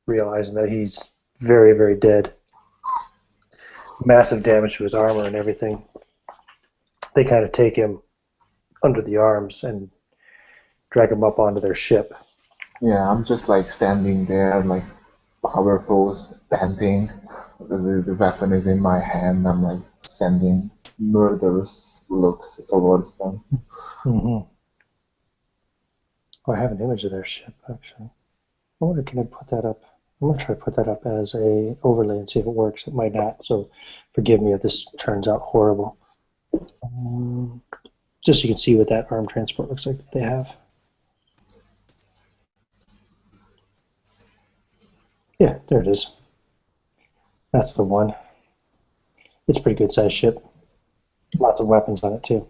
realizing that he's very, very dead. Massive damage to his armor and everything. They kind of take him under the arms and drag him up onto their ship. Yeah, I'm just like standing there, like power pose, panting. The weapon is in my hand. I'm like sending murderous looks towards them. Mm-hmm. Oh, I have an image of their ship, actually. I wonder, can I put that up? I'm going to try to put that up as a overlay and see if it works. It might not, so forgive me if this turns out horrible. Just so you can see what that armed transport looks like that they have. Yeah, there it is. That's the one. It's a pretty good sized ship. Lots of weapons on it too.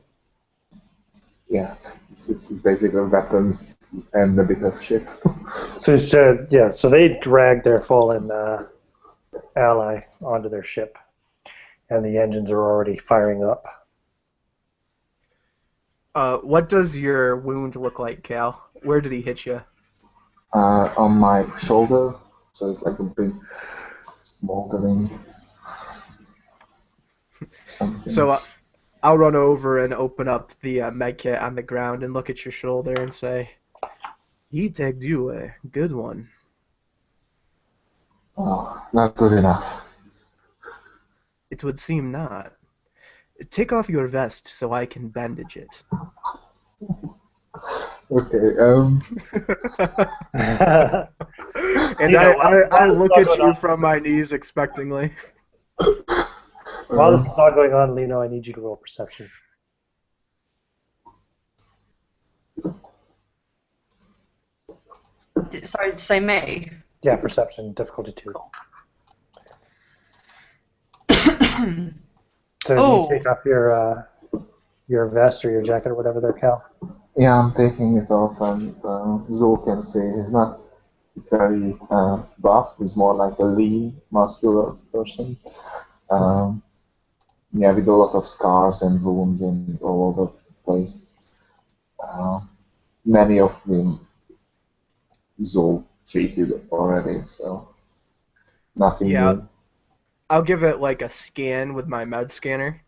Yeah, it's basically weapons and a bit of shit. So so they drag their fallen ally onto their ship, and the engines are already firing up. What does your wound look like, Cal? Where did he hit you? On my shoulder, so it's like a big smoldering something. So I'll run over and open up the med kit on the ground and look at your shoulder and say, "He tagged you a good one." Oh, not good enough. It would seem not. Take off your vest so I can bandage it. Okay, And I look at you from my knees expectingly. While this is all going on, Lino, I need you to roll perception. Sorry, to say me? Yeah, perception, difficulty 2. Cool. So do you take off your vest or your jacket or whatever they're called? yeah, I'm taking it off, and Zul can see he's not very buff. He's more like a lean, muscular person. Yeah, with a lot of scars and wounds and all over the place. Many of them Zul treated already, so nothing new. I'll give it like a scan with my med scanner,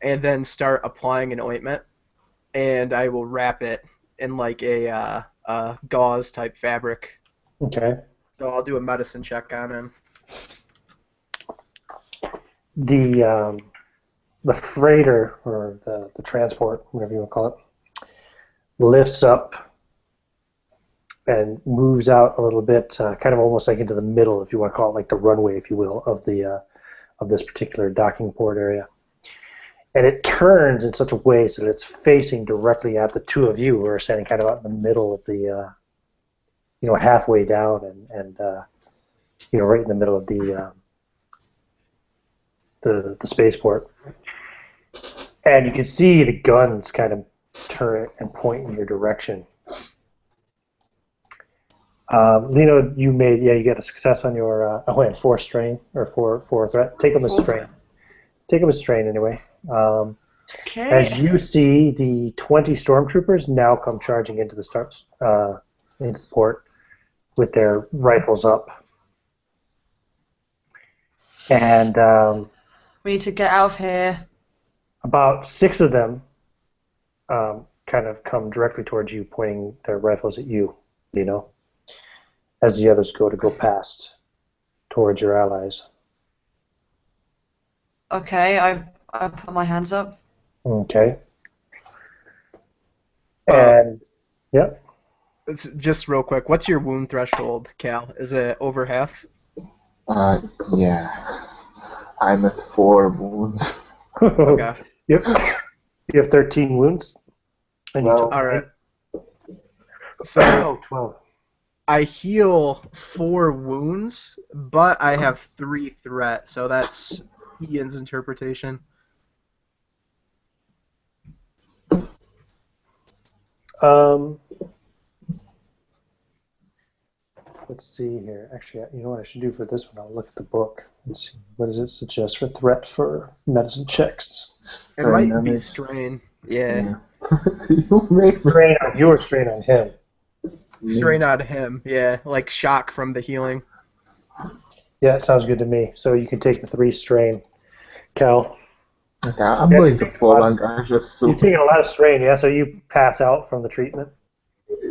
and then start applying an ointment, and I will wrap it in like a gauze type fabric. Okay. So I'll do a medicine check on him. The freighter, or the transport, whatever you want to call it, lifts up and moves out a little bit, kind of almost like into the middle, if you want to call it like the runway, if you will, of this particular docking port area. And it turns in such a way so that it's facing directly at the two of you who are standing kind of out in the middle of the, halfway down and right in the middle of the spaceport. And you can see the guns kind of turn and point in your direction. Lino, you get a success on your, and 4 strain, or 4 threat. Take them as strain. Take them as strain anyway. Okay. As you see the 20 stormtroopers now come charging into the port with their rifles up. And we need to get out of here. About 6 of them kind of come directly towards you, pointing their rifles at you, as the others go past towards your allies. Okay, I put my hands up. Okay. And, yep. It's just real quick. What's your wound threshold, Cal? Is it over half? Yeah. I'm at 4 wounds. Okay. Yep. You have 13 wounds. And you took all right. So 12. I heal 4 wounds, but I have 3 threat, so that's Ian's interpretation. Let's see here. Actually, you know what I should do for this one? I'll look at the book and see what does it suggest for threat for medicine checks. It might be strain. Yeah. You make me Strain on you or strain on him? Strain on him. Yeah, like shock from the healing. Yeah, it sounds good to me. So you can take the 3 strain, Cal. Okay, I'm going to fall unconscious You're soon. taking a lot of strain, yeah. So you pass out from the treatment.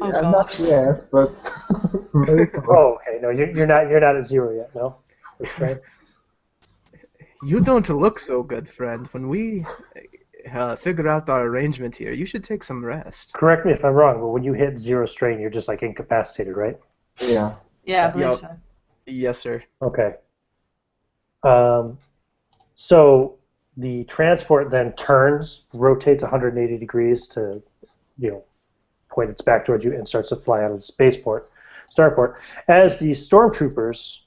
Oh, Yeah, God. not yet, but very close. Oh, okay. No, you're not at 0 yet. No, with strain. You don't look so good, friend. When we figure out our arrangement here, you should take some rest. Correct me if I'm wrong, but when you hit 0 strain, you're just like incapacitated, right? Yeah. Yeah, I believe Yup. so. Yes, sir. Okay. So the transport then turns, rotates 180 degrees to, point its back towards you, and starts to fly out of the starport. As the stormtroopers,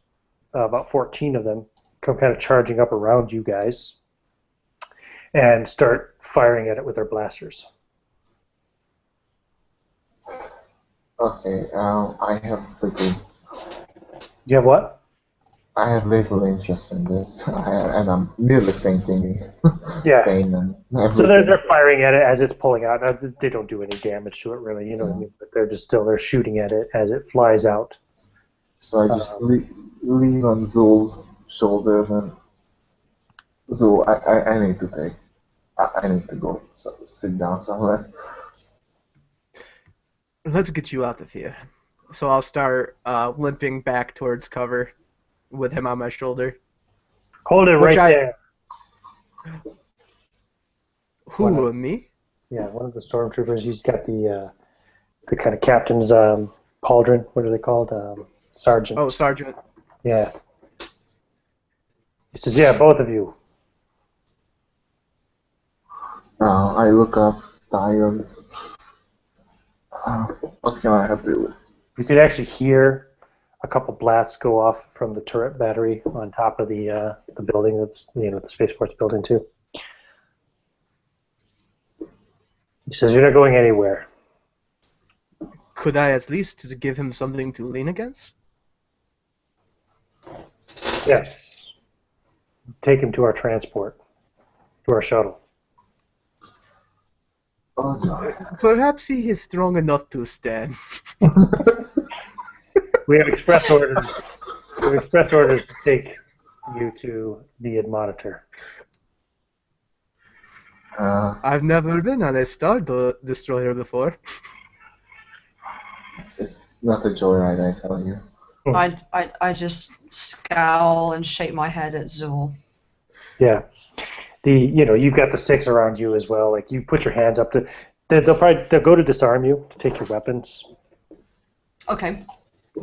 about 14 of them, come kind of charging up around you guys and start firing at it with their blasters. Okay, I have pretty. You have what? I have little interest in this, and I'm nearly fainting in Yeah. pain and So everything. they're firing at it as it's pulling out. Now, they don't do any damage to it, really. You know what I mean? But they're shooting at it as it flies out. So I just lean on Zul's shoulders and Zul, I need to take. I need to go sit down somewhere. Let's get you out of here. So I'll start limping back towards cover with him on my shoulder. Hold it right there. Who, me? Yeah, one of the stormtroopers. He's got the kind of captain's pauldron. What are they called? Sergeant. Oh, Sergeant. Yeah. He says, "Yeah, both of you." I look up, tired. What can I help you with? You could actually hear a couple blasts go off from the turret battery on top of the building. That's the spaceport's building too. He says, "You're not going anywhere." Could I at least give him something to lean against? Yes. Take him to our transport, to our shuttle. Oh, God. Perhaps he is strong enough to stand. We have express orders. We have express orders to take you to the Admonitor. I've never been on a Star Destroyer before. It's not a joyride, I tell you. I just scowl and shake my head at Zool. Yeah. You've got the 6 around you as well. Like, you put your hands up to. They'll go to disarm you, to take your weapons. Okay.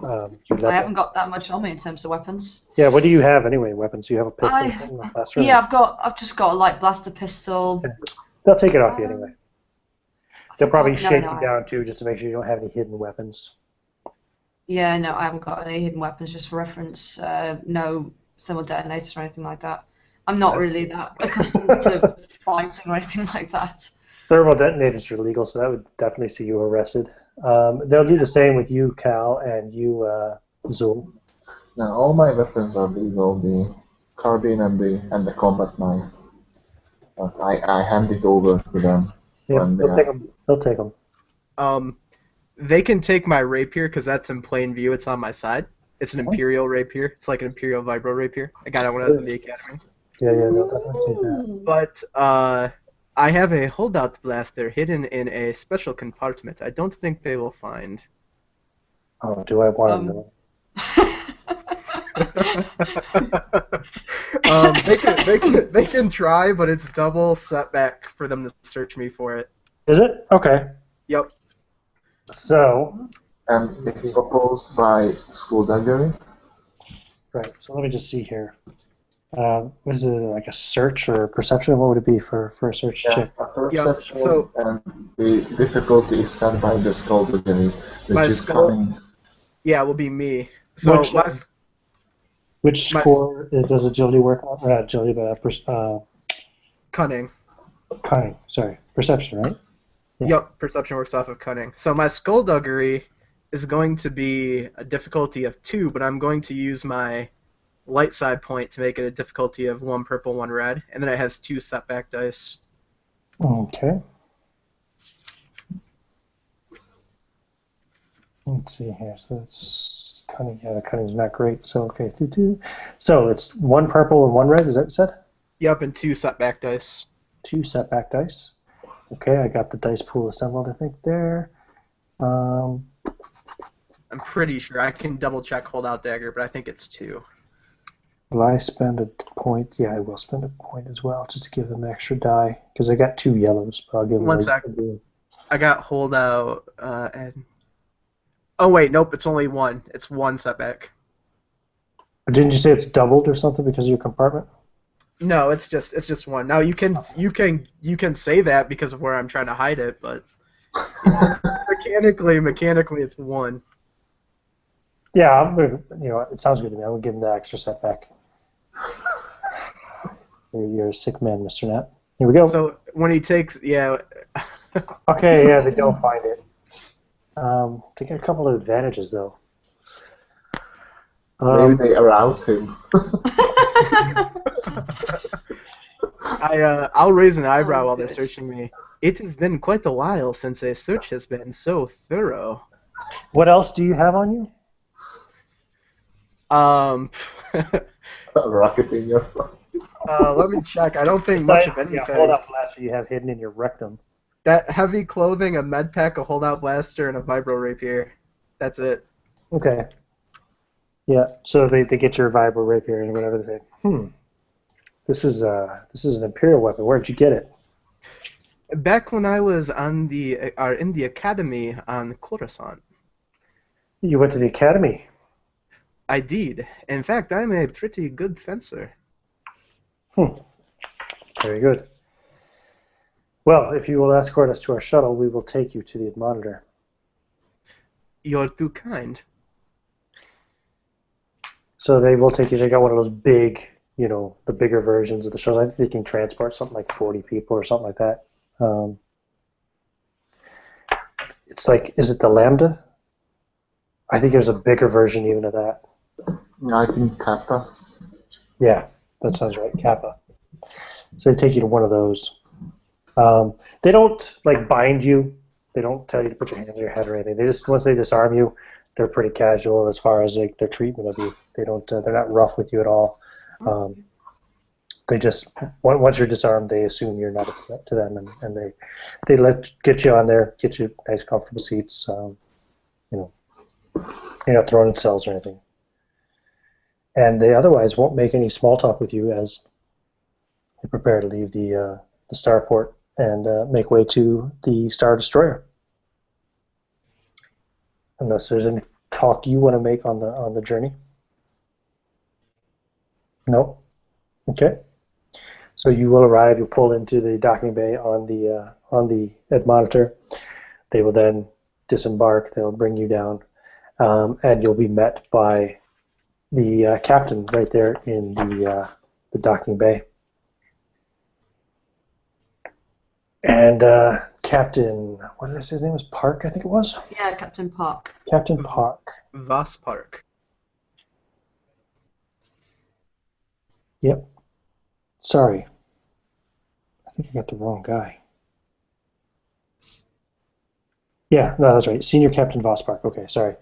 I haven't got that much on me in terms of weapons. Yeah, what do you have anyway? Weapons? You have a pistol? I've just got a light blaster pistol. Okay. They'll take it off you anyway. They'll probably shake you I down too, just to make sure you don't have any hidden weapons. Yeah, no, I haven't got any hidden weapons. Just for reference, no thermal detonators or anything like that. I'm not really that accustomed to fighting or anything like that. Thermal detonators are illegal, so that would definitely see you arrested. They'll do the same with you, Cal, and you, Zool. Now, all my weapons are legal, the carbine and the combat knife. But I hand it over to them. Yeah, they'll take them. They can take my rapier because that's in plain view. It's on my side. It's an Imperial rapier. It's like an Imperial Vibro rapier. I got it when I was in the academy. Yeah, they'll definitely take that. But I have a holdout blaster hidden in a special compartment. I don't think they will find. Oh, do I want to know? They can try, but it's double setback for them to search me for it. Is it? Okay. Yep. So. And it's opposed by skullduggery. Right. So let me just see here. Was it like a search or perception? What would it be for a search check? A perception, and the difficulty is set by the skullduggery, which is cunning. Yeah, it will be me. So which score does agility work on? Agility, but cunning. Cunning. Sorry, perception, right? Yeah. Yep, perception works off of cunning. So my skullduggery is going to be a difficulty of 2, but I'm going to use my light side point to make it a difficulty of 1 purple, 1 red, and then it has 2 setback dice. Okay. Let's see here. So it's cunning. Yeah, the cunning's not great. So okay, 2. So it's 1 purple and 1 red. Is that what you said? Yep, and 2 setback dice. 2 setback dice. Okay, I got the dice pool assembled. I think there. I'm pretty sure. I can double check holdout dagger, but I think it's 2. Will I spend a point? Yeah, I will spend a point as well, just to give them an extra die, because I got 2 yellows, but I'll give them 1 sec. I got holdout, and... Oh, wait, nope, it's only 1. It's 1 setback. Didn't you say it's doubled or something because of your compartment? No, it's just 1. Now you can say that because of where I'm trying to hide it, but mechanically it's 1. Yeah, it sounds good to me. I'm gonna give him the extra setback. You're a sick man, Mr. Knapp. Here we go. So when he takes, Okay, yeah, they don't find it. They get a couple of advantages though. Maybe they arouse him. I'll raise an eyebrow Oh, while they're good. searching me. It has been quite a while since a search has been so thorough. What else do you have on you? Um, A rocket in your front. let me check. I don't think much Besides, of anything. hold-out blaster you have hidden in your rectum. That heavy clothing, a med pack, a holdout blaster, and a vibro rapier. That's it. Okay. Yeah. So they get your vibro rapier and whatever. They say, this is an Imperial weapon. Where'd you get it? Back when I was on in the academy on Coruscant, You went to the academy. I did. In fact, I'm a pretty good fencer. Very good. Well, if you will escort us to our shuttle, we will take you to the monitor. You're too kind. So they will take you. They got one of those big, the bigger versions of the shuttles. I think they can transport something like 40 people or something like that. It's like, is it the Lambda? I think there's a bigger version even of that. I think Kappa. Yeah, that sounds right, Kappa. So they take you to one of those. They don't bind you. They don't tell you to put your hands on your head or anything. They just once they disarm you, they're pretty casual as far as their treatment of you. They don't. They're not rough with you at all. They just once you're disarmed, they assume you're not a threat to them, and they get you on there, get you nice comfortable seats. You're not thrown in cells or anything. And they otherwise won't make any small talk with you as you prepare to leave the starport and make way to the Star Destroyer. Unless there's any talk you want to make on the journey. No? Okay. So you will arrive, you'll pull into the docking bay on the Ed Monitor. They will then disembark, they'll bring you down, and you'll be met by the captain right there in the docking bay. And Captain, what did I say his name was? Park, I think it was? Yeah, Captain Park. Captain Park. Voss Park. Yep. Sorry. I think I got the wrong guy. Yeah, no, that's right. Senior Captain Vosspark. Okay, sorry.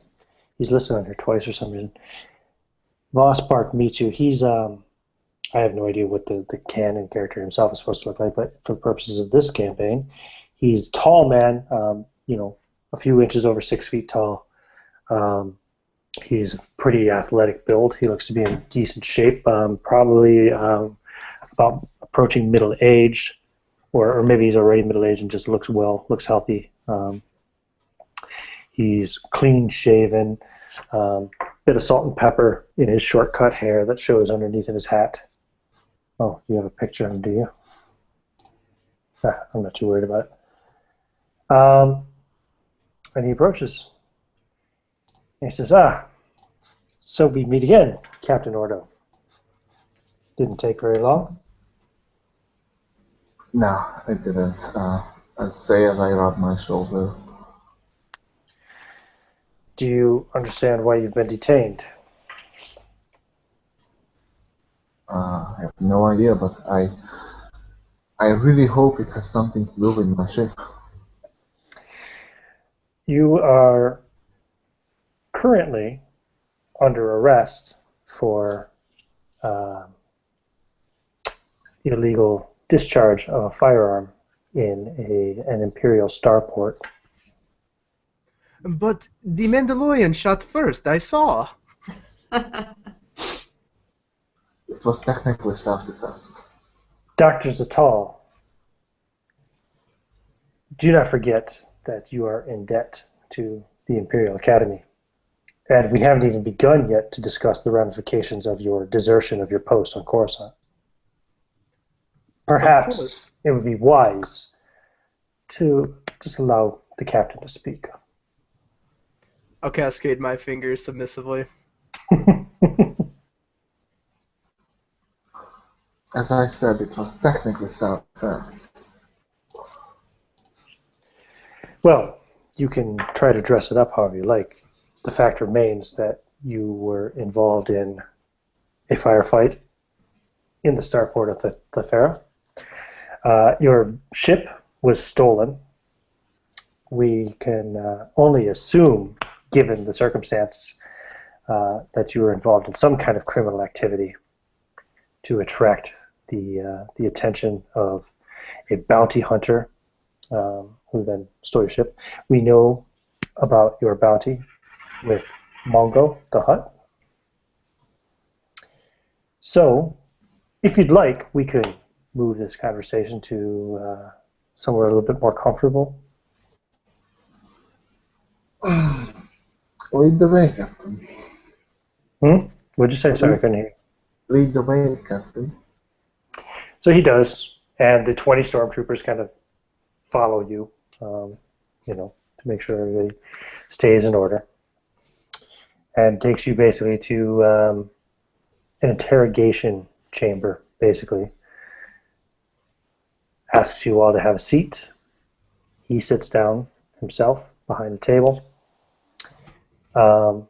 He's listed on here twice for some reason. Vosspark meets you. He's, I have no idea what the canon character himself is supposed to look like, but for purposes of this campaign, he's a tall man, a few inches over 6 feet tall. He's a pretty athletic build. He looks to be in decent shape, probably about approaching middle age, or maybe he's already middle age and just looks healthy. He's clean shaven, bit of salt and pepper in his short cut hair that shows underneath of his hat. Oh, you have a picture of him, do you? I'm not too worried about it. And he approaches. And he says, so we meet again, Captain Ordo. Didn't take very long. No, it didn't. I say as I rub my shoulder. Do you understand why you've been detained? I have no idea, but I really hope it has something to do with my ship. You are currently under arrest for illegal discharge of a firearm in an Imperial starport. But the Mandalorian shot first, I saw. It was technically self-defense. Dr. Zatal, do not forget that you are in debt to the Imperial Academy. And we haven't even begun yet to discuss the ramifications of your desertion of your post on Coruscant. Perhaps it would be wise to just allow the captain to speak. I'll cascade my fingers submissively. As I said, it was technically self-defense. Well, you can try to dress it up however you like. The fact remains that you were involved in a firefight in the starport of the Farah. Your ship was stolen. We can only assume, given the circumstance, that you were involved in some kind of criminal activity to attract the attention of a bounty hunter who then stole your ship. We know about your bounty with Mongo, the Hutt. So, if you'd like, we could move this conversation to somewhere a little bit more comfortable. Lead the way, Captain. What'd you say? Sorry, I couldn't hear you. Lead the way, Captain. So he does, and the 20 stormtroopers kind of follow you, to make sure everybody stays in order. And takes you basically to an interrogation chamber, basically. Asks you all to have a seat. He sits down himself behind the table. 4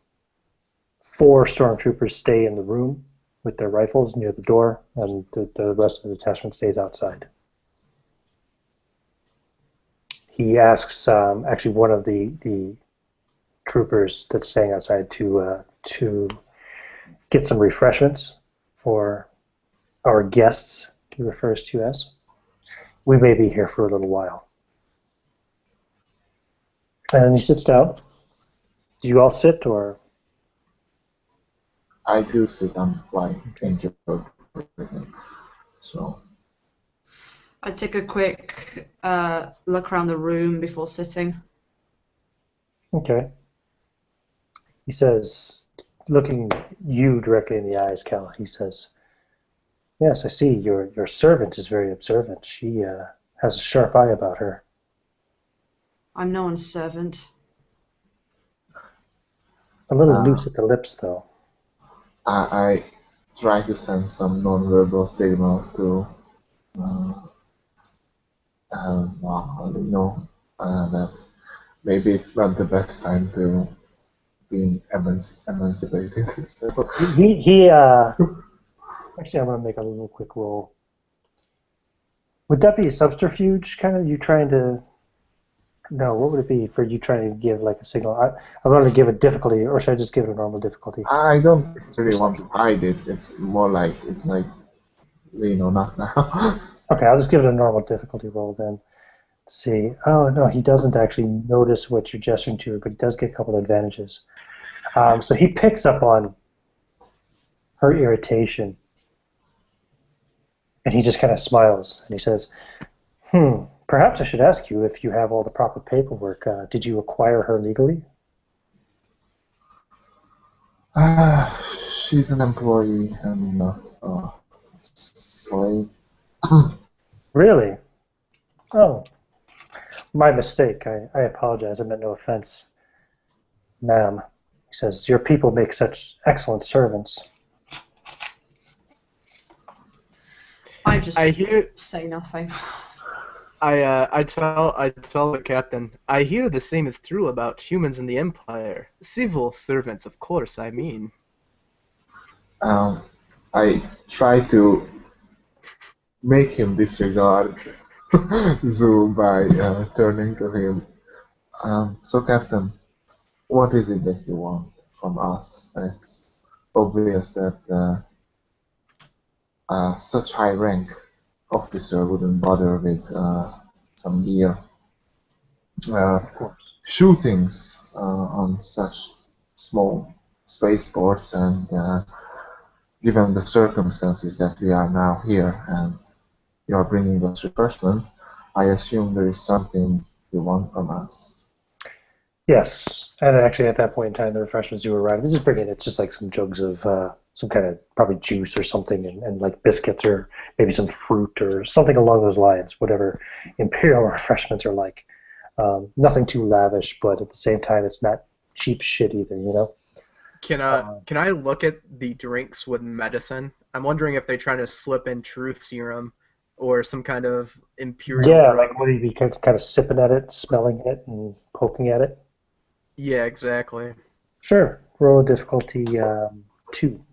stormtroopers stay in the room with their rifles near the door, and the rest of the detachment stays outside. He asks actually one of the troopers that's staying outside to get some refreshments for our guests, he refers to as. We may be here for a little while. And he sits down. Do you all sit, or? I do sit and quite enjoy everything. So I take a quick look around the room before sitting. Okay. He says, looking you directly in the eyes, Cal, he says, "Yes, I see. Your servant is very observant. She has a sharp eye about her." I'm no one's servant. A little loose at the lips, though. I try to send some non-verbal signals to that maybe it's not the best time to be emancipated. So. He actually, I'm going to make a little quick roll. Would that be a subterfuge, kind of? You trying to... No, what would it be for you trying to give like a signal? I'm going to give a difficulty, or should I just give it a normal difficulty? I don't really want to hide it. It's more like, not now. Okay, I'll just give it a normal difficulty roll then. Let's see. Oh, no, he doesn't actually notice what you're gesturing to, but he does get a couple of advantages. So he picks up on her irritation, and he just kind of smiles, and he says, perhaps I should ask you if you have all the proper paperwork. Did you acquire her legally? She's an employee and not a slave. Really? Oh, my mistake. I apologize. I meant no offense. Ma'am, he says, your people make such excellent servants. I just I hear. say nothing. I tell the captain. I hear the same is true about humans in the Empire. Civil servants, of course. I mean. I try to make him disregard Zoo by turning to him. So, Captain, what is it that you want from us? It's obvious that such high rank officer wouldn't bother with some mere shootings on such small spaceports, and given the circumstances that we are now here and you are bringing us refreshments, I assume there is something you want from us. Yes, and actually at that point in time, the refreshments do arrive. They just bring in, it's just like some jugs of some kind of probably juice or something, and like biscuits or maybe some fruit or something along those lines, whatever Imperial refreshments are like. Nothing too lavish, but at the same time, it's not cheap shit either, you know? Can I look at the drinks with medicine? I'm wondering if they're trying to slip in truth serum or some kind of imperial drug. Like would he be kind of sipping at it, smelling it, and poking at it? Yeah, exactly. Sure. Roll difficulty 2.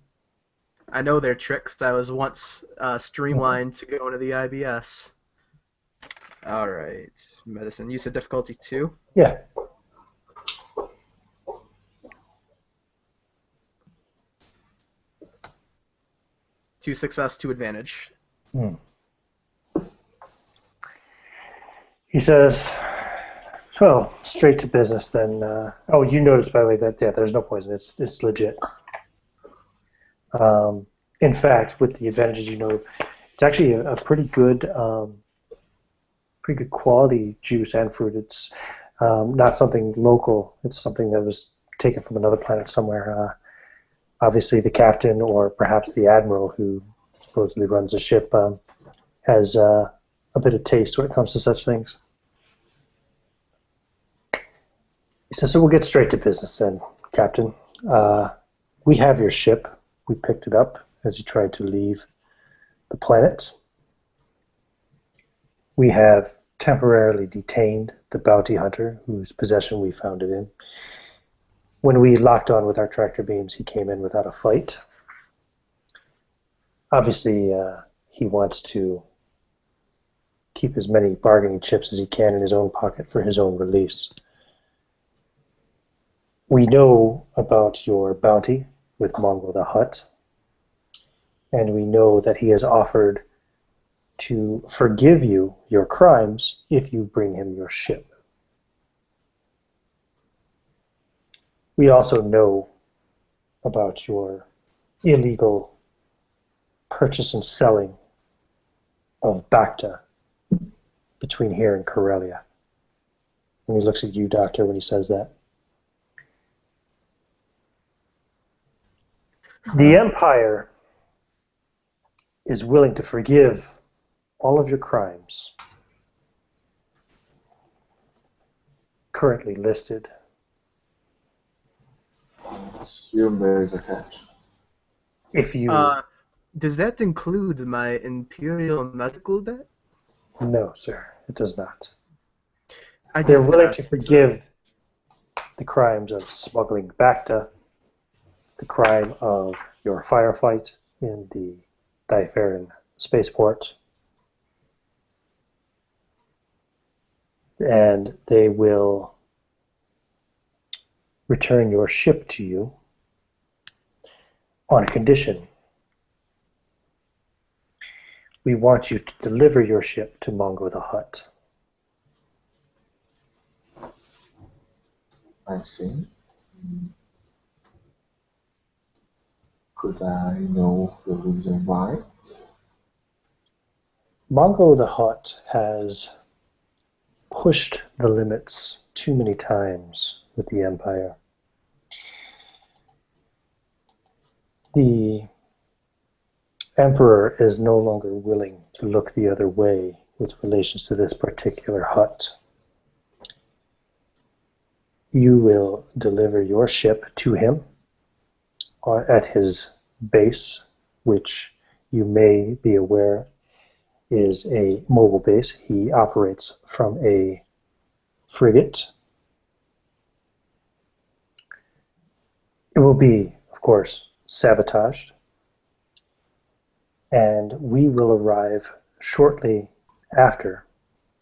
I know their tricks. I was once streamlined to go into the IBS. All right, medicine. You said difficulty 2. Yeah. Two success, 2 advantage. He says, well, straight to business then. Oh, you noticed, by the way, that there's no poison. It's legit. In fact, with the advantages, it's actually a pretty good quality juice and fruit. It's not something local. It's something that was taken from another planet somewhere. Obviously, the captain or perhaps the admiral who supposedly runs the ship has a bit of taste when it comes to such things. He says, so we'll get straight to business then, Captain. We have your ship. We picked it up as you tried to leave the planet. We have temporarily detained the bounty hunter whose possession we found it in. When we locked on with our tractor beams, he came in without a fight. Obviously, he wants to keep as many bargaining chips as he can in his own pocket for his own release. We know about your bounty with Mongo the Hutt, and we know that he has offered to forgive you your crimes if you bring him your ship. We also know about your illegal purchase and selling of Bacta between here and Corellia. And he looks at you, Doctor, when he says that. The Empire is willing to forgive all of your crimes currently listed. I assume there is a catch. If you... Does that include my imperial medical debt? No, sir, it does not. They're willing to forgive the crimes of smuggling Bacta, the crime of your firefight in the Diferan spaceport, and they will return your ship to you on a condition. We want you to deliver your ship to Mongo the Hutt. I see. Could I know the reason why? Mongo the Hutt has pushed the limits too many times with the Empire. The Emperor is no longer willing to look the other way with relations to this particular hut. You will deliver your ship to him at his base, which you may be aware is a mobile base. He operates from a frigate. It will be, of course, sabotaged, and we will arrive shortly after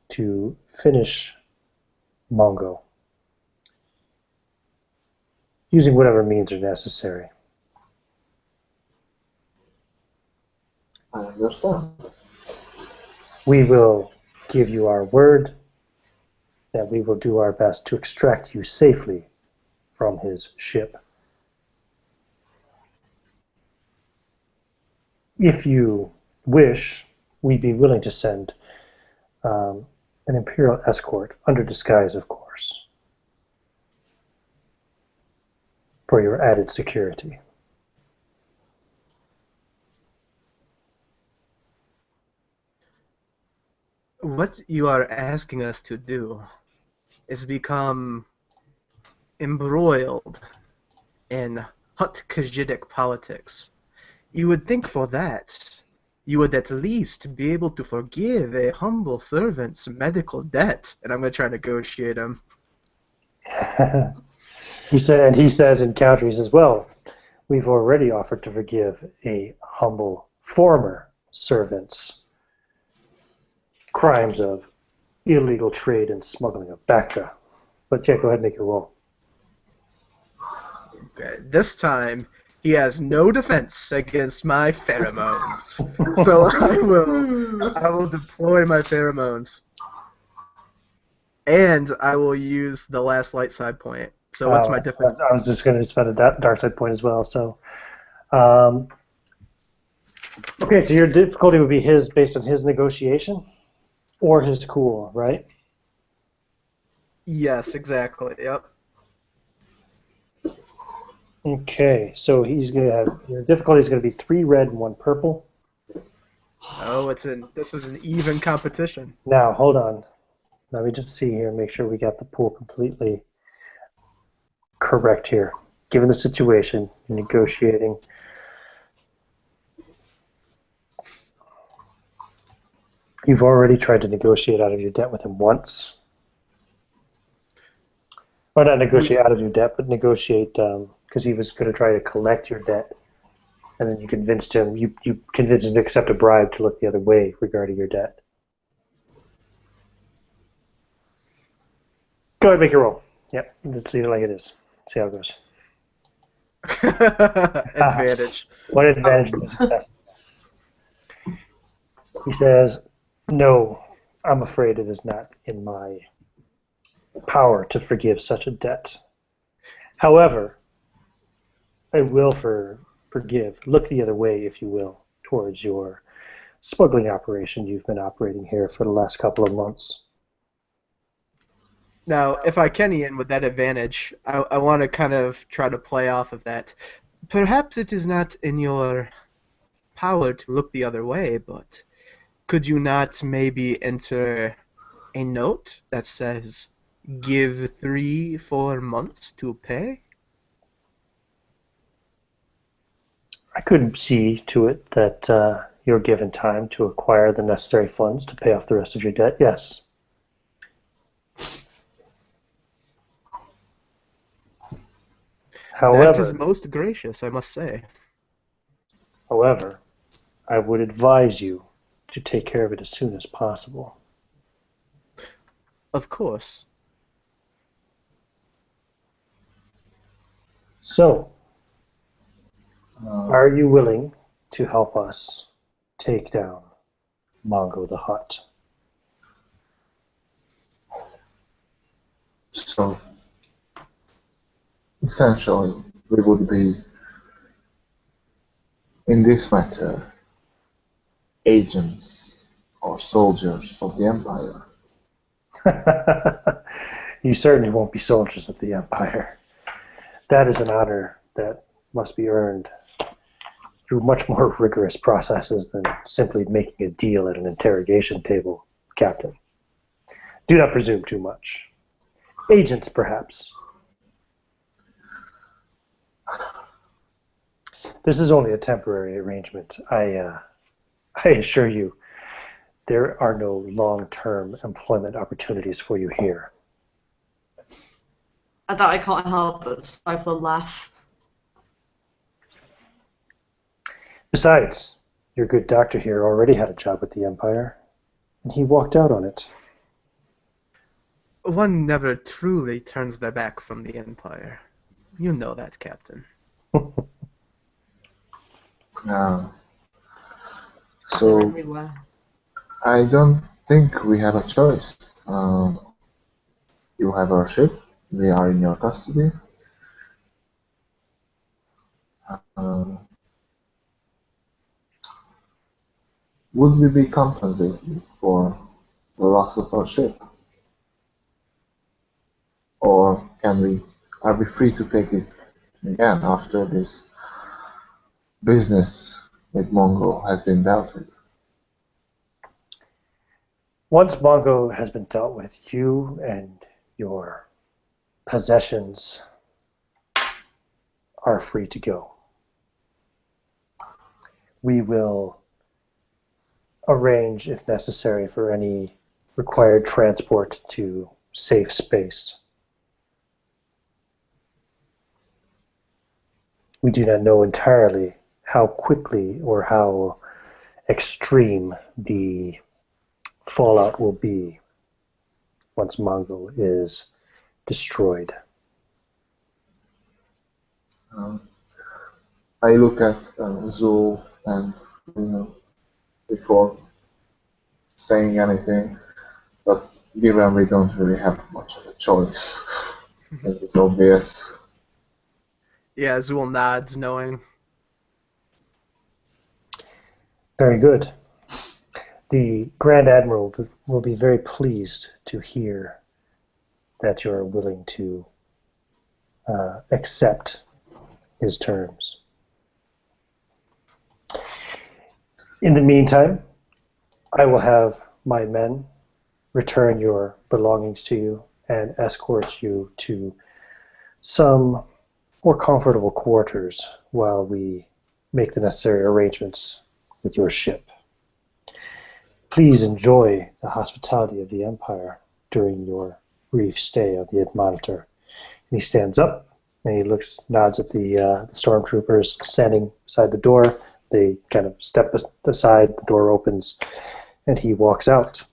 to finish Mongo, using whatever means are necessary. I understand. We will give you our word that we will do our best to extract you safely from his ship. If you wish, we'd be willing to send an Imperial escort, under disguise, of course, for your added security. What you are asking us to do is become embroiled in Hutt Khajidic politics. You would think for that, you would at least be able to forgive a humble servant's medical debt. And I'm going to try to negotiate him. He says in counter, he says, well, we've already offered to forgive a humble former servant's crimes of illegal trade and smuggling of Bactra. But yeah, go ahead and make your roll. Okay. This time, he has no defense against my pheromones. So I will deploy my pheromones. And I will use the last light side point. So what's my defense? I was just going to spend a dark side point as well. So, okay, so your difficulty would be his based on his negotiation or his cool, right? Yes, exactly. Yep. Okay, so he's going to have your difficulty is going to be 3 red and 1 purple. Oh, this is an even competition. Now, hold on. Let me just see here and make sure we got the pool completely correct here. Given the situation, you're negotiating. You've already tried to negotiate out of your debt with him once. Or not negotiate out of your debt, but negotiate because he was going to try to collect your debt. And then you convinced him to accept a bribe to look the other way regarding your debt. Go ahead and make your roll. Yep, let's leave it like it is. See how it goes. Advantage. What advantage does he have? He says, no, I'm afraid it is not in my power to forgive such a debt. However, I will forgive. Look the other way, if you will, towards your smuggling operation you've been operating here for the last couple of months. Now, if I can, Ian, with that advantage, I want to kind of try to play off of that. Perhaps it is not in your power to look the other way, but could you not maybe enter a note that says, give 3-4 months to pay? I could see to it that you're given time to acquire the necessary funds to pay off the rest of your debt, yes. That is most gracious, I must say. However, I would advise you to take care of it as soon as possible. Of course. So, are you willing to help us take down Mongo the Hutt? So, essentially, we would be, in this matter, agents or soldiers of the Empire. You certainly won't be soldiers of the Empire. That is an honor that must be earned through much more rigorous processes than simply making a deal at an interrogation table, Captain. Do not presume too much. Agents, perhaps. This is only a temporary arrangement. I assure you, there are no long-term employment opportunities for you here. At that, I can't help but stifle a laugh. Besides, your good doctor here already had a job with the Empire, and he walked out on it. One never truly turns their back from the Empire. You know that, Captain. So, Everywhere. I don't think we have a choice. You have our ship. We are in your custody. Would we be compensated for the loss of our ship? Or are we free to take it again after this business with Mongo has been dealt with? Once Mongo has been dealt with, you and your possessions are free to go. We will arrange, if necessary, for any required transport to safe space. We do not know entirely how quickly or how extreme the fallout will be once Mongo is destroyed. I look at Zul and, before saying anything, but given we don't really have much of a choice, I think it's obvious. Yeah, Zool nods, knowing. Very good. The Grand Admiral will be very pleased to hear that you're willing to accept his terms. In the meantime, I will have my men return your belongings to you and escort you to some more comfortable quarters while we make the necessary arrangements with your ship. Please enjoy the hospitality of the Empire during your brief stay on the Monitor. And he stands up and he nods at the stormtroopers standing beside the door. They kind of step aside, the door opens, and he walks out.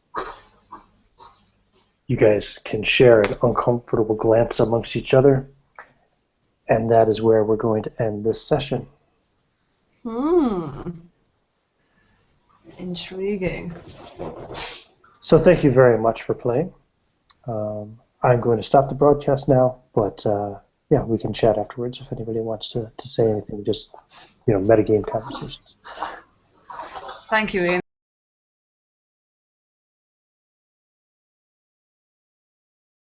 You guys can share an uncomfortable glance amongst each other, and that is where we're going to end this session. Intriguing. So thank you very much for playing. I'm going to stop the broadcast now, but yeah, we can chat afterwards if anybody wants to say anything, just metagame conversations. Thank you, Ian.